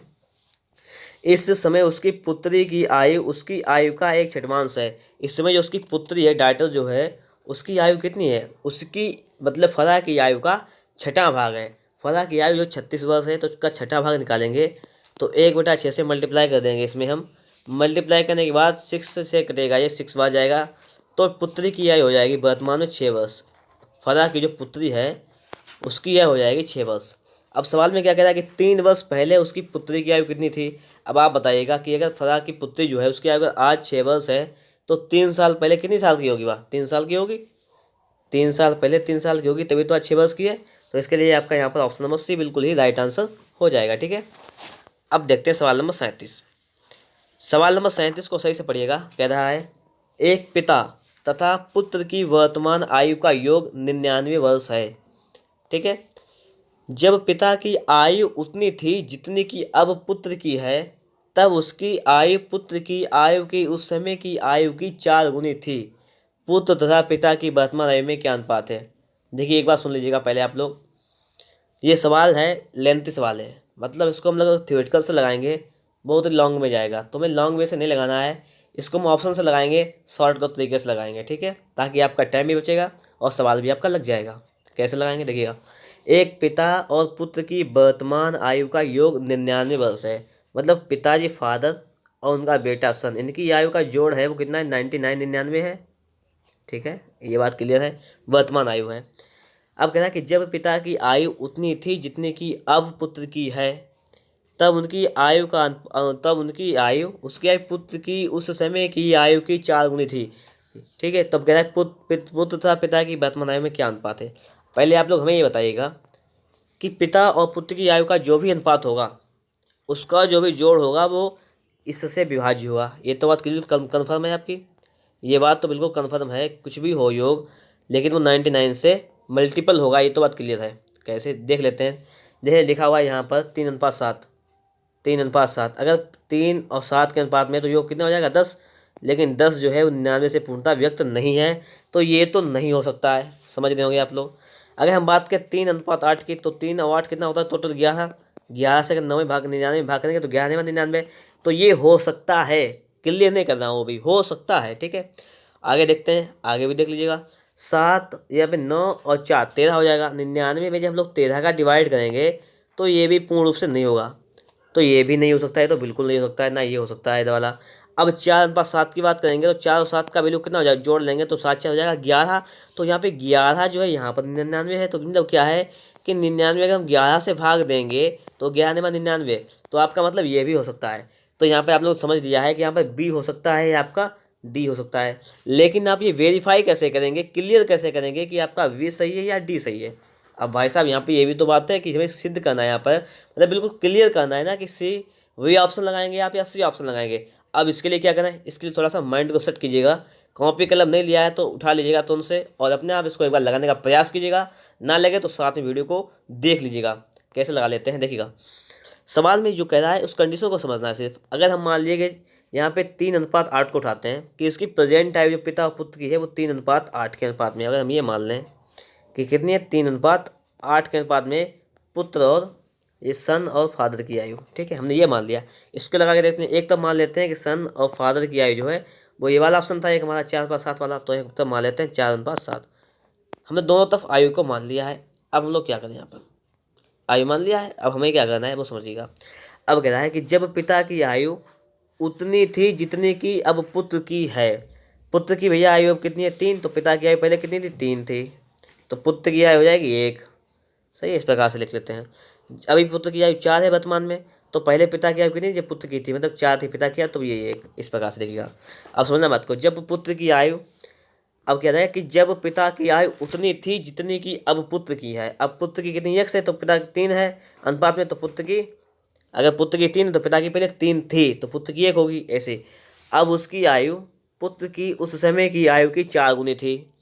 इस समय उसकी पुत्री की आयु उसकी आयु का 1/6 है। इस समय जो उसकी पुत्री है, डॉटर जो है, उसकी आयु कितनी है, उसकी मतलब फलाह की आयु का 6वां भाग है। फलाह की आयु जो 36 वर्ष है तो उसका 6वां भाग निकालेंगे तो 1/6 से मल्टीप्लाई कर देंगे। इसमें हम मल्टीप्लाई करने के बाद 6 से कटेगा, ये 6 बार जाएगा, तो पुत्री की आयु हो जाएगी वर्तमान में 6 वर्ष। फलाह की जो पुत्री है उसकी आयु हो जाएगी 6 वर्ष। अब सवाल में क्या कह रहा है कि 3 वर्ष पहले उसकी पुत्री की आयु कितनी थी। अब आप बताइएगा कि अगर फलाह की पुत्री जो है उसकी आयु आज 6 वर्ष है तो 3 साल पहले कितनी साल की होगी, वह 3 साल की होगी। 3 साल पहले 3 साल की होगी तभी तो आज 6 वर्ष की है। तो इसके लिए आपका यहाँ पर ऑप्शन नंबर सी बिल्कुल ही राइट आंसर हो जाएगा। ठीक है, अब देखते हैं सवाल नंबर 37। सवाल नंबर 37 को सही से पढ़िएगा। कह रहा है एक पिता तथा पुत्र की वर्तमान आयु का योग 99 वर्ष है। ठीक है, जब पिता की आयु उतनी थी जितनी कि अब पुत्र की है, तब उसकी आयु पुत्र की आयु की उस समय की आयु की 4 गुनी थी। पुत्र तथा पिता की वर्तमान आयु में क्या अनुपात है। देखिए एक बार सुन लीजिएगा पहले आप लोग। ये सवाल है, लेंथी सवाल है, मतलब इसको हम लोग थ्योरेटिकल से लगाएंगे बहुत ही लॉन्ग में जाएगा, तो हमें लॉन्ग वे से नहीं लगाना है, इसको हम ऑप्शन से लगाएंगे, शॉर्टकट तरीके से लगाएंगे। ठीक है, ताकि आपका टाइम भी बचेगा और सवाल भी आपका लग जाएगा। कैसे लगाएंगे देखिएगा। एक पिता और पुत्र की वर्तमान आयु का योग 99 वर्ष है। मतलब पिताजी फादर और उनका बेटा सन, इनकी आयु का जोड़ है वो कितना है 99 99 है। ठीक है, ये बात क्लियर है, वर्तमान आयु है। अब कहना है कि जब पिता की आयु उतनी थी जितनी कि अब पुत्र की है, तब उनकी आयु उसकी आयु पुत्र की उस समय की आयु की 4 गुनी थी। ठीक है, तब कह रहा है पुत्र तथा पिता की वर्तमान आयु में क्या अनुपात है। पहले आप लोग हमें ये बताइएगा कि पिता और पुत्र की आयु का जो भी अनुपात होगा उसका जो भी जोड़ होगा वो इससे विभाज्य होगा। ये तो बात क्लियर कन्फर्म है आपकी, ये बात तो बिल्कुल कन्फर्म है। कुछ भी हो योग, लेकिन वो 99 से मल्टीपल होगा, ये तो बात क्लियर है। कैसे देख लेते हैं। जैसे लिखा हुआ है यहाँ पर 3:7, 3:7। अगर 3 और 7 के अनुपात में तो योग कितना हो जाएगा 10, लेकिन 10 जो है वो 99 से पूर्णतः व्यक्त नहीं है, तो ये तो नहीं हो सकता है। समझ रहे होंगे आप लोग। अगर हम बात करें 3:8 की, तो 3 और 8 कितना होता है टोटल 11। 11 से अगर 9 भाग 99 भाग करेंगे तो 11 99, तो ये हो सकता है, क्लियर नहीं करना, वो भी हो सकता है। ठीक है, आगे देखते हैं, आगे भी देख लीजिएगा। 7 यहाँ पे 9 और 4 13 हो जाएगा। 99 में जब हम लोग 13 का डिवाइड करेंगे तो ये भी पूर्ण रूप से नहीं होगा, तो ये भी नहीं हो सकता है, तो बिल्कुल नहीं हो सकता है, ना ये हो सकता है इधर वाला। अब 4/7 की बात करेंगे तो 4 और 7 का वैल्यू कितना हो जाएगा, जोड़ लेंगे तो 7 4 हो जाएगा 11। तो यहाँ पे 11 जो है, यहाँ पर 99 है, तो मतलब क्या है कि 99 अगर हम 11 से भाग देंगे तो 11×99, तो आपका मतलब ये भी हो सकता है। तो यहाँ पे आप लोग समझ लिया है कि यहाँ पर बी हो सकता है या आपका डी हो सकता है। लेकिन आप ये वेरीफाई कैसे करेंगे, क्लियर कैसे करेंगे कि आपका वी सही है या डी सही है। अब भाई साहब यहाँ पे ये भी तो बात है कि हमें सिद्ध करना है, यहाँ पर मतलब बिल्कुल क्लियर करना है ना कि सी वी ऑप्शन लगाएंगे आप या सी ऑप्शन लगाएंगे। अब इसके लिए क्या करना है, इसके लिए थोड़ा सा माइंड को सेट कीजिएगा। कॉपी कलम नहीं लिया है तो उठा लीजिएगा तुरंत से और अपने आप इसको एक बार लगाने का प्रयास कीजिएगा। ना लगे तो साथ में वीडियो को देख लीजिएगा कैसे लगा लेते हैं। देखिएगा सवाल में जो कह रहा है उस कंडीशन को समझना है सिर्फ। अगर हम मान लिए यहाँ पे 3:8 को उठाते हैं कि उसकी प्रेजेंट टाइप जो पिता और पुत्र की है वो 3:8 के अनुपात में, अगर हम ये मान लें कि कितनी है 3:8 के अनुपात में पुत्र और ये सन और फादर की आयु, ठीक है, हमने ये मान लिया। इसको लगा के देखते हैं। एक तब मान लेते हैं कि सन और फादर की आयु जो है वो ये वाला ऑप्शन था, एक हमारा 4/7 वाला, तो एक तब मान लेते हैं 4/7। हमने दोनों तरफ आयु को मान लिया है। अब हम लोग क्या करें, यहाँ पर आयु मान लिया है, अब हमें क्या करना है वो समझिएगा। अब कह रहा है कि जब पिता की आयु उतनी थी जितनी की अब पुत्र की है। पुत्र की भैया आयु अब कितनी है 3, तो पिता की आयु पहले कितनी थी 3 थी, तो पुत्र की आयु हो जाएगी 1। सही है, इस प्रकार से लिख लेते हैं। अभी पुत्र की आयु 4 है वर्तमान में, तो पहले पिता की आयु कितनी जब पुत्र की थी, मतलब 4 थी, पिता की आयु तो ये 1, इस प्रकार से देखिएगा। अब समझना बात को, जब पुत्र की आयु, अब क्या है कि जब पिता की आयु उतनी थी जितनी की अब पुत्र की है। अब पुत्र की कितनी 1 है तो पिता की 3 है अनुपात में, तो पुत्र की, अगर पुत्र की 3 है तो पिता की पहले 3 थी तो पुत्र की 1 होगी ऐसे। अब उसकी आयु पुत्र की उस समय की आयु की 4 गुनी थी।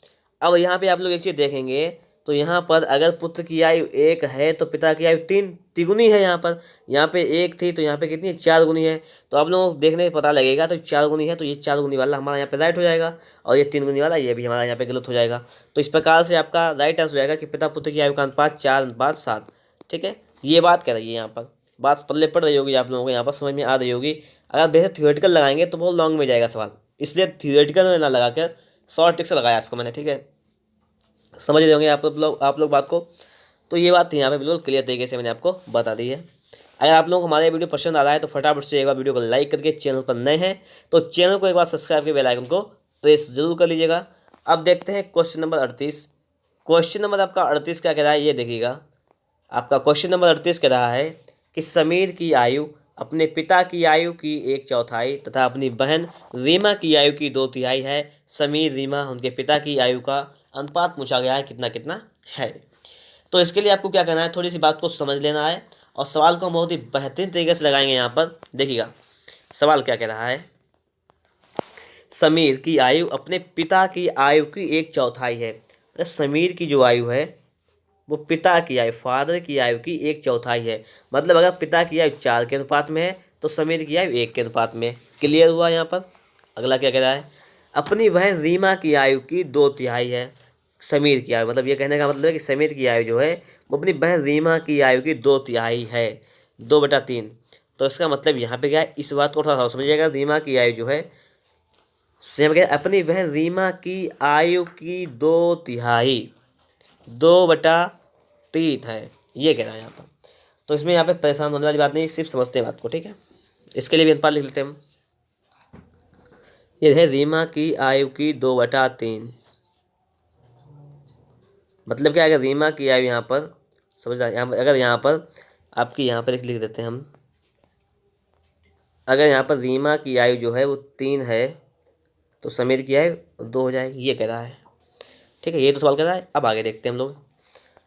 अब यहाँ पे आप लोग एक चीज़ देखेंगे तो यहाँ पर अगर पुत्र की आयु 1 है तो पिता की आयु 3 तिगुनी है। यहाँ पे 1 थी तो यहाँ पे कितनी है 4 गुनी है। तो आप लोगों को देखने पता लगेगा, तो 4 गुनी है तो ये 4 गुनी वाला हमारा यहाँ पे राइट हो जाएगा और ये 3 गुनी वाला ये भी हमारा यहाँ पे गलत हो जाएगा। तो इस प्रकार से आपका राइट आंसर हो जाएगा कि पिता पुत्र की आयु का अनुपात 4:7। ठीक है, ये बात कह रही है, यहाँ पर बात पल्ले पड़ रही होगी आप लोगों को, यहाँ पर समझ में आ रही होगी। अगर बेहद थियोरेटिकल लगाएंगे तो बहुत लॉन्ग में जाएगा सवाल, इसलिए थियोरेटिकल में ना लगा कर शॉर्ट ट्रिक से लगाया इसको मैंने। ठीक है, समझ रहे होंगे आप लोग बात को। तो ये बात यहाँ पे बिल्कुल क्लियर तरीके से मैंने आपको बता दी है। अगर आप लोगों को हमारा वीडियो पसंद आ रहा है तो फटाफट से एक बार वीडियो को लाइक करके, चैनल पर नए हैं तो चैनल को एक बार सब्सक्राइब करके बेल आइकन को प्रेस जरूर कर लीजिएगा। अब देखते हैं क्वेश्चन नंबर 38। क्वेश्चन नंबर आपका 38 क्या कह रहा है ये देखिएगा। आपका क्वेश्चन नंबर 38 कह रहा है कि समीर की आयु अपने पिता की आयु की 1/4 तथा अपनी बहन रीमा की आयु की 2/3 है। समीर रीमा उनके पिता की आयु का अनुपात पूछा गया है, कितना कितना है। तो इसके लिए आपको क्या करना है, थोड़ी सी बात को समझ लेना है और सवाल को हम बहुत ही बेहतरीन तरीके से लगाएंगे। यहाँ पर देखिएगा सवाल क्या कह रहा है, समीर की आयु अपने पिता की आयु की 1/4 है। समीर की जो आयु है वो पिता की आयु, फादर की आयु की 1/4 है। मतलब अगर पिता की आयु 4 के अनुपात में है तो समीर की आयु 1 के अनुपात में। क्लियर हुआ यहाँ पर। अगला क्या कह रहा है, अपनी बहन रीमा की आयु की 2/3 है। समीर की आयु, मतलब ये कहने का मतलब है कि समीर की आयु जो है वो अपनी बहन रीमा की आयु की 2/3 है, 2/3। तो इसका मतलब यहाँ पे क्या है, इस बात को थोड़ा सा समझिएगा। रीमा की आयु जो है अपनी बहन रीमा की आयु की 2/3, 2/3 है, ये कह रहा है यहाँ पर। तो इसमें यहाँ पे परेशान होने वाली बात नहीं, सिर्फ समझते हैं बात को। ठीक है, इसके लिए भी अनुपात लिख लेते हैं हम। ये है रीमा की आयु की 2/3, मतलब क्या, अगर रीमा की आयु यहाँ पर समझ अगर यहाँ पर आपकी यहाँ पर लिख देते हैं हम, अगर यहाँ पर रीमा की आयु जो है वो 3 है तो समीर की आयु 2 हो जाएगी, ये कह रहा है। ठीक है, ये तो सवाल कर रहा है। अब आगे देखते हैं हम लोग।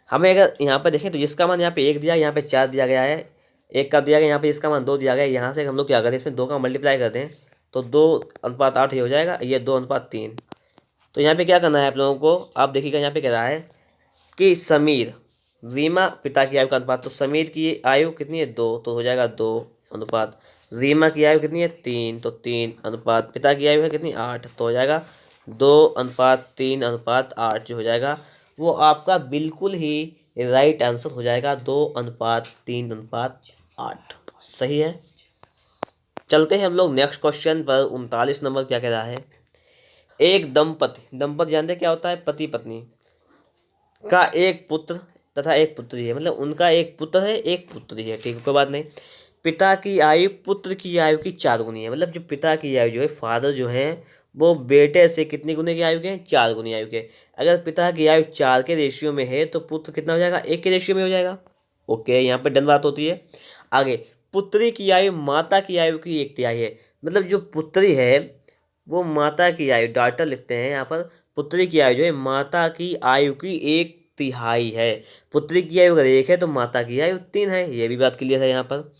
हमें अगर यहाँ पर देखें तो जिसका मान यहाँ पे 1 दिया, यहाँ पे 4 दिया गया है, 1 का दिया गया, यहाँ पे इसका मान 2 दिया गया है। यहाँ से हम लोग क्या करते हैं, इसमें 2 का मल्टीप्लाई करते हैं तो 2:8 ये हो जाएगा, ये 2:3। तो यहाँ पे क्या करना है आप लोगों को, आप देखिएगा यहाँ पे कह रहा है कि समीर रीमा पिता की आयु का अनुपात, तो समीर की आयु कितनी है 2, तो हो जाएगा 2 अनुपात। रीमा की आयु कितनी है 3, तो 3 अनुपात। पिता की आयु है कितनी 8, तो हो जाएगा 2:3:8 जो हो जाएगा वो आपका बिल्कुल ही राइट आंसर हो जाएगा, 2:3:8। सही है। चलते हैं हम लोग नेक्स्ट क्वेश्चन पर। 39 नंबर क्या कह रहा है, एक दंपति जानते क्या होता है, पति पत्नी का एक पुत्र तथा एक पुत्री है। मतलब उनका एक पुत्र है एक पुत्री है, ठीक है, कोई बात नहीं। पिता की आयु पुत्र की आयु की 4 गुनी है। मतलब जो पिता की आयु जो है, फादर जो है, वो बेटे से कितनी गुने की आयु के हैं? 4 गुनी आयु के। अगर पिता की आयु 4 के रेशियो में है तो पुत्र कितना हो जाएगा? 1 के रेशियो में हो जाएगा। ओके, यहाँ पे डन बात होती है। आगे, पुत्री की आयु माता की आयु की 1/3 है। मतलब जो पुत्री है वो माता की आयु, डाटा लिखते हैं यहाँ पर, पुत्री की आयु जो है माता की आयु की 1/3 है। पुत्री की आयु अगर 1 है तो माता की आयु 3 है। ये भी बात क्लियर है यहाँ पर।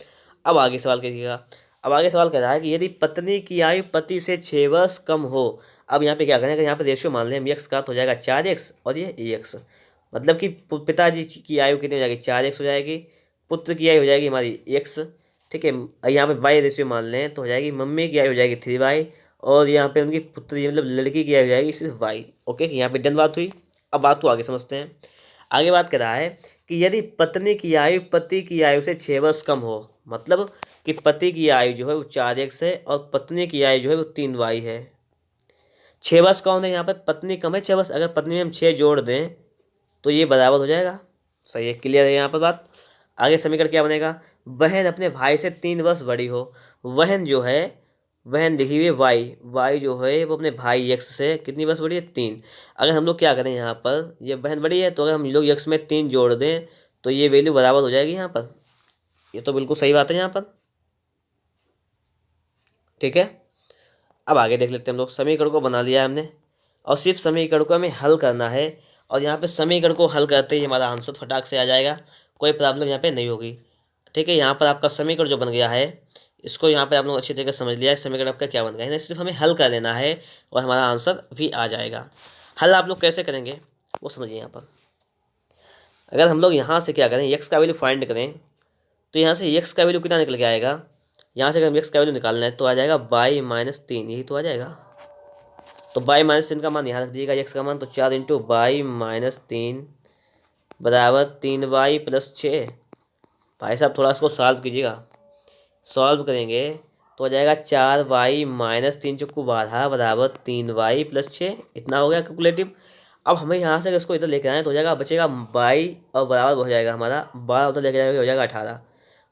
अब आगे सवाल करिएगा। अब आगे सवाल कह रहा है कि यदि पत्नी की आयु पति से 6 वर्ष कम हो। अब यहाँ पे क्या करें? यहाँ पे रेशियो मान लें हम x का, तो हो जाएगा 4x और ये x। मतलब कि पिताजी की आयु कितनी हो जाएगी? 4x हो जाएगी। पुत्र की आयु हो जाएगी हमारी x। ठीक है, यहाँ पे y रेशियो मान लें तो हो जाएगी मम्मी की आयु हो जाएगी 3y, और यहाँ पे उनकी पुत्री मतलब लड़की की आयु हो जाएगी सिर्फ y। ओके, यहाँ पे डन बात हुई। अब बात को आगे समझते हैं। आगे बात कर रहा है कि यदि पत्नी की आयु पति की आयु से 6 वर्ष कम हो। मतलब कि पति की आयु जो है वो 4x है और पत्नी की आयु जो है वो 3y है। 6 वर्ष कौन है? यहाँ पर पत्नी कम है 6 वर्ष। अगर पत्नी में हम 6 जोड़ दें तो ये बराबर हो जाएगा। सही है, क्लियर है यहाँ पर बात। आगे समीकरण क्या बनेगा? बहन अपने भाई से 3 वर्ष बड़ी हो। बहन जो है, बहन लिखी हुई है वाई जो है वो अपने भाई x से कितनी वर्ष बड़ी है? 3। अगर हम लोग क्या करें यहाँ पर, ये बहन बड़ी है तो अगर हम लोग x में 3 जोड़ दें तो ये वैल्यू बराबर हो जाएगी यहाँ पर। ये तो बिल्कुल सही बात है यहाँ पर। ठीक है, अब आगे देख लेते हैं हम लोग। समीकरण को बना लिया है हमने और सिर्फ समीकरण को हमें हल करना है। और यहाँ पे समीकरण को हल करते ही हमारा आंसर फटाक से आ जाएगा, कोई प्रॉब्लम यहाँ पे नहीं होगी। ठीक है, यहाँ पर आपका समीकरण जो बन गया है, इसको यहाँ पे आप लोग अच्छी तरीके से समझ लिया है समीकरण आपका क्या बन गया है। सिर्फ हमें हल कर लेना है और हमारा आंसर भी आ जाएगा। हल आप लोग कैसे करेंगे वो समझिए। यहाँ पर अगर हम लोग यहाँ से क्या करें, x का वैल्यू फाइंड करें तो यहाँ से x का वैल्यू कितना निकल के आएगा? यहाँ से अगर हम x का वैल्यू निकालना है तो आ जाएगा y-3, यही तो आ जाएगा। तो y-3 का मान यहाँ रख दीजिएगा, x का मान, तो 4 इंटू y-3 बराबर 3y + 6। भाई साहब थोड़ा इसको सॉल्व कीजिएगा। सॉल्व करेंगे तो हो जाएगा 4y-3 चुक्कू 12 बराबर 3y + 6। इतना हो गया कैलकुलेटिव। अब हमें यहाँ से इसको इधर लेके आए तो हो जाएगा, बचेगा y और बराबर हो जाएगा हमारा 12 उधर लेके जाएगा, हो जाएगा 18।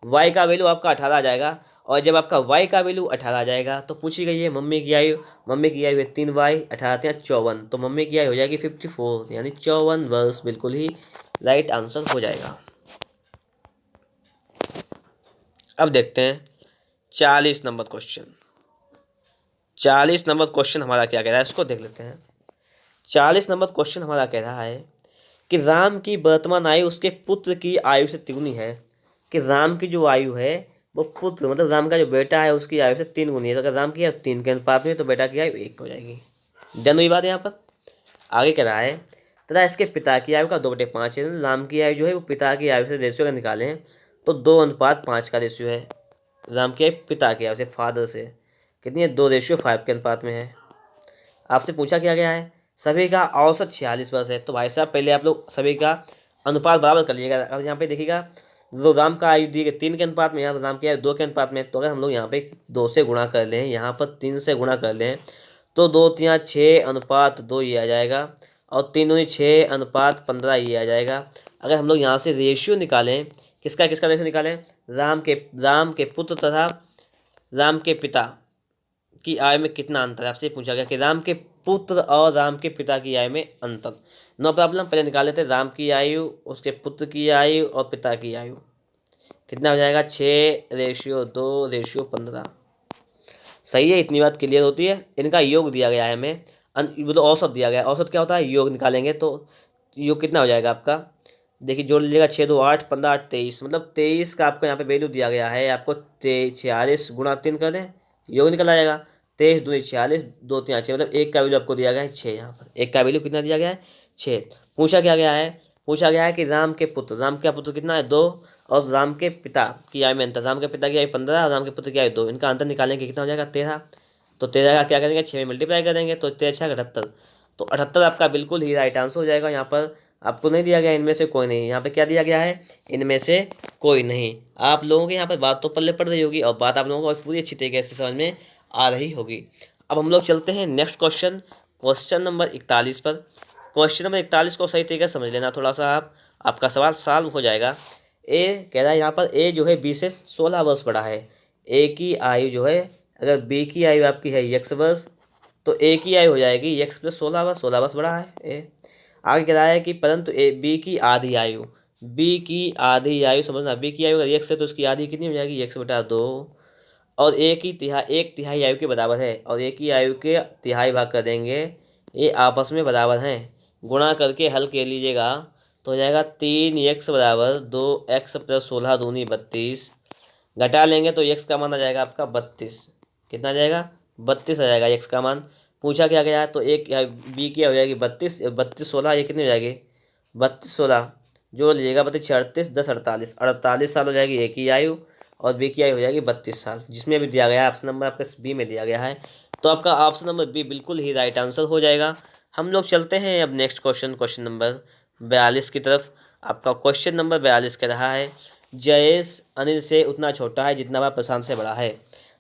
y का वैल्यू आपका 18 आ जाएगा। और जब आपका y का वैल्यू 18 आ जाएगा तो पूछी गई है मम्मी की आयु। मम्मी की आयु है 3y, 18 54, तो मम्मी की आयु हो जाएगी 54, यानी 54 वर्ष बिल्कुल ही राइट आंसर हो जाएगा। अब देखते हैं 40 नंबर क्वेश्चन। 40 नंबर क्वेश्चन हमारा क्या कह रहा है, इसको देख लेते हैं। 40 नंबर क्वेश्चन हमारा कह रहा है कि राम की वर्तमान आयु उसके पुत्र की आयु से तिगुनी है। कि राम की जो आयु है वो पुत्र मतलब राम का जो बेटा है उसकी आयु से 3 गुनी है। तो अगर राम की आयु 3 के अनुपात में तो बेटा की आयु 1 हो जाएगी। डन हुई बात यहाँ पर। आगे कह रहा है तथा इसके पिता की आयु का 2/5 है। राम की आयु जो है वो पिता की आयु से रेशियो का निकालें तो 2:5 का रेशियो है। राम की आयु पिता की आयु से, फादर से कितनी है? 2:5 के अनुपात में है। आपसे पूछा क्या गया है, सभी का औसत 46 वर्ष है। तो भाई साहब पहले आप लोग सभी का अनुपात बराबर कर लीजिएगा। अब यहाँ पे देखिएगा, तो राम का आयु दी गई 3 के अनुपात में, यहाँ राम की आयु 2 के अनुपात में। तो अगर हम लोग यहाँ पे 2 से गुणा कर लें, यहाँ पर 3 से गुणा कर लें तो 2 3 6 अनुपात 2 ये आ जाएगा, और 3 दूनी 6 अनुपात 15 ये आ जाएगा। अगर हम लोग यहाँ से रेशियो निकालें, किसका किसका रेशियो निकालें, राम के पुत्र तथा राम के पिता की आयु में कितना अंतर है। आपसे पूछा गया कि राम के पुत्र और राम के पिता की आयु में अंतर। नो प्रॉब्लम, पहले निकाल लेते हैं राम की आयु, उसके पुत्र की आयु और पिता की आयु। कितना हो जाएगा? 6:2:15। सही है, इतनी बात क्लियर होती है। इनका योग दिया गया है हमें, मतलब औसत दिया गया है। औसत क्या होता है? योग निकालेंगे तो योग कितना हो जाएगा आपका, देखिए जोड़ लीजिएगा, 6 2 8 15 8 23, मतलब 23 का आपको यहाँ पे वैल्यू दिया गया है। आपको 46 गुणा 3 कर दें, योग निकल आएगा। 23 दूनी 46, 2 3 6, मतलब 1 का वैल्यू आपको दिया गया है 6। यहाँ पर 1 का वैल्यू कितना दिया गया है? 6। पूछा क्या गया है? पूछा गया है कि राम का पुत्र कितना है? 2, और राम के पिता की आयु में अंतर, राम के पिता की आयु 15 और राम के पुत्र की आयु 2, इनका अंतर निकालेंगे कितना हो जाएगा? 13। तो 13 का क्या करेंगे? 6 में मल्टीप्लाई करेंगे तो 13 6 78। तो 78 आपका बिल्कुल ही राइट आंसर हो जाएगा। यहाँ पर आपको नहीं दिया गया इनमें से कोई नहीं, यहाँ पे क्या दिया गया है? इनमें से कोई नहीं। आप लोगों के यहाँ पर बात तो पल्ले पड़ रही होगी और बात आप लोगों को पूरी अच्छी तरीके से समझ में आ रही होगी। अब हम लोग चलते हैं नेक्स्ट क्वेश्चन, क्वेश्चन नंबर 41 पर। क्वेश्चन नंबर 41 को सही तरीके से समझ लेना थोड़ा सा, आपका सवाल सॉल्व हो जाएगा। ए कह रहा है यहाँ पर ए जो है बी से 16 वर्ष बड़ा है। ए की आयु जो है, अगर बी की आयु आपकी है x वर्ष, तो ए की आयु हो जाएगी x प्लस 16 वर्ष, 16 वर्ष बड़ा है ए। आगे कह रहा है कि परंतु ए बी की आधी आयु, बी की आधी आयु समझना, बी की आयु अगर x है तो उसकी आधी कितनी हो जाएगी, x बटा 2, और ए की एक तिहाई आयु के बराबर है, और ए की आयु के तिहाई भाग कर देंगे, ये आपस में बराबर हैं, गुणा करके हल कर लीजिएगा तो हो जाएगा 3x बराबर 2x प्लस 16 दूनी 32, घटा लेंगे तो x का मान आ जाएगा आपका 32। कितना आ जाएगा, 32 आ जाएगा x का मान। पूछा क्या गया है तो एक बी की हो जाएगी 32, 32 16, ये कितनी हो जाएगी 32 16, जोड़ लीजिएगा 32 38 10 48, 48 साल हो जाएगी ए की आयु, और बी की आयु हो जाएगी 32 साल, जिसमें भी दिया गया है ऑप्शन नंबर आपका बी में दिया गया है। तो आपका ऑप्शन नंबर बी बिल्कुल ही राइट आंसर हो जाएगा। हम लोग चलते हैं अब नेक्स्ट क्वेश्चन, क्वेश्चन नंबर 42 की तरफ। आपका क्वेश्चन नंबर 42 कह रहा है जयेश अनिल से उतना छोटा है जितना वह प्रशांत से बड़ा है।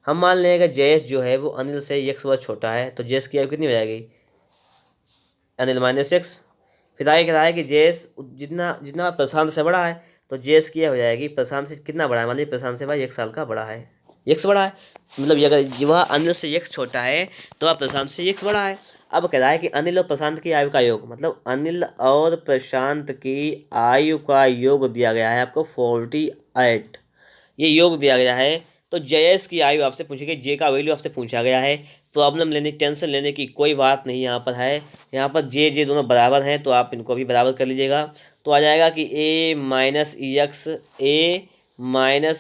हम मान लेंगे जयेश जो है वो अनिल से x वर्ष छोटा है, तो जयेश की आयु कितनी हो जाएगी, अनिल माइनस x। फिर आगे कह रहा है कि जयेश जितना जितना प्रशांत से बड़ा है, तो जयेश की हो जाएगी प्रशांत से कितना बड़ा है, मान लीजिए प्रशांत से भाई 1 साल का बड़ा है, x बड़ा है, मतलब अगर वह अनिल से x छोटा है तो वह प्रशांत से x बड़ा है। अब कह रहा है कि अनिल और प्रशांत की आयु का योग, मतलब अनिल और प्रशांत की आयु का योग दिया गया है आपको 48, ये योग दिया गया है। तो जयेश की आयु आपसे पूछी गई, जे का वैल्यू आपसे पूछा गया है। प्रॉब्लम लेने टेंशन लेने की कोई बात नहीं यहाँ पर है, यहाँ पर जे दोनों बराबर हैं तो आप इनको भी बराबर कर लीजिएगा। तो आ जाएगा कि ए माइनस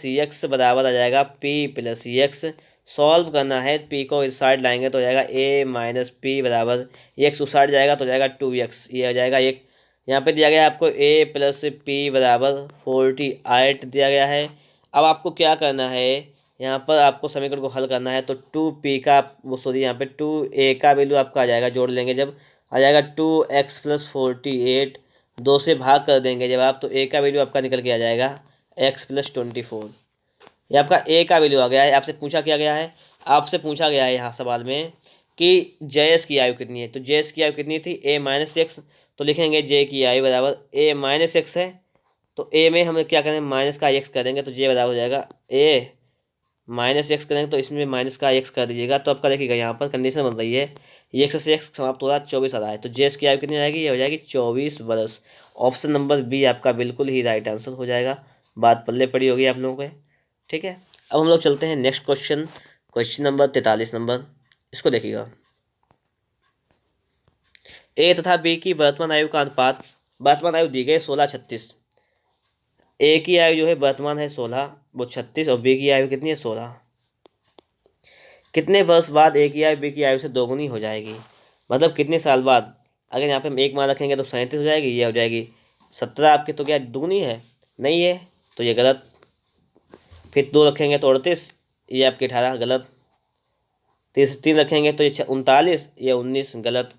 ई एक्स बराबर आ जाएगा पी प्लस ई एक्स। सॉल्व करना है, पी को इस साइड लाएंगे तो हो जाएगा ए माइनस पी बराबर एक्स उस साइड जाएगा तो हो जाएगा 2x, ये हो जाएगा एक। यहाँ पे दिया गया है आपको ए प्लस पी बराबर 48 दिया गया है। अब आपको क्या करना है, यहाँ पर आपको समीकरण को हल करना है, तो 2p का वो सॉरी यहाँ पे 2a का वैल्यू आपका आ जाएगा, जोड़ लेंगे जब आ जाएगा 2x प्लस 48, 2 से भाग कर देंगे जब आप, तो a का वैल्यू आपका निकल के आ जाएगा x प्लस 24। ये आपका a का वैल्यू आ गया है। आपसे पूछा क्या गया है, आपसे पूछा गया है यहाँ सवाल में कि जयेश की आयु कितनी है, तो जयेश की आयु कितनी थी a माइनस एक्स, तो लिखेंगे j की आयु बराबर a माइनस एक्स है, तो a में हम क्या करेंगे माइनस का x कर देंगे तो j बराबर हो जाएगा a माइनस एक्स करेंगे, तो इसमें माइनस का x कर दीजिएगा, तो आपका देखिएगा यहाँ पर कंडीशन बन रही है ये x से x समाप्त हो रहा है 24 आ रहा है, तो जयेश की आयु कितनी आएगी, ये हो जाएगी 24 वर्ष। ऑप्शन नंबर बी आपका बिल्कुल ही राइट आंसर हो जाएगा। बात पल्ले पड़ी होगी आप लोगों को, ठीक है। अब हम लोग चलते हैं next question, question number 43 number, इसको देखिएगा। ए तथा बी की वर्तमान आयु का अनुपात, वर्तमान आयु दी गई 16-36, ए की आयु जो है वर्तमान है 16 वो 36, और बी की आयु कितनी है 16। कितने वर्ष बाद ए की आयु बी की आयु से दोगुनी हो जाएगी, मतलब कितने साल बाद। अगर यहाँ पे हम 1 मान रखेंगे तो 37 हो जाएगी, ये हो जाएगी 17 आपकी, तो क्या दुगुनी है, नहीं है तो ये गलत। फिर 2 रखेंगे तो 38, ये आपके 18 गलत। 3 रखेंगे तो ये 39, ये 19 गलत।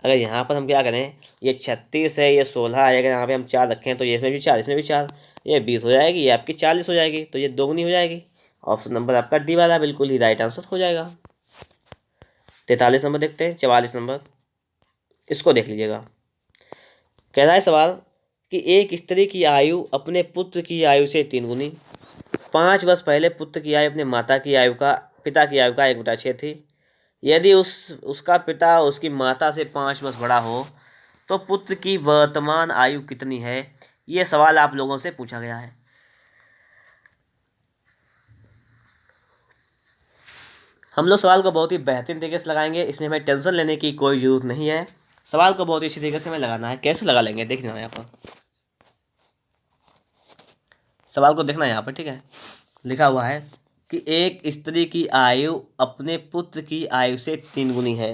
अगर यहाँ पर हम क्या करें, ये 36 है, ये 16 है, अगर यहाँ पे हम 4 रखें तो ये इसमें भी 4 इसमें भी 4, ये 20 हो जाएगी, ये आपकी 40 हो जाएगी, तो ये दोगुनी हो जाएगी। ऑप्शन नंबर आपका डी वाला बिल्कुल ही राइट आंसर हो जाएगा। 43 नंबर देखते हैं, 44 नंबर, इसको देख लीजिएगा। कह रहा है सवाल कि एक स्त्री की आयु अपने पुत्र की आयु से 3 गुनी। 5 वर्ष पहले पुत्र की आयु अपने पिता की आयु का 1/6 थी। यदि उसका पिता उसकी माता से 5 वर्ष बड़ा हो तो पुत्र की वर्तमान आयु कितनी है, ये सवाल आप लोगों से पूछा गया है। हम लोग सवाल को बहुत ही बेहतरीन तरीके से लगाएंगे, इसमें हमें टेंशन लेने की कोई ज़रूरत नहीं है। सवाल को बहुत ही अच्छी तरीके से हमें लगाना है। कैसे लगा लेंगे देखना यहाँ पर, सवाल को देखना यहाँ पर, ठीक है। लिखा हुआ है कि एक स्त्री की आयु अपने पुत्र की आयु से 3 गुनी है।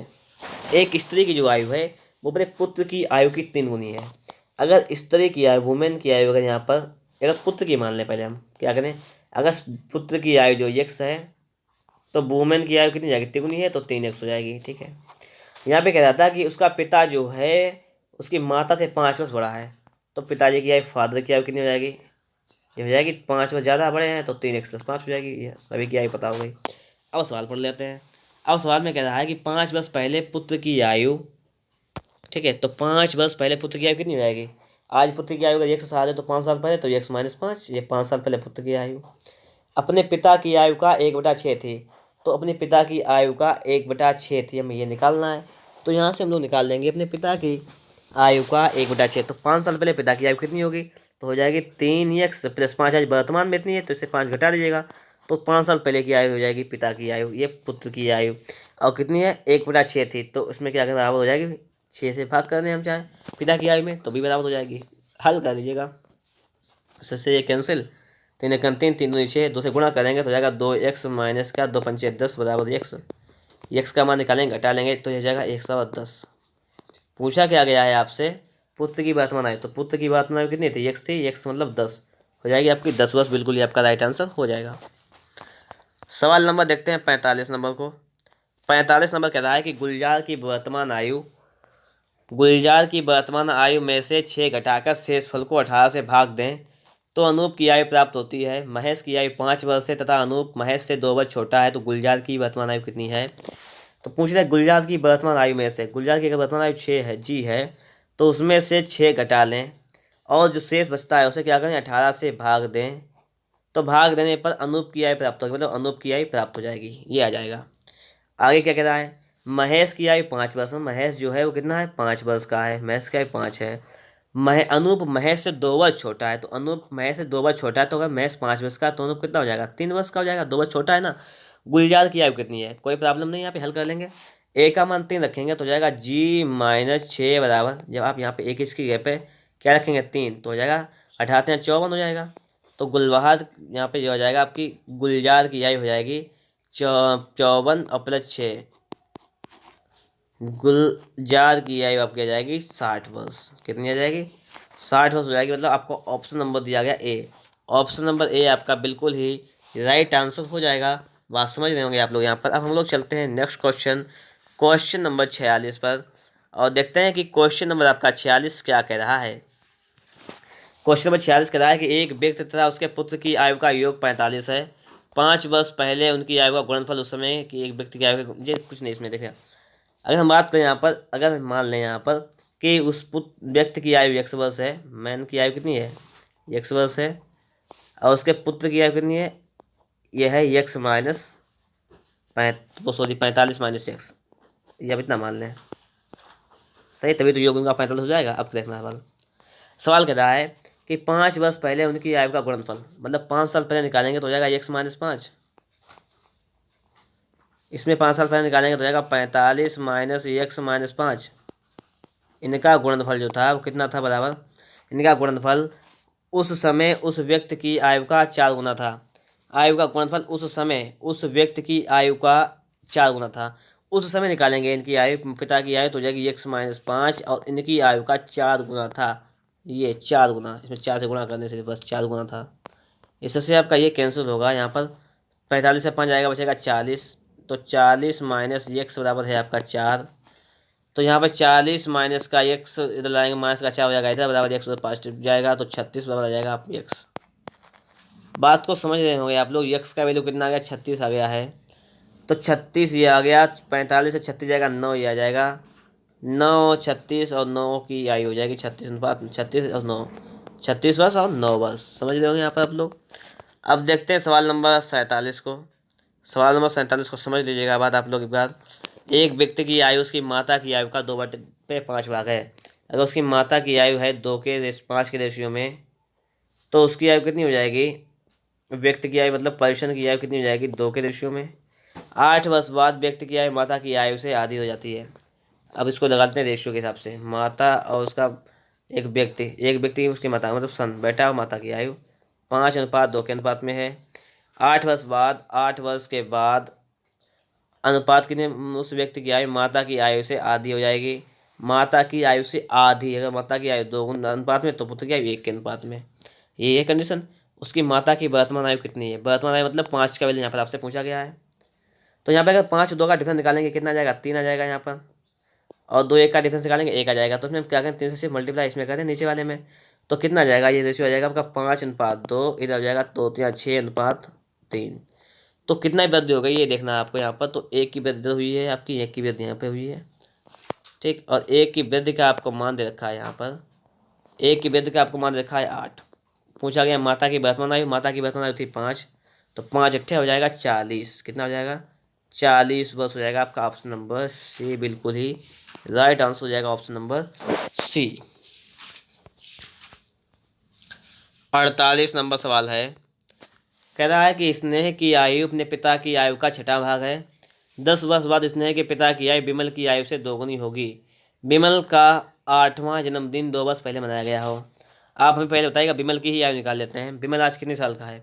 एक स्त्री की जो आयु है वो अपने पुत्र की आयु की 3 गुनी है। अगर स्त्री की आयु, वुमेन की आयु, अगर यहाँ पर अगर पुत्र की मान लें, पहले हम क्या करें, अगर पुत्र की आयु जो x है तो वुमेन की आयु कितनी जाएगी, तिगुनी है तो 3x हो जाएगी, ठीक है। यहाँ पे कह रहा था कि उसका पिता जो है उसकी माता से 5 वर्ष बड़ा है, तो पिताजी की आयु, फादर की आयु कितनी हो जाएगी, ये हो जाएगी 5 वर्ष ज़्यादा बड़े हैं तो 3x + 5 हो जाएगी। ये सभी की आयु पता हो गई। अब सवाल पढ़ लेते हैं। अब सवाल में कह रहा है कि 5 वर्ष पहले पुत्र की आयु, ठीक है, तो 5 वर्ष पहले पुत्र की आयु कितनी हो जाएगी, आज पुत्र की आयु अगर 107 है तो 5 साल पहले तो x माइनस 5, ये 5 साल पहले पुत्र की आयु। अपने पिता की आयु का 1/6 थी, तो अपने पिता की आयु का 1/6 थी, हमें ये निकालना है। तो यहाँ से हम लोग निकाल देंगे अपने पिता की आयु का 1/6। तो 5 साल पहले पिता की आयु कितनी होगी, तो हो जाएगी 3x प्लस 5। आज वर्तमान में इतनी है तो इससे 5 घटा लीजिएगा, तो 5 साल पहले की आयु हो जाएगी पिता की आयु, ये पुत्र की आयु। और कितनी है, 1/6 थी, तो उसमें क्या बराबर हो जाएगी, 6 से भाग करने हम चाहें पिता की आयु में तो भी बराबर हो जाएगी। हल कर लीजिएगा, इससे ये कैंसिल, 3 एक 3, 3 दूनी 6, 2 से गुणा करेंगे तो हो जाएगा 2x माइनस का 2 पंचे 10 बराबर x का मान निकालेंगे, घटा लेंगे तो हो जाएगा 110। पूछा क्या गया है आपसे, पुत्र की वर्तमान आयु, तो पुत्र की वर्तमान आयु कितनी थी, x थी, x मतलब 10 हो जाएगी आपकी 10 वर्ष, बिल्कुल ही आपका राइट आंसर हो जाएगा। सवाल नंबर देखते हैं 45 नंबर को। 45 नंबर कह रहा है कि गुलजार की वर्तमान आयु में से 6 घटाकर शेष फल को 18 से भाग दें तो अनूप की आयु प्राप्त होती है। महेश की आयु 5 वर्ष है तथा अनूप महेश से 2 वर्ष छोटा है, तो गुलजार की वर्तमान आयु कितनी है। तो पूछ रहे गुलजार की वर्तमान आयु में से, गुलजार की अगर वर्तमान आयु 6 है जी है, तो उसमें से 6 घटा लें और जो शेष बचता है उसे क्या करें, 18 से भाग दें, तो भाग देने पर अनूप की आयु प्राप्त होगी, मतलब अनूप की आयु प्राप्त हो जाएगी, ये आ जाएगा। आगे क्या कह रहा है, महेश की आयु 5 वर्ष, महेश जो है वो कितना है, 5 वर्ष का है, महेश की आयु 5 है। अनूप महेश से 2 वर्ष छोटा है, तो अनूप महेश से 2 वर्ष छोटा है, तो अगर महेश 5 वर्ष का तो अनूप कितना हो जाएगा, 3 वर्ष का हो जाएगा, 2 वर्ष छोटा है ना। गुलजार की आयु कितनी है, कोई प्रॉब्लम नहीं, यहाँ पे हल कर लेंगे। ए का मान 3 रखेंगे तो हो जाएगा g माइनस 6 बराबर, जब आप यहाँ पे एक इसकी जगह पे क्या रखेंगे 3, तो हो जाएगा 18 54 हो जाएगा। तो गुलबहार यहाँ पे जो हो जाएगा आपकी गुलजार की आयु हो जाएगी 54 और प्लस 6, गुलजार की आयु आपकी आ जाएगी 60 वर्ष। कितनी आ जाएगी, 60 वर्ष हो जाएगी। मतलब आपको ऑप्शन नंबर दिया गया ए, ऑप्शन नंबर ए आपका बिल्कुल ही राइट आंसर हो जाएगा। बात समझ रहे होंगे आप लोग यहाँ पर। अब हम लोग चलते हैं नेक्स्ट क्वेश्चन, क्वेश्चन नंबर 46 पर, और देखते हैं कि क्वेश्चन नंबर आपका 46 क्या कह रहा है। क्वेश्चन नंबर 46 कह रहा है कि एक व्यक्ति तथा उसके पुत्र की आयु का योग 45 है। 5 वर्ष पहले उनकी आयु का गुणनफल उस समय की एक व्यक्ति की आयु का, ये कुछ नहीं इसमें देखिए। अगर हम बात करें यहाँ पर, अगर मान लें यहाँ पर कि उस व्यक्ति की आयु 100 वर्ष है, मैन की आयु कितनी है 100 वर्ष है, और उसके पुत्र की आयु कितनी है, यह है x माइनस 45 माइनस x, ये अब इतना मान लें सही, तभी तो योग उनका 45 हो जाएगा। अब देखना सवाल, सवाल कह रहा है कि 5 वर्ष पहले उनकी आयु का गुणनफल, मतलब 5 साल पहले निकालेंगे तो हो जाएगा x माइनस 5, इसमें 5 साल पहले निकालेंगे तो हो जाएगा 45 माइनस x माइनस 5। इनका गुणनफल जो था वो कितना था बराबर, इनका गुणनफल उस समय उस व्यक्ति की आयु का 4 गुना था। आयु का गुणनफल उस समय उस व्यक्ति की आयु का 4 गुना था। उस समय निकालेंगे इनकी आयु, पिता की आयु तो हो जाएगी x माइनस 5 और इनकी आयु का 4 गुना था, ये 4 गुना, इसमें 4 से गुणा करने से बस 4 गुना था। इससे आपका ये कैंसिल होगा, यहाँ पर 45 से 5 आएगा, बचेगा 40, तो 40 माइनस x बराबर है आपका 4। तो यहाँ पर 40 माइनस का x इधर लाएंगे, माइनस का 4 हो जाएगा, इधर बराबर x उधर 5 जाएगा, तो 36 बराबर आ जाएगा आप x। बात को समझ रहे होंगे आप लोग, x का वैल्यू कितना आ गया, 36 आ गया है, तो 36 ये आ गया, 45 से 36 जाएगा 9, ये आ जाएगा 9, 36 और 9 की आयु हो जाएगी 36 अनुपात 36 और 9, 36 वर्ष और 9 वर्ष। समझ रहे होंगे यहाँ पर आप लोग। अब देखते हैं सवाल नंबर 47 को। सवाल नंबर 47 को समझ लीजिएगा बात आप लोग एक बार। एक व्यक्ति की आयु उसकी माता की आयु का 2/5 भाग है। अगर उसकी माता की आयु है 2:5 के रेशियो में, तो उसकी आयु कितनी हो जाएगी, व्यक्ति की आयु मतलब पर्सन की आयु कितनी हो जाएगी 2 के रेशियो में। 8 वर्ष बाद व्यक्ति की आयु माता की आयु से आधी हो जाती है। अब इसको लगाते हैं रेशियो के हिसाब से, माता और उसका एक व्यक्ति की उसकी माता मतलब सन, बेटा और माता की आयु 5:2 के अनुपात में है। 8 वर्ष बाद, 8 वर्ष के बाद अनुपात कितने, उस व्यक्ति की आयु माता की आयु से आधी हो जाएगी। माता की आयु से आधी, अगर माता की आयु 2 अनुपात में तो पुत्र की आयु 1 के अनुपात में, ये है कंडीशन। उसकी माता की वर्तमान आयु कितनी है, वर्तमान आयु मतलब 5 का वैल्यू यहाँ पर आपसे पूछा गया है। तो यहाँ पे अगर 5 2 का डिफरेंस निकालेंगे कितना आ जाएगा, 3 आ जाएगा यहाँ पर, और 2 1 का डिफरेंस निकालेंगे 1 आ जाएगा। तो इसमें क्या करें, 3 से सिर्फ मल्टीप्लाई इसमें करें नीचे वाले में, तो कितना आ जाएगा, ये रेशियो आ जाएगा आपका 5:2, इधर आ जाएगा 2 3 6:3। तो कितना वृद्धि हो गई ये देखना है आपको यहाँ पर। तो 1 की वृद्धि हुई है आपकी, 1 की वृद्धि यहाँ पे हुई है, ठीक, और 1 की वृद्धि का आपको मान दे रखा है यहाँ पर एक की वृद्धि का आपको मान रखा है 8। पूछा गया माता की वर्तमान आयु, माता की वर्तमान आयु थी 5, तो 5 अट्ठे हो जाएगा 40। कितना हो जाएगा? 40 वर्ष हो जाएगा आपका। ऑप्शन नंबर सी बिल्कुल ही राइट आंसर हो जाएगा, ऑप्शन नंबर सी। 48 नंबर सवाल है, कह रहा है कि स्नेह की आयु अपने पिता की आयु का छठा भाग है। 10 वर्ष बाद स्नेह के पिता की आयु विमल की आयु से दोगुनी होगी। विमल का 8वां जन्मदिन 2 वर्ष पहले मनाया गया हो। आप हमें पहले बताइएगा, विमल की ही आयु निकाल लेते हैं। विमल आज कितने साल का है?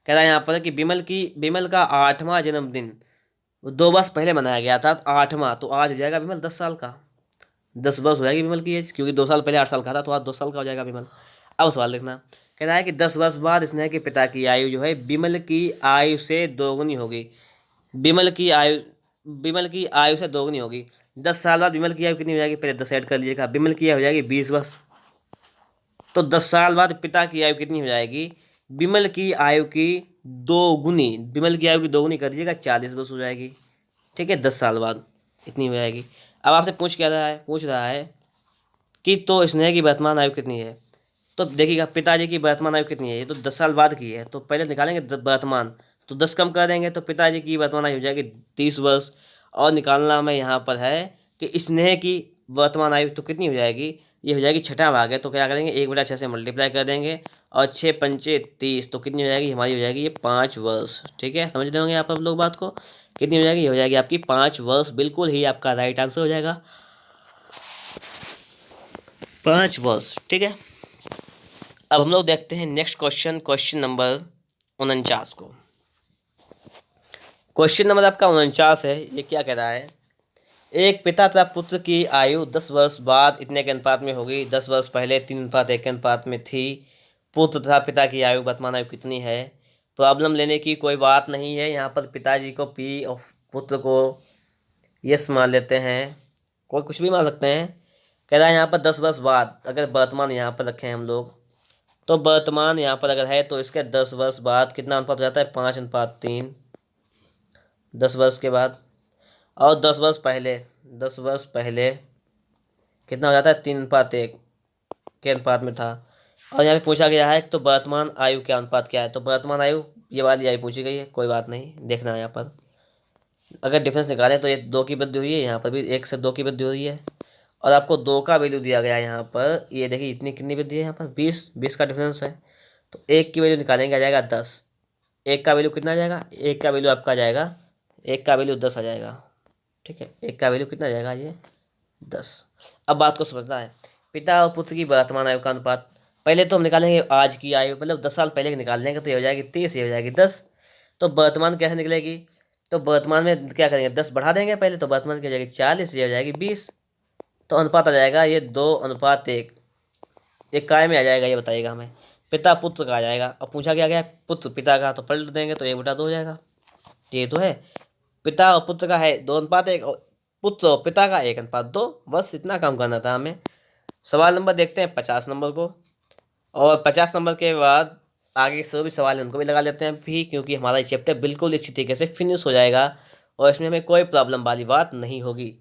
कह रहा है यहाँ पर कि विमल का 8वां जन्मदिन 2 वर्ष पहले मनाया गया था, तो 8वां, तो आज हो जाएगा विमल 10 साल का। 10 वर्ष हो जाएगी विमल की एज, क्योंकि 2 साल पहले 8 साल का था, तो आज 2 साल का हो जाएगा विमल। अब सवाल देखना, कह रहा है कि 10 वर्ष बाद स्नेह के पिता की आयु जो है विमल की आयु से दोगुनी होगी। विमल की आयु से दोगुनी होगी। 10 साल बाद विमल की आयु कितनी हो जाएगी? पहले 10 ऐड कर लीजिएगा। विमल की आयु हो जाएगी 20 वर्ष। तो 10 साल बाद पिता की आयु कितनी हो जाएगी? विमल की आयु की दोगुनी। विमल की आयु की दोगुनी कर दीजिएगा, 40 वर्ष हो जाएगी। ठीक है, 10 साल बाद इतनी हो जाएगी। अब आपसे पूछ रहा है कि तो स्नेह की वर्तमान आयु कितनी है? तो देखिएगा, पिताजी की वर्तमान आयु कितनी है? ये तो 10 साल बाद की है, तो पहले निकालेंगे वर्तमान, तो 10 कम कर देंगे तो पिताजी की वर्तमान आयु हो जाएगी 30 वर्ष। और निकालना में यहाँ पर है कि स्नेह की वर्तमान आयु तो कितनी हो जाएगी? ये हो जाएगी छठा भाग है, तो क्या करेंगे 1/6 से मल्टीप्लाई कर देंगे, और 6 पंचे 30, तो कितनी हो जाएगी हमारी? हो जाएगी ये 5 वर्ष। ठीक है, समझ रहे होंगे आप लोग बात को। कितनी हो जाएगी? ये हो जाएगी आपकी 5 वर्ष। बिल्कुल ही आपका राइट आंसर हो जाएगा 5 वर्ष। ठीक है, अब हम लोग देखते हैं नेक्स्ट क्वेश्चन नंबर 49 को। क्वेश्चन नंबर आपका 49 है। ये क्या कह रहा है? एक पिता तथा पुत्र की आयु 10 वर्ष बाद इतने के अनुपात में होगी। 10 वर्ष पहले 3:1 के अनुपात में थी। पुत्र तथा पिता की आयु वर्तमान आयु कितनी है? प्रॉब्लम लेने की कोई बात नहीं है। यहाँ पर पिताजी को पी और पुत्र को यस मान लेते हैं, कोई कुछ भी मान सकते हैं। कह रहा है यहाँ पर 10 वर्ष बाद, अगर वर्तमान यहाँ पर रखें हम लोग, तो वर्तमान यहाँ पर अगर है तो इसके 10 वर्ष बाद कितना अनुपात हो जाता है? 5:3। 10 वर्ष के बाद, और 10 वर्ष पहले कितना हो जाता है? 3:1 के अनुपात में था। और यहाँ पे पूछा गया है तो वर्तमान आयु क्या अनुपात क्या है? तो वर्तमान आयु ये वाली आयु पूछी गई है, कोई बात नहीं, देखना है यहाँ पर। अगर डिफरेंस निकालें तो ये 2 की वृद्धि हुई है, यहाँ पर भी 1 से 2 की वृद्धि हुई है, और आपको 2 का वैल्यू दिया गया है यहाँ पर। ये देखिए इतनी कितनी वृद्धि है यहाँ पर? 20 का डिफरेंस है, तो 1 की वैल्यू निकालेंगे, आ जाएगा 10। 1 का वैल्यू कितना आ जाएगा? 1 का वैल्यू आपका आ जाएगा, 1 का वैल्यू 10 आ जाएगा। ठीक है, 1 का वैल्यू कितना आ जाएगा? ये 10। अब बात को समझना है, पिता और पुत्र की वर्तमान आयु का अनुपात। पहले तो हम निकालेंगे आज की आयु, मतलब 10 साल पहले की निकाल लेंगे, तो ये हो जाएगी 30, ये हो जाएगी 10। तो वर्तमान कैसे निकलेगी? तो वर्तमान में क्या करेंगे? 10 बढ़ा देंगे पहले, तो वर्तमान की हो जाएगी 40, ये हो जाएगी 20। तो अनुपात आ जाएगा ये 2:1। एक काय में आ जाएगा, ये बताइएगा हमें। पिता पुत्र का आ जाएगा। अब पूछा गया पुत्र पिता का, तो पलट देंगे तो 1/2 हो जाएगा। ये तो है, पिता और पुत्र का है 2:1, और पुत्र और पिता का 1:2। बस इतना काम करना था हमें। सवाल नंबर देखते हैं 50 नंबर को, और 50 नंबर के बाद आगे जो भी सवाल है उनको भी लगा लेते हैं भी, क्योंकि हमारा ये चैप्टर बिल्कुल अच्छी तरीके से फिनिश हो जाएगा और इसमें हमें कोई प्रॉब्लम वाली बात नहीं होगी।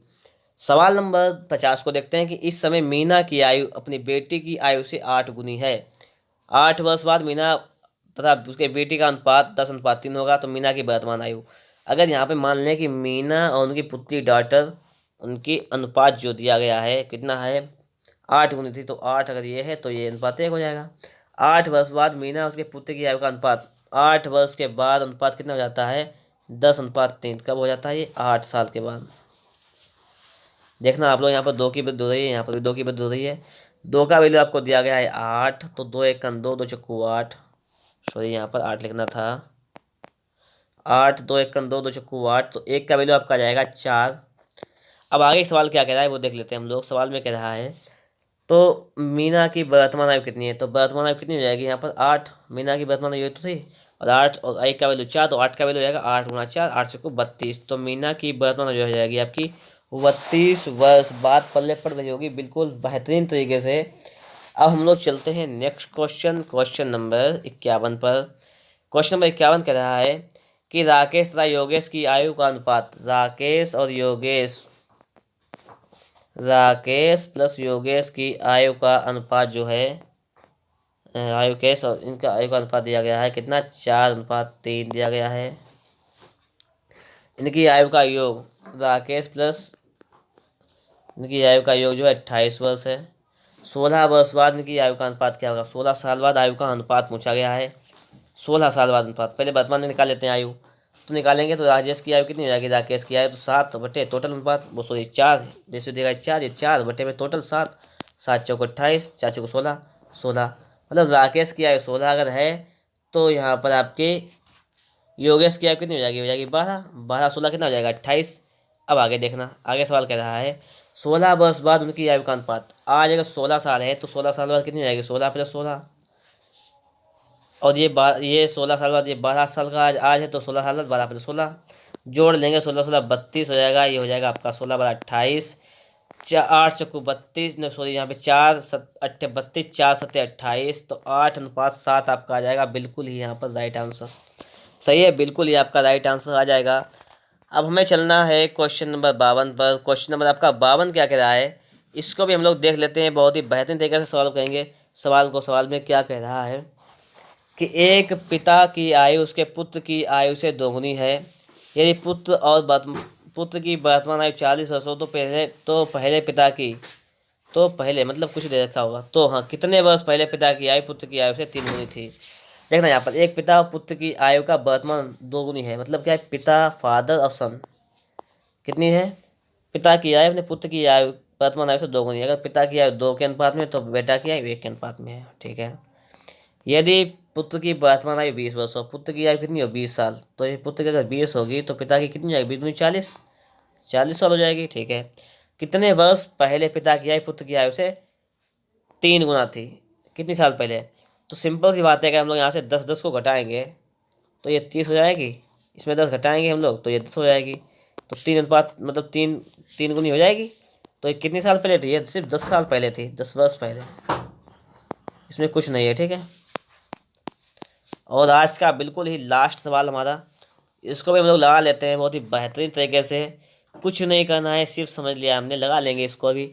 सवाल नंबर 50 को देखते हैं कि इस समय मीना की आयु अपनी बेटी की आयु से 8 गुनी है। 8 वर्ष बाद मीना तथा उसके बेटी का अनुपात 10:3 होगा, तो मीना की वर्तमान आयु। अगर यहाँ पे मान लें कि मीना और उनकी पुत्री डॉटर, उनकी अनुपात जो दिया गया है कितना है? 8 गुनी थी, तो 8 अगर ये है तो ये अनुपात 1 हो जाएगा। 8 वर्ष बाद मीना उसके पुत्र की आयु का अनुपात, 8 वर्ष के बाद अनुपात कितना हो जाता है? 10:3। कब हो जाता है ये? 8 साल के बाद। देखना आप लोग, यहाँ पर 2 की वृद्धि हो रही है, यहाँ पर भी 2 की वृद्धि हो रही है। 2 का वैल्यू आपको दिया गया है 8, तो 2 2 चक्कू 8, सॉरी यहाँ पर 8 लिखना था। 8 2 चक्कू 8, तो 1 का वैल्यू आपका आ जाएगा 4। अब आगे सवाल क्या कह रहा है वो देख लेते हैं हम लोग। सवाल में कह रहा है तो मीना की वर्तमान आयु कितनी है? तो वर्तमान आयु कितनी हो जाएगी यहाँ पर? 8। मीना की वर्तमान आयु तो थी, और 8 और 1 का वैल्यू 4, तो 8 का वैल्यू हो जाएगा 8 × 4, 8 चक्कू 32। तो मीना की वर्तमान आयु हो जाएगी आपकी 32 वर्ष बाद। पल्ले पड़ रही होगी बिल्कुल बेहतरीन तरीके से। अब हम लोग चलते हैं नेक्स्ट क्वेश्चन नंबर 51 पर। क्वेश्चन नंबर 51 कह रहा है कि राकेश तथा योगेश की आयु का अनुपात। राकेश और योगेश राकेश प्लस योगेश की आयु का अनुपात जो है, आयुकेश और इनका आयु का अनुपात दिया गया है कितना, 4:3 दिया गया है। इनकी आयु का योग, राकेश प्लस इनकी आयु का योग जो है 28 वर्ष है। 16 वर्ष बाद इनकी आयु का अनुपात क्या होगा, 16 साल बाद आयु का अनुपात पूछा गया है। 16 साल बाद अनुपात, पहले वर्तमान में निकाल लेते हैं आयु, तो निकालेंगे तो राजेश की आयु कितनी हो जाएगी, राकेश की आयु तो 7 बटे टोटल अनुपात, वो सॉरी 4 जैसे देगा 4, ये 4 बटे में टोटल 7, 7 चौक 28, 4 चौक 16, 16 मतलब राकेश की आयु 16 अगर है तो यहाँ पर आपके योगेश की आयु कितनी हो जाएगी 12, 12 16 कितना हो जाएगा 28। अब आगे देखना, आगे सवाल कह रहा है 16 वर्ष बाद उनकी आयु का अनुपात, आज अगर 16 साल है तो 16 साल बाद कितनी हो जाएगी 16 + 16, और ये 16 साल बाद ये 12 साल का आज है तो 16 साल बाद 12 + 16 जोड़ लेंगे, 16 16 32 हो जाएगा, ये हो जाएगा आपका 16 × 28, 8 चक्कू 32, सॉरी यहाँ पे 4 7 8 32, 4 7 28, तो 8:7 आपका आ जाएगा, बिल्कुल ही यहाँ पर राइट आंसर सही है, बिल्कुल ही आपका राइट आंसर आ जाएगा। अब हमें चलना है क्वेश्चन नंबर 52 पर। क्वेश्चन नंबर आपका 52 क्या कह रहा है, इसको भी हम लोग देख लेते हैं, बहुत ही बेहतरीन तरीके से सवाल करेंगे। सवाल में क्या कह रहा है कि एक पिता की आयु उसके पुत्र की आयु से दोगुनी है, यदि पुत्र की वर्तमान आयु 40 वर्ष हो तो पहले मतलब कुछ दे रखा होगा, तो हाँ कितने वर्ष पहले पिता की आयु पुत्र की आयु से 3 गुनी थी। देखना यहाँ पर एक पिता और पुत्र की आयु का वर्तमान 2 गुनी है, मतलब क्या है, पिता फादर और सन कितनी है, पिता की आयु अपने पुत्र की आयु वर्तमान आयु से 2 गुनी है। अगर पिता की आयु 2 के अनुपात में तो बेटा की आयु 1 के अनुपात में है, ठीक है। यदि पुत्र की वर्तमान आयु 20 वर्ष हो, पुत्र की आयु कितनी हो 20 साल, तो ये पुत्र की अगर 20 होगी तो पिता की कितनी जाएगी 20 40, 40 साल हो जाएगी, ठीक है। कितने वर्ष पहले पिता की आयु पुत्र की आयु से 3 गुना थी, कितनी साल पहले, तो सिंपल सी बात है कि हम लोग यहाँ से 10 10 को घटाएंगे तो ये 30 हो जाएगी, इसमें 10 घटाएंगे हम लोग तो ये 10 हो जाएगी, तो 3 अनुपात मतलब 3 गुनी हो जाएगी। तो ये कितने साल पहले थी, ये सिर्फ 10 साल पहले थी, 10 वर्ष पहले, इसमें कुछ नहीं है, ठीक है। और आज का बिल्कुल ही लास्ट सवाल हमारा, इसको भी हम लोग लगा लेते हैं बहुत ही बेहतरीन तरीके से, कुछ नहीं करना है, सिर्फ समझ लिया हमने, लगा लेंगे इसको भी।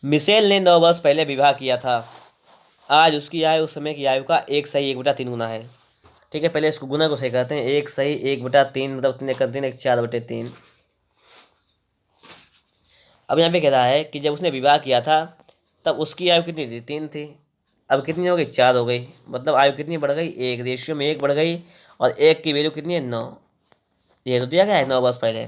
मिशेल ने 9 वर्ष पहले विवाह किया था, आज उसकी आयु उस समय की आयु का 1 सही 1/3 गुना है, ठीक है। पहले इसको गुना को सही करते हैं, 1 सही 1/3 मतलब 3 1 4/3। अब यहाँ पे कह रहा है कि जब उसने विवाह किया था तब उसकी आयु कितनी थी 3 थी, अब कितनी हो गई 4 हो गई, मतलब आयु कितनी बढ़ गई 1, रेशियो में 1 बढ़ गई, और 1 की वैल्यू कितनी है 9, ये तो दिया गया है 9 वर्ष पहले।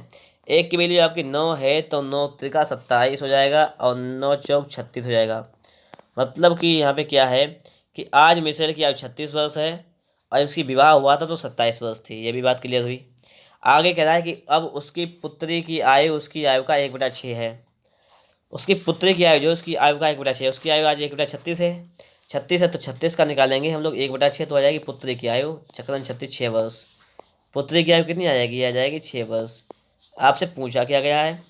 1 की वैल्यू आपकी 9 है तो 9 त्रिका 27 हो जाएगा और 9 चौक 36 हो जाएगा, मतलब कि यहाँ पे क्या है कि आज मिशेल की आयु 36 वर्ष है और इसकी विवाह हुआ था तो 27 वर्ष थी, ये भी बात क्लियर हुई। आगे कह रहा है कि अब उसकी पुत्री की आयु उसकी आयु का 1/6 है, उसकी पुत्री की आयु जो उसकी आयु का 1/6, उसकी आयु आज 1/36 है, 36 है तो 36 का निकालेंगे हम लोग, 1/6 तो आ जाएगी पुत्री की आयु, चक्रण 36 6 वर्ष, पुत्री की आयु कितनी आ जाएगी 6 वर्ष। आपसे पूछा क्या गया है,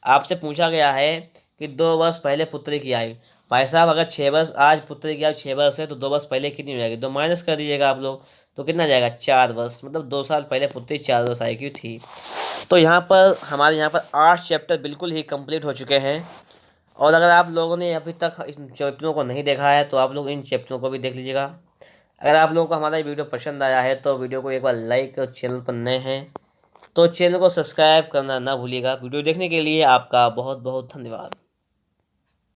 आपसे पूछा गया है कि 2 वर्ष पहले पुत्री की आयु, भाई साहब अगर 6 वर्ष आज पुत्री की आयु 6 वर्ष है तो 2 वर्ष पहले कितनी हो जाएगी, 2 माइनस कर दीजिएगा आप लोग, तो कितना जाएगा 4 वर्ष, मतलब 2 साल पहले पुत्री 4 वर्ष आयु की थी। तो यहाँ पर हमारे यहाँ पर 8 चैप्टर बिल्कुल ही कंप्लीट हो चुके हैं, और अगर आप लोगों ने अभी तक इन चैप्टरों को नहीं देखा है तो आप लोग इन चैप्टरों को भी देख लीजिएगा। अगर आप लोगों को हमारा ये वीडियो पसंद आया है तो वीडियो को एक बार लाइक, और चैनल पर नए हैं तो चैनल को सब्सक्राइब करना ना भूलिएगा। वीडियो देखने के लिए आपका बहुत बहुत धन्यवाद।